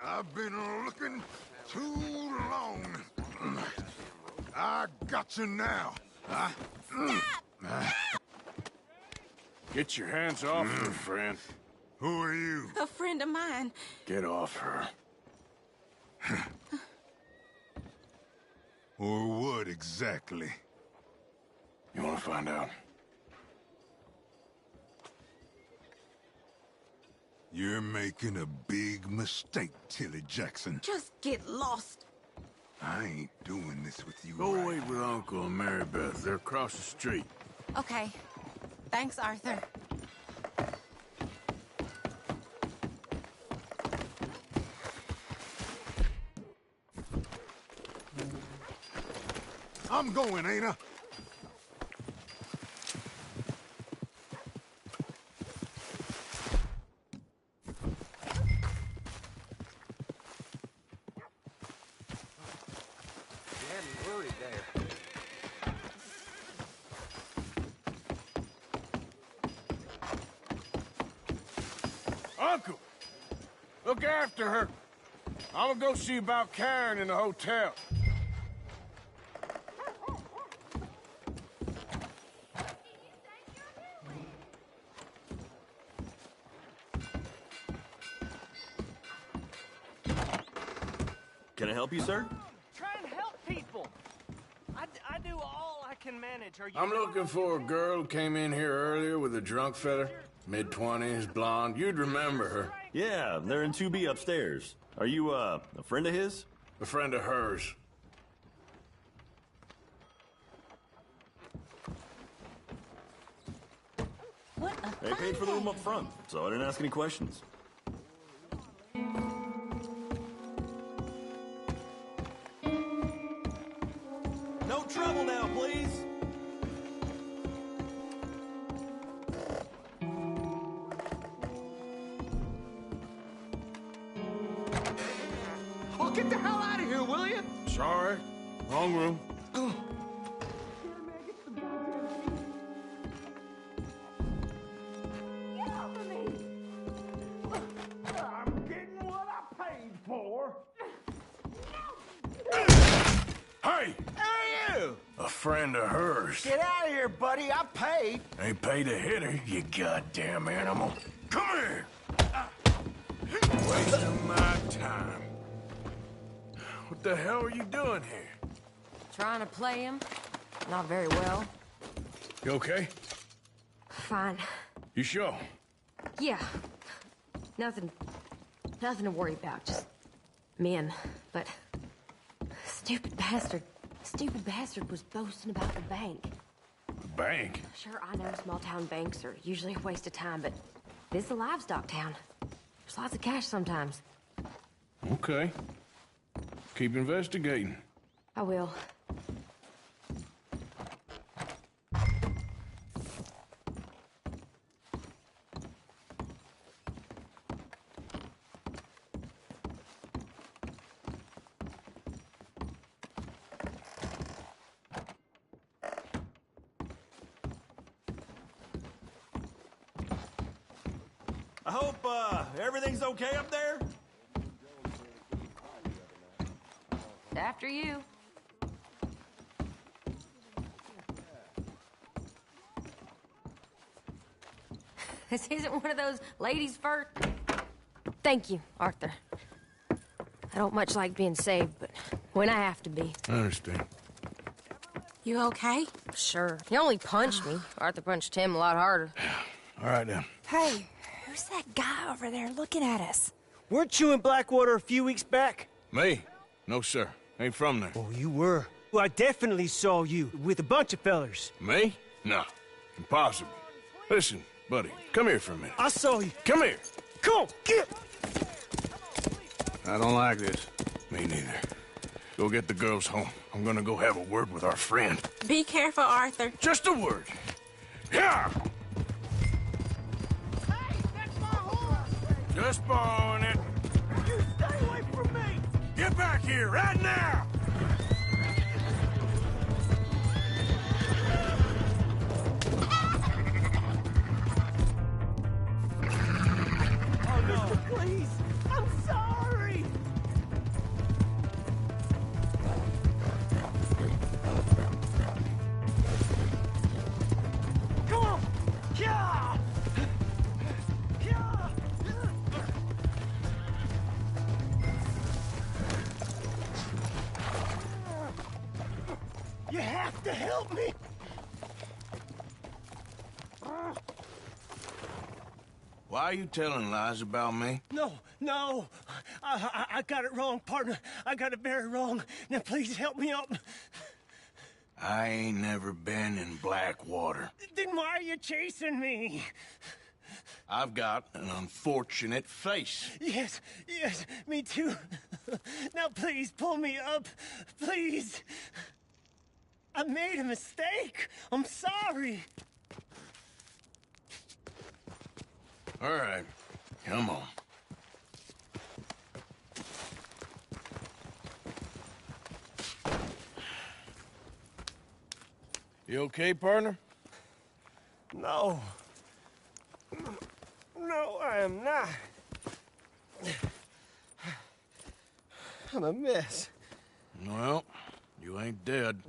I've been looking too long. I got you now. Huh? Get your hands off her, friend. Who are you? A friend of mine. Get off her. Or what exactly? You want to find out? You're making a big mistake, Tilly Jackson. Just get lost. I ain't doing this with you. Go wait with Uncle and Mary Beth. They're across the street. Okay. Thanks, Arthur. I'm going, ain't I? Uncle! Look after her. I'm gonna go see about Karen in the hotel. Can I help you, sir? Try and help people. I do all I can manage. Are you? I'm looking for a girl who came in here earlier with a drunk fella. Mid-20s, blonde. You'd remember her. Yeah, they're in 2B upstairs. Are you, a friend of his? A friend of hers. What a They paid for the room up front, so I didn't ask any questions. No trouble now, please. Oh, get the hell out of here, will you? Sorry. Wrong room. I'm getting what I paid for. Hey! Hey, you! A friend of hers. Get out of here, buddy. I paid. Ain't paid to hit her, you goddamn animal. Come here! Wasting my time. What the hell are you doing here? Trying to play him. Not very well. You okay? Fine. You sure? Yeah. Nothing to worry about. Just men. But stupid bastard was boasting about the bank. The bank? Sure, I know small town banks are usually a waste of time, but this is a livestock town. There's lots of cash sometimes. Okay. Keep investigating. I will. I hope, everything's okay up there? After you. This isn't one of those ladies' first. Thank you, Arthur. I don't much like being saved, but when I have to be. I understand. You okay? Sure. He only punched me. Arthur punched him a lot harder. All right, then. Hey, who's that guy over there looking at us? Weren't you in Blackwater a few weeks back? Me? No, sir. Ain't from there. Oh, you were. Well, I definitely saw you with a bunch of fellers. Me? No. Impossible. Listen, buddy, come here for a minute. I saw you. Come here. Come on, get! I don't like this. Me neither. Go get the girls home. I'm gonna go have a word with our friend. Be careful, Arthur. Just a word. Yeah! Hey, that's my horse! Just borrowing it. You stay away from me! Get back here, right now! Oh, no. Please, I'm sorry! Come on! Yeah! Yeah! You have to help me! Why are you telling lies about me? No. I got it wrong, partner. I got it very wrong. Now, please help me up. I ain't never been in Blackwater. Then why are you chasing me? I've got an unfortunate face. Yes, me too. Now, please, pull me up. Please. I made a mistake. I'm sorry. All right, come on. You okay, partner? No. No, I am not. I'm a mess. Well, you ain't dead.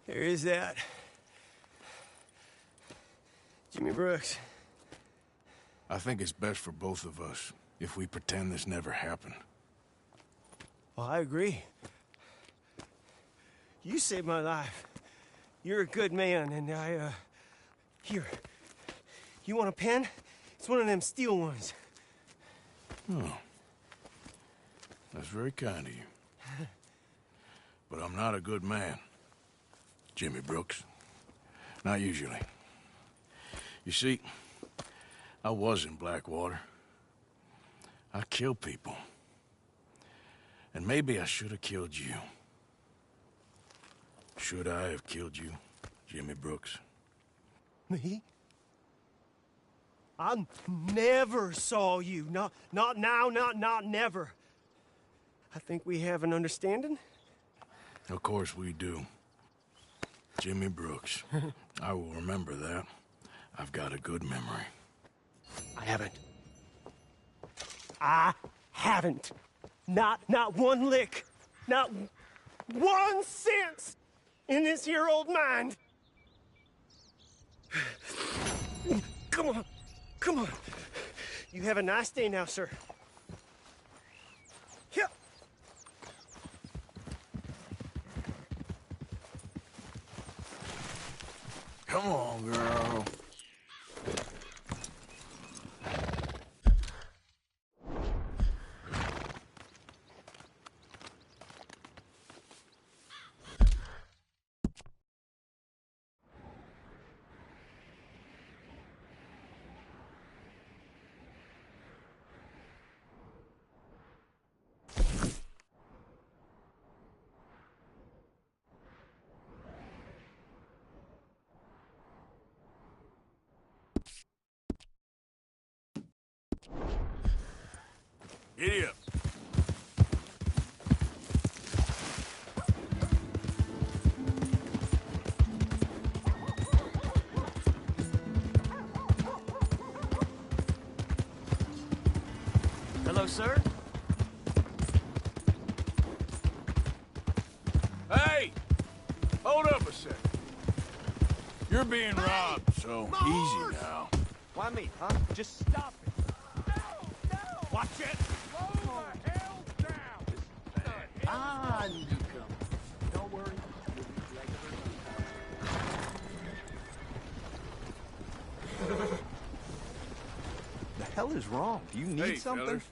There is that. Jimmy Brooks. I think it's best for both of us if we pretend this never happened. Well, I agree. You saved my life. You're a good man, and Here. You want a pen? It's one of them steel ones. Oh. That's very kind of you. But I'm not a good man, Jimmy Brooks. Not usually. You see, I was in Blackwater. I killed people. And maybe I should have killed you. Should I have killed you, Jimmy Brooks? Me? I never saw you. Not now, not never. I think we have an understanding. Of course we do. Jimmy Brooks. I will remember that. I've got a good memory. I haven't. Not one lick. Not 1 cent in this here old mind. Come on. You have a nice day now, sir. Here. Come on, girl. Giddy up. Hello, sir. Hey! Hold up a second. You're being robbed, so easy now. Why me, huh? Just stop it. No! Watch it! Slow the hell down! Ah, newcomer. Don't worry. You'll be regular. The hell is wrong? Do you need Hey, something? fellas.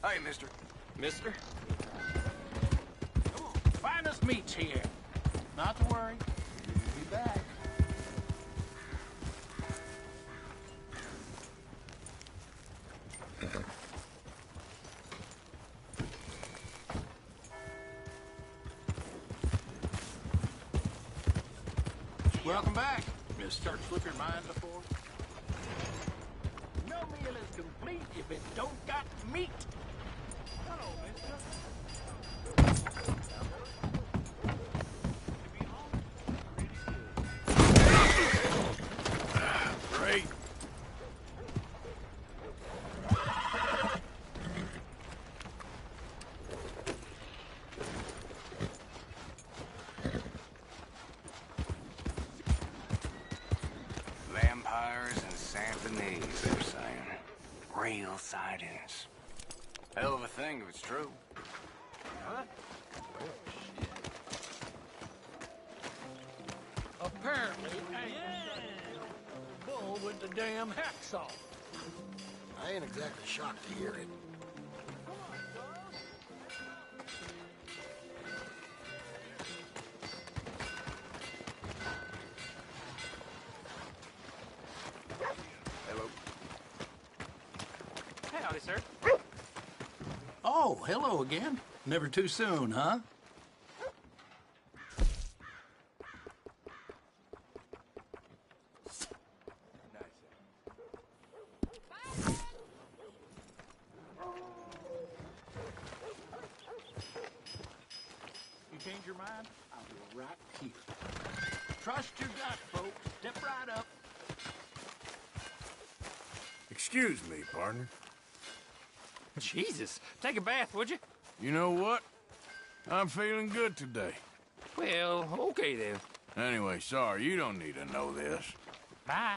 Hey, mister. Mister? Finest meats here. Not to worry. We'll be back. Welcome back, mister. Slip your mind before. No meal is complete if it don't got meat. Hello, mister. Great. Vampires and Santanese, they're saying. Real sightings. Hell of a thing if it's true. Huh? Apparently, the bull with the damn hacksaw. I ain't exactly shocked to hear it. Hello. Howdy, sir. Oh, hello again. Never too soon, huh? You change your mind? I'll be right here. Trust your gut, folks. Step right up. Excuse me, partner. Jesus, take a bath, would you? You know what? I'm feeling good today. Well, okay then. Anyway, sorry, you don't need to know this. Bye.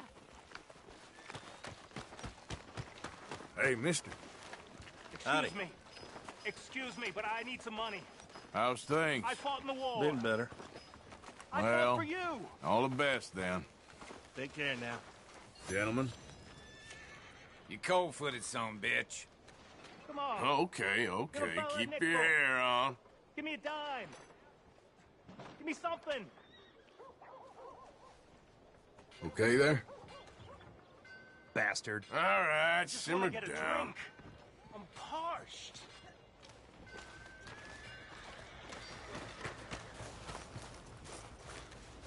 Hey, mister. Howdy. Excuse me, but I need some money. How's things? I fought in the war. Been better. I Well, fought for you. all the best then. Take care now. Gentlemen. You cold-footed son bitch. Come on. Okay. Gonna borrow a Keep nickel. your hair on. Give me a dime. Give me something. Okay there? Bastard. All right, Just simmer wanna get a down. drink. I'm parched.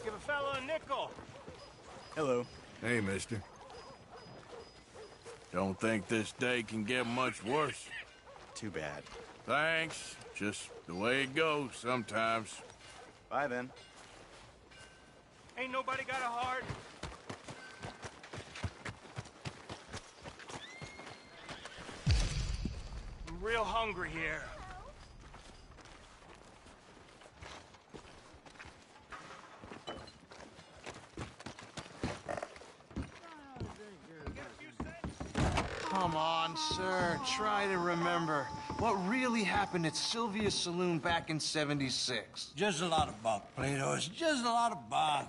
Give a fellow a nickel. Hello. Hey, mister. Don't think this day can get much worse. Too bad. Thanks. Just the way it goes sometimes. Bye then. Ain't nobody got a heart. I'm real hungry here. Come on, sir. Try to remember what really happened at Sylvia's Saloon back in '76. Just a lot of bunk, Plato. It's just a lot of bunk.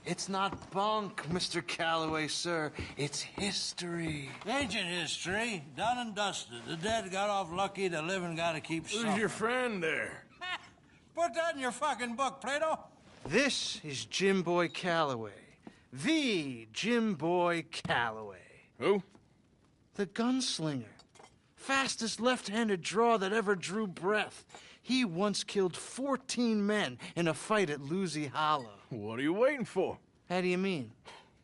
It's not bunk, Mr. Calloway, sir. It's history. Ancient history, done and dusted. The dead got off lucky, the living gotta keep Who's suffering. your friend there? Put that in your fucking book, Plato. This is Jim Boy Calloway. The Jim Boy Calloway. Who? The gunslinger. Fastest left-handed draw that ever drew breath. He once killed 14 men in a fight at Lucy Hollow. What are you waiting for? How do you mean?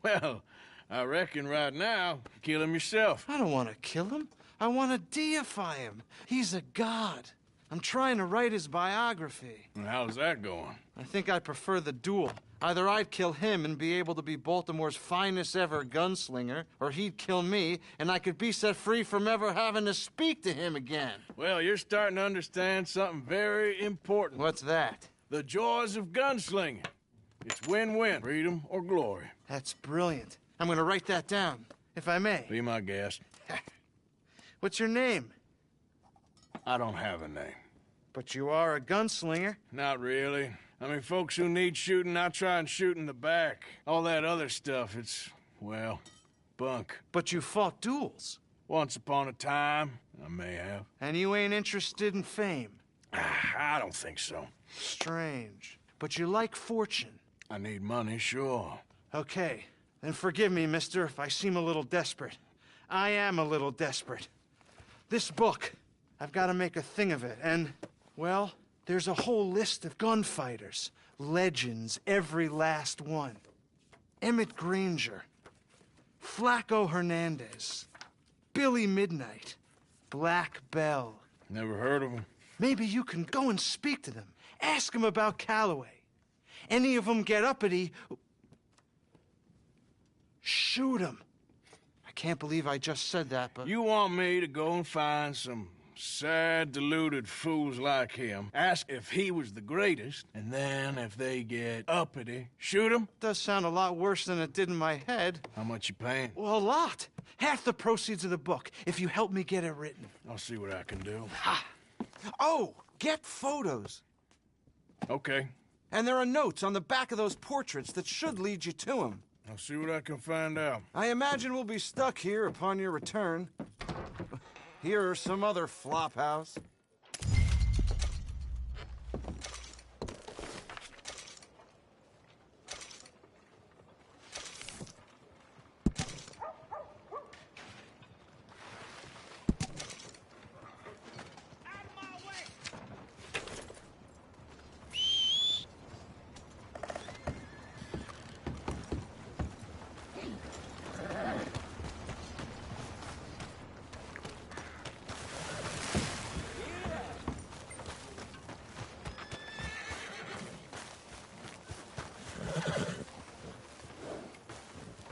Well, I reckon right now, kill him yourself. I don't want to kill him. I want to deify him. He's a god. I'm trying to write his biography. And how's that going? I think I prefer the duel. Either I'd kill him and be able to be Baltimore's finest ever gunslinger, or he'd kill me and I could be set free from ever having to speak to him again. Well, you're starting to understand something very important. What's that? The joys of gunslinging. It's win-win, freedom or glory. That's brilliant. I'm gonna write that down, if I may. Be my guest. What's your name? I don't have a name. But you are a gunslinger. Not really. I mean, folks who need shooting, I try and shoot in the back. All that other stuff, it's, well, bunk. But you fought duels. Once upon a time, I may have. And you ain't interested in fame. I don't think so. Strange. But you like fortune. I need money, sure. Okay. Then forgive me, mister, if I seem a little desperate. I am a little desperate. This book, I've got to make a thing of it, and, well, there's a whole list of gunfighters. Legends, every last one. Emmett Granger, Flaco Hernandez, Billy Midnight, Black Bell. Never heard of them. Maybe you can go and speak to them. Ask them about Calloway. Any of them get uppity, shoot them. I can't believe I just said that, but... You want me to go and find some sad, deluded fools like him, ask if he was the greatest, and then if they get uppity, shoot him? Does sound a lot worse than it did in my head. How much you paying? Well, a lot. Half the proceeds of the book, if you help me get it written. I'll see what I can do. Ha! Oh, get photos. Okay. And there are notes on the back of those portraits that should lead you to him. I'll see what I can find out. I imagine we'll be stuck here upon your return. Here are some other flophouse.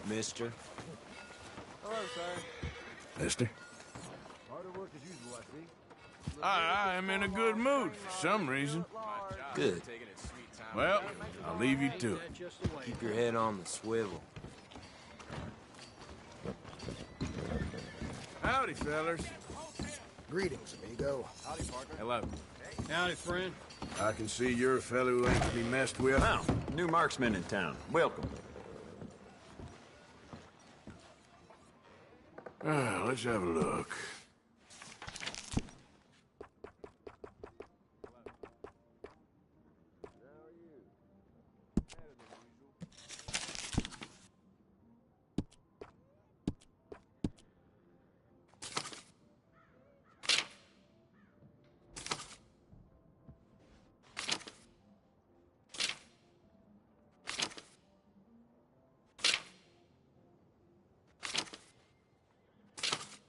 Mister. Hello, sir. Mister? Hard work as usual, I see. I am in a good mood for some reason. Good. Well, I'll leave you to it. Keep your head on the swivel. Howdy, fellas. Greetings, amigo. Howdy, Parker. Hello. Howdy, friend. I can see you're a fellow who ain't to be messed with. Now, new marksman in town. Welcome. Let's have a look.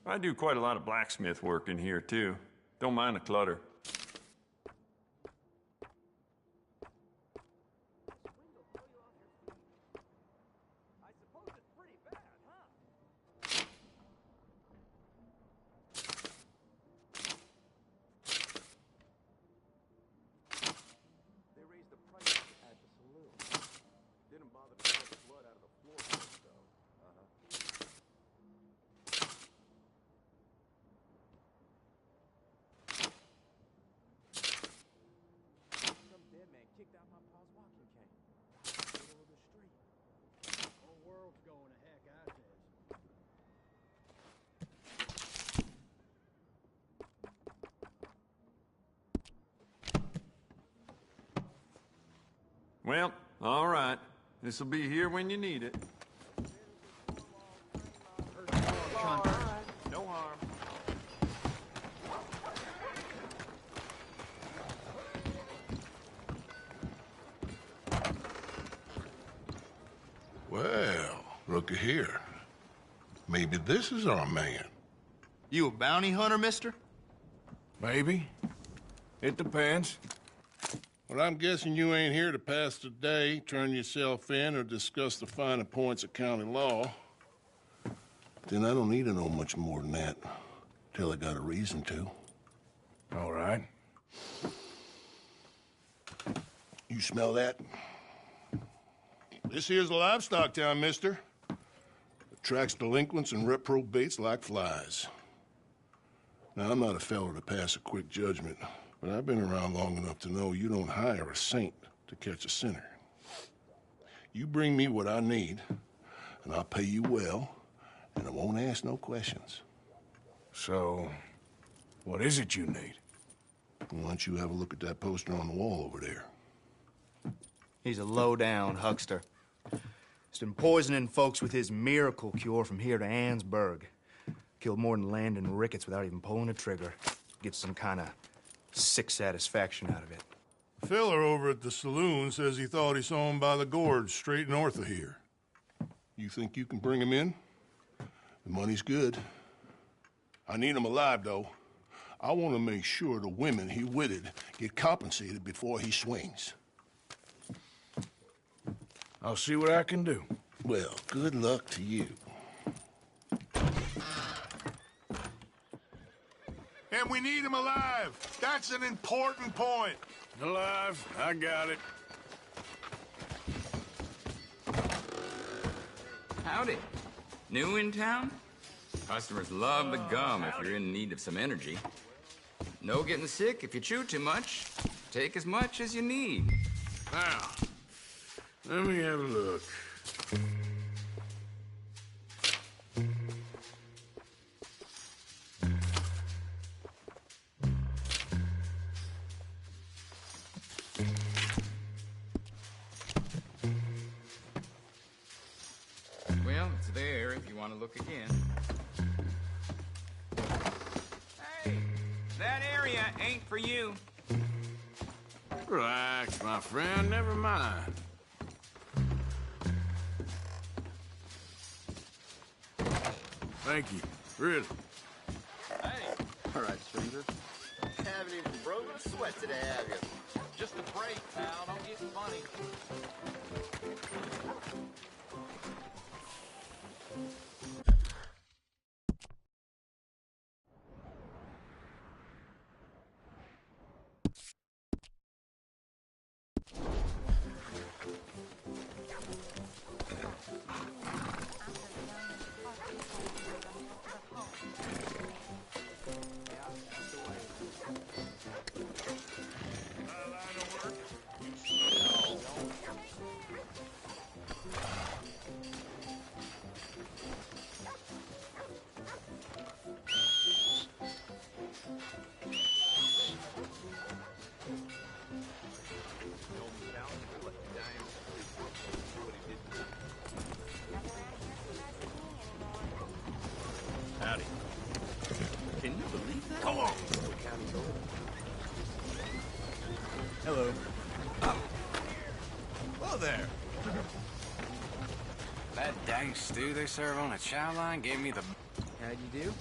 I do quite a lot of blacksmith work in here, too. Don't mind the clutter. They raised the price at the saloon. Didn't bother to get the blood out of the floor, though. Some dead man kicked out my pa's walking cane. Middle of the street. Whole world's going to heck, I says. Well, all right. This'll be here when you need it. No harm. Well, looky here. Maybe this is our man. You a bounty hunter, mister? Maybe. It depends. Well, I'm guessing you ain't here to pass the day, turn yourself in, or discuss the finer points of county law. Then I don't need to know much more than that, till I got a reason to. All right. You smell that? This here's a livestock town, mister. Attracts delinquents and reprobates like flies. Now, I'm not a fellow to pass a quick judgment, but I've been around long enough to know you don't hire a saint to catch a sinner. You bring me what I need, and I'll pay you well, and I won't ask no questions. So, what is it you need? Why don't you have a look at that poster on the wall over there? He's a low-down huckster. He's been poisoning folks with his miracle cure from here to Annesburg. Killed more than Landon Ricketts without even pulling a trigger. Gets some kind of sick satisfaction out of it. The fella over at the saloon says he thought he saw him by the gorge straight north of here. You think you can bring him in? The money's good. I need him alive, though. I want to make sure the women he witted get compensated before he swings. I'll see what I can do. Well, good luck to you. And we need him alive. That's an important point. Alive, I got it. Howdy. New in town? Customers love the gum if you're in need of some energy. No getting sick if you chew too much. Take as much as you need. Now, let me have a look. Well, it's there if you want to look again. Hey, that area ain't for you. Relax, my friend, never mind. Thank you, really. Hey. All right, stranger. Haven't even broken a sweat today, have you? Just a break, pal. Don't get funny. Howdy. Can you believe that? Come on. Hello. Hello there. That dang stew they serve on a chow line gave me the... How'd you do?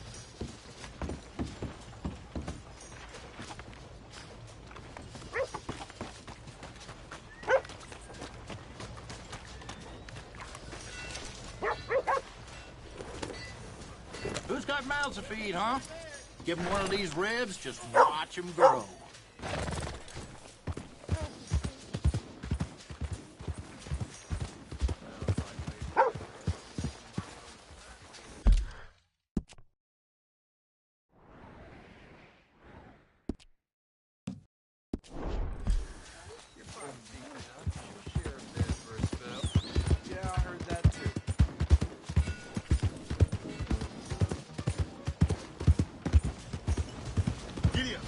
Who's got mouths to feed, huh? Give him one of these ribs, just watch him grow. Yeah, I heard that too. Giddy up.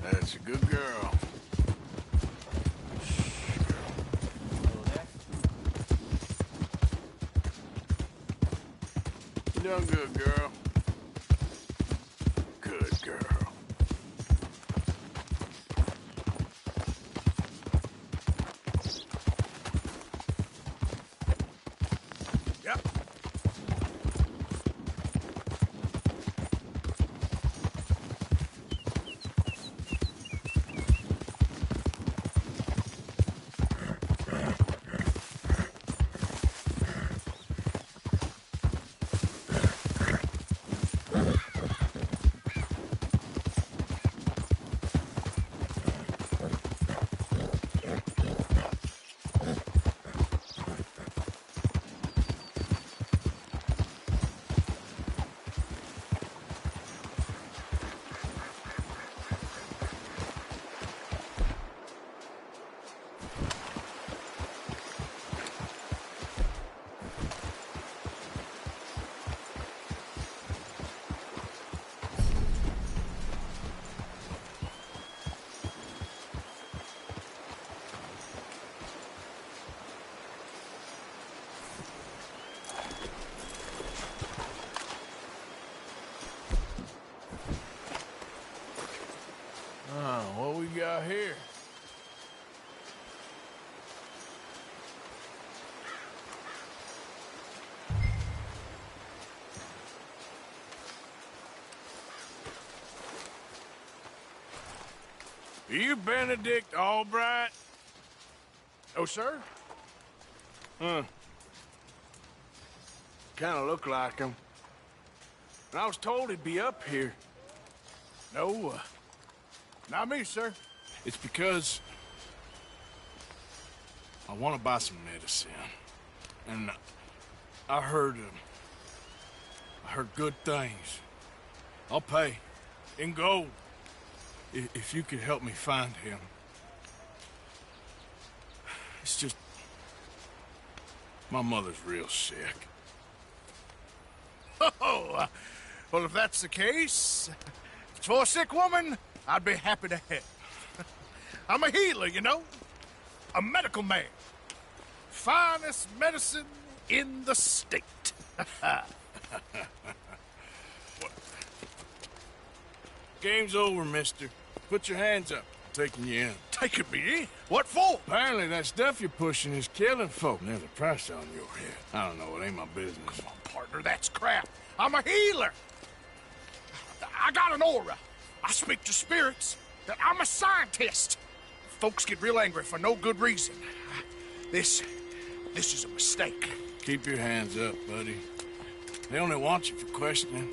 That's a good girl. You done good, girl. Good girl. Are you Benedict Albright? Oh, sir? Huh. Kind of look like him. And I was told he'd be up here. No, not me, sir. It's because I want to buy some medicine. And I heard good things. I'll pay in gold if you could help me find him. It's just my mother's real sick. Oh, well, if that's the case, if it's for a sick woman, I'd be happy to help. I'm a healer, you know, a medical man. Finest medicine in the state. Game's over, mister. Put your hands up. I'm taking you in. Taking me in? What for? Apparently that stuff you're pushing is killing folk. There's a price on your head. I don't know. It ain't my business. Come on, partner. That's crap. I'm a healer. I got an aura. I speak to spirits. I'm a scientist. Folks get real angry for no good reason. This is a mistake. Keep your hands up, buddy. They only want you for questioning.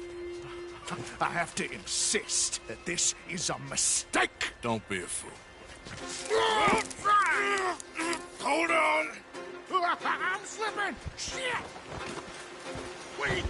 I have to insist that this is a mistake. Don't be a fool. Hold on. I'm slipping. Shit. Wait.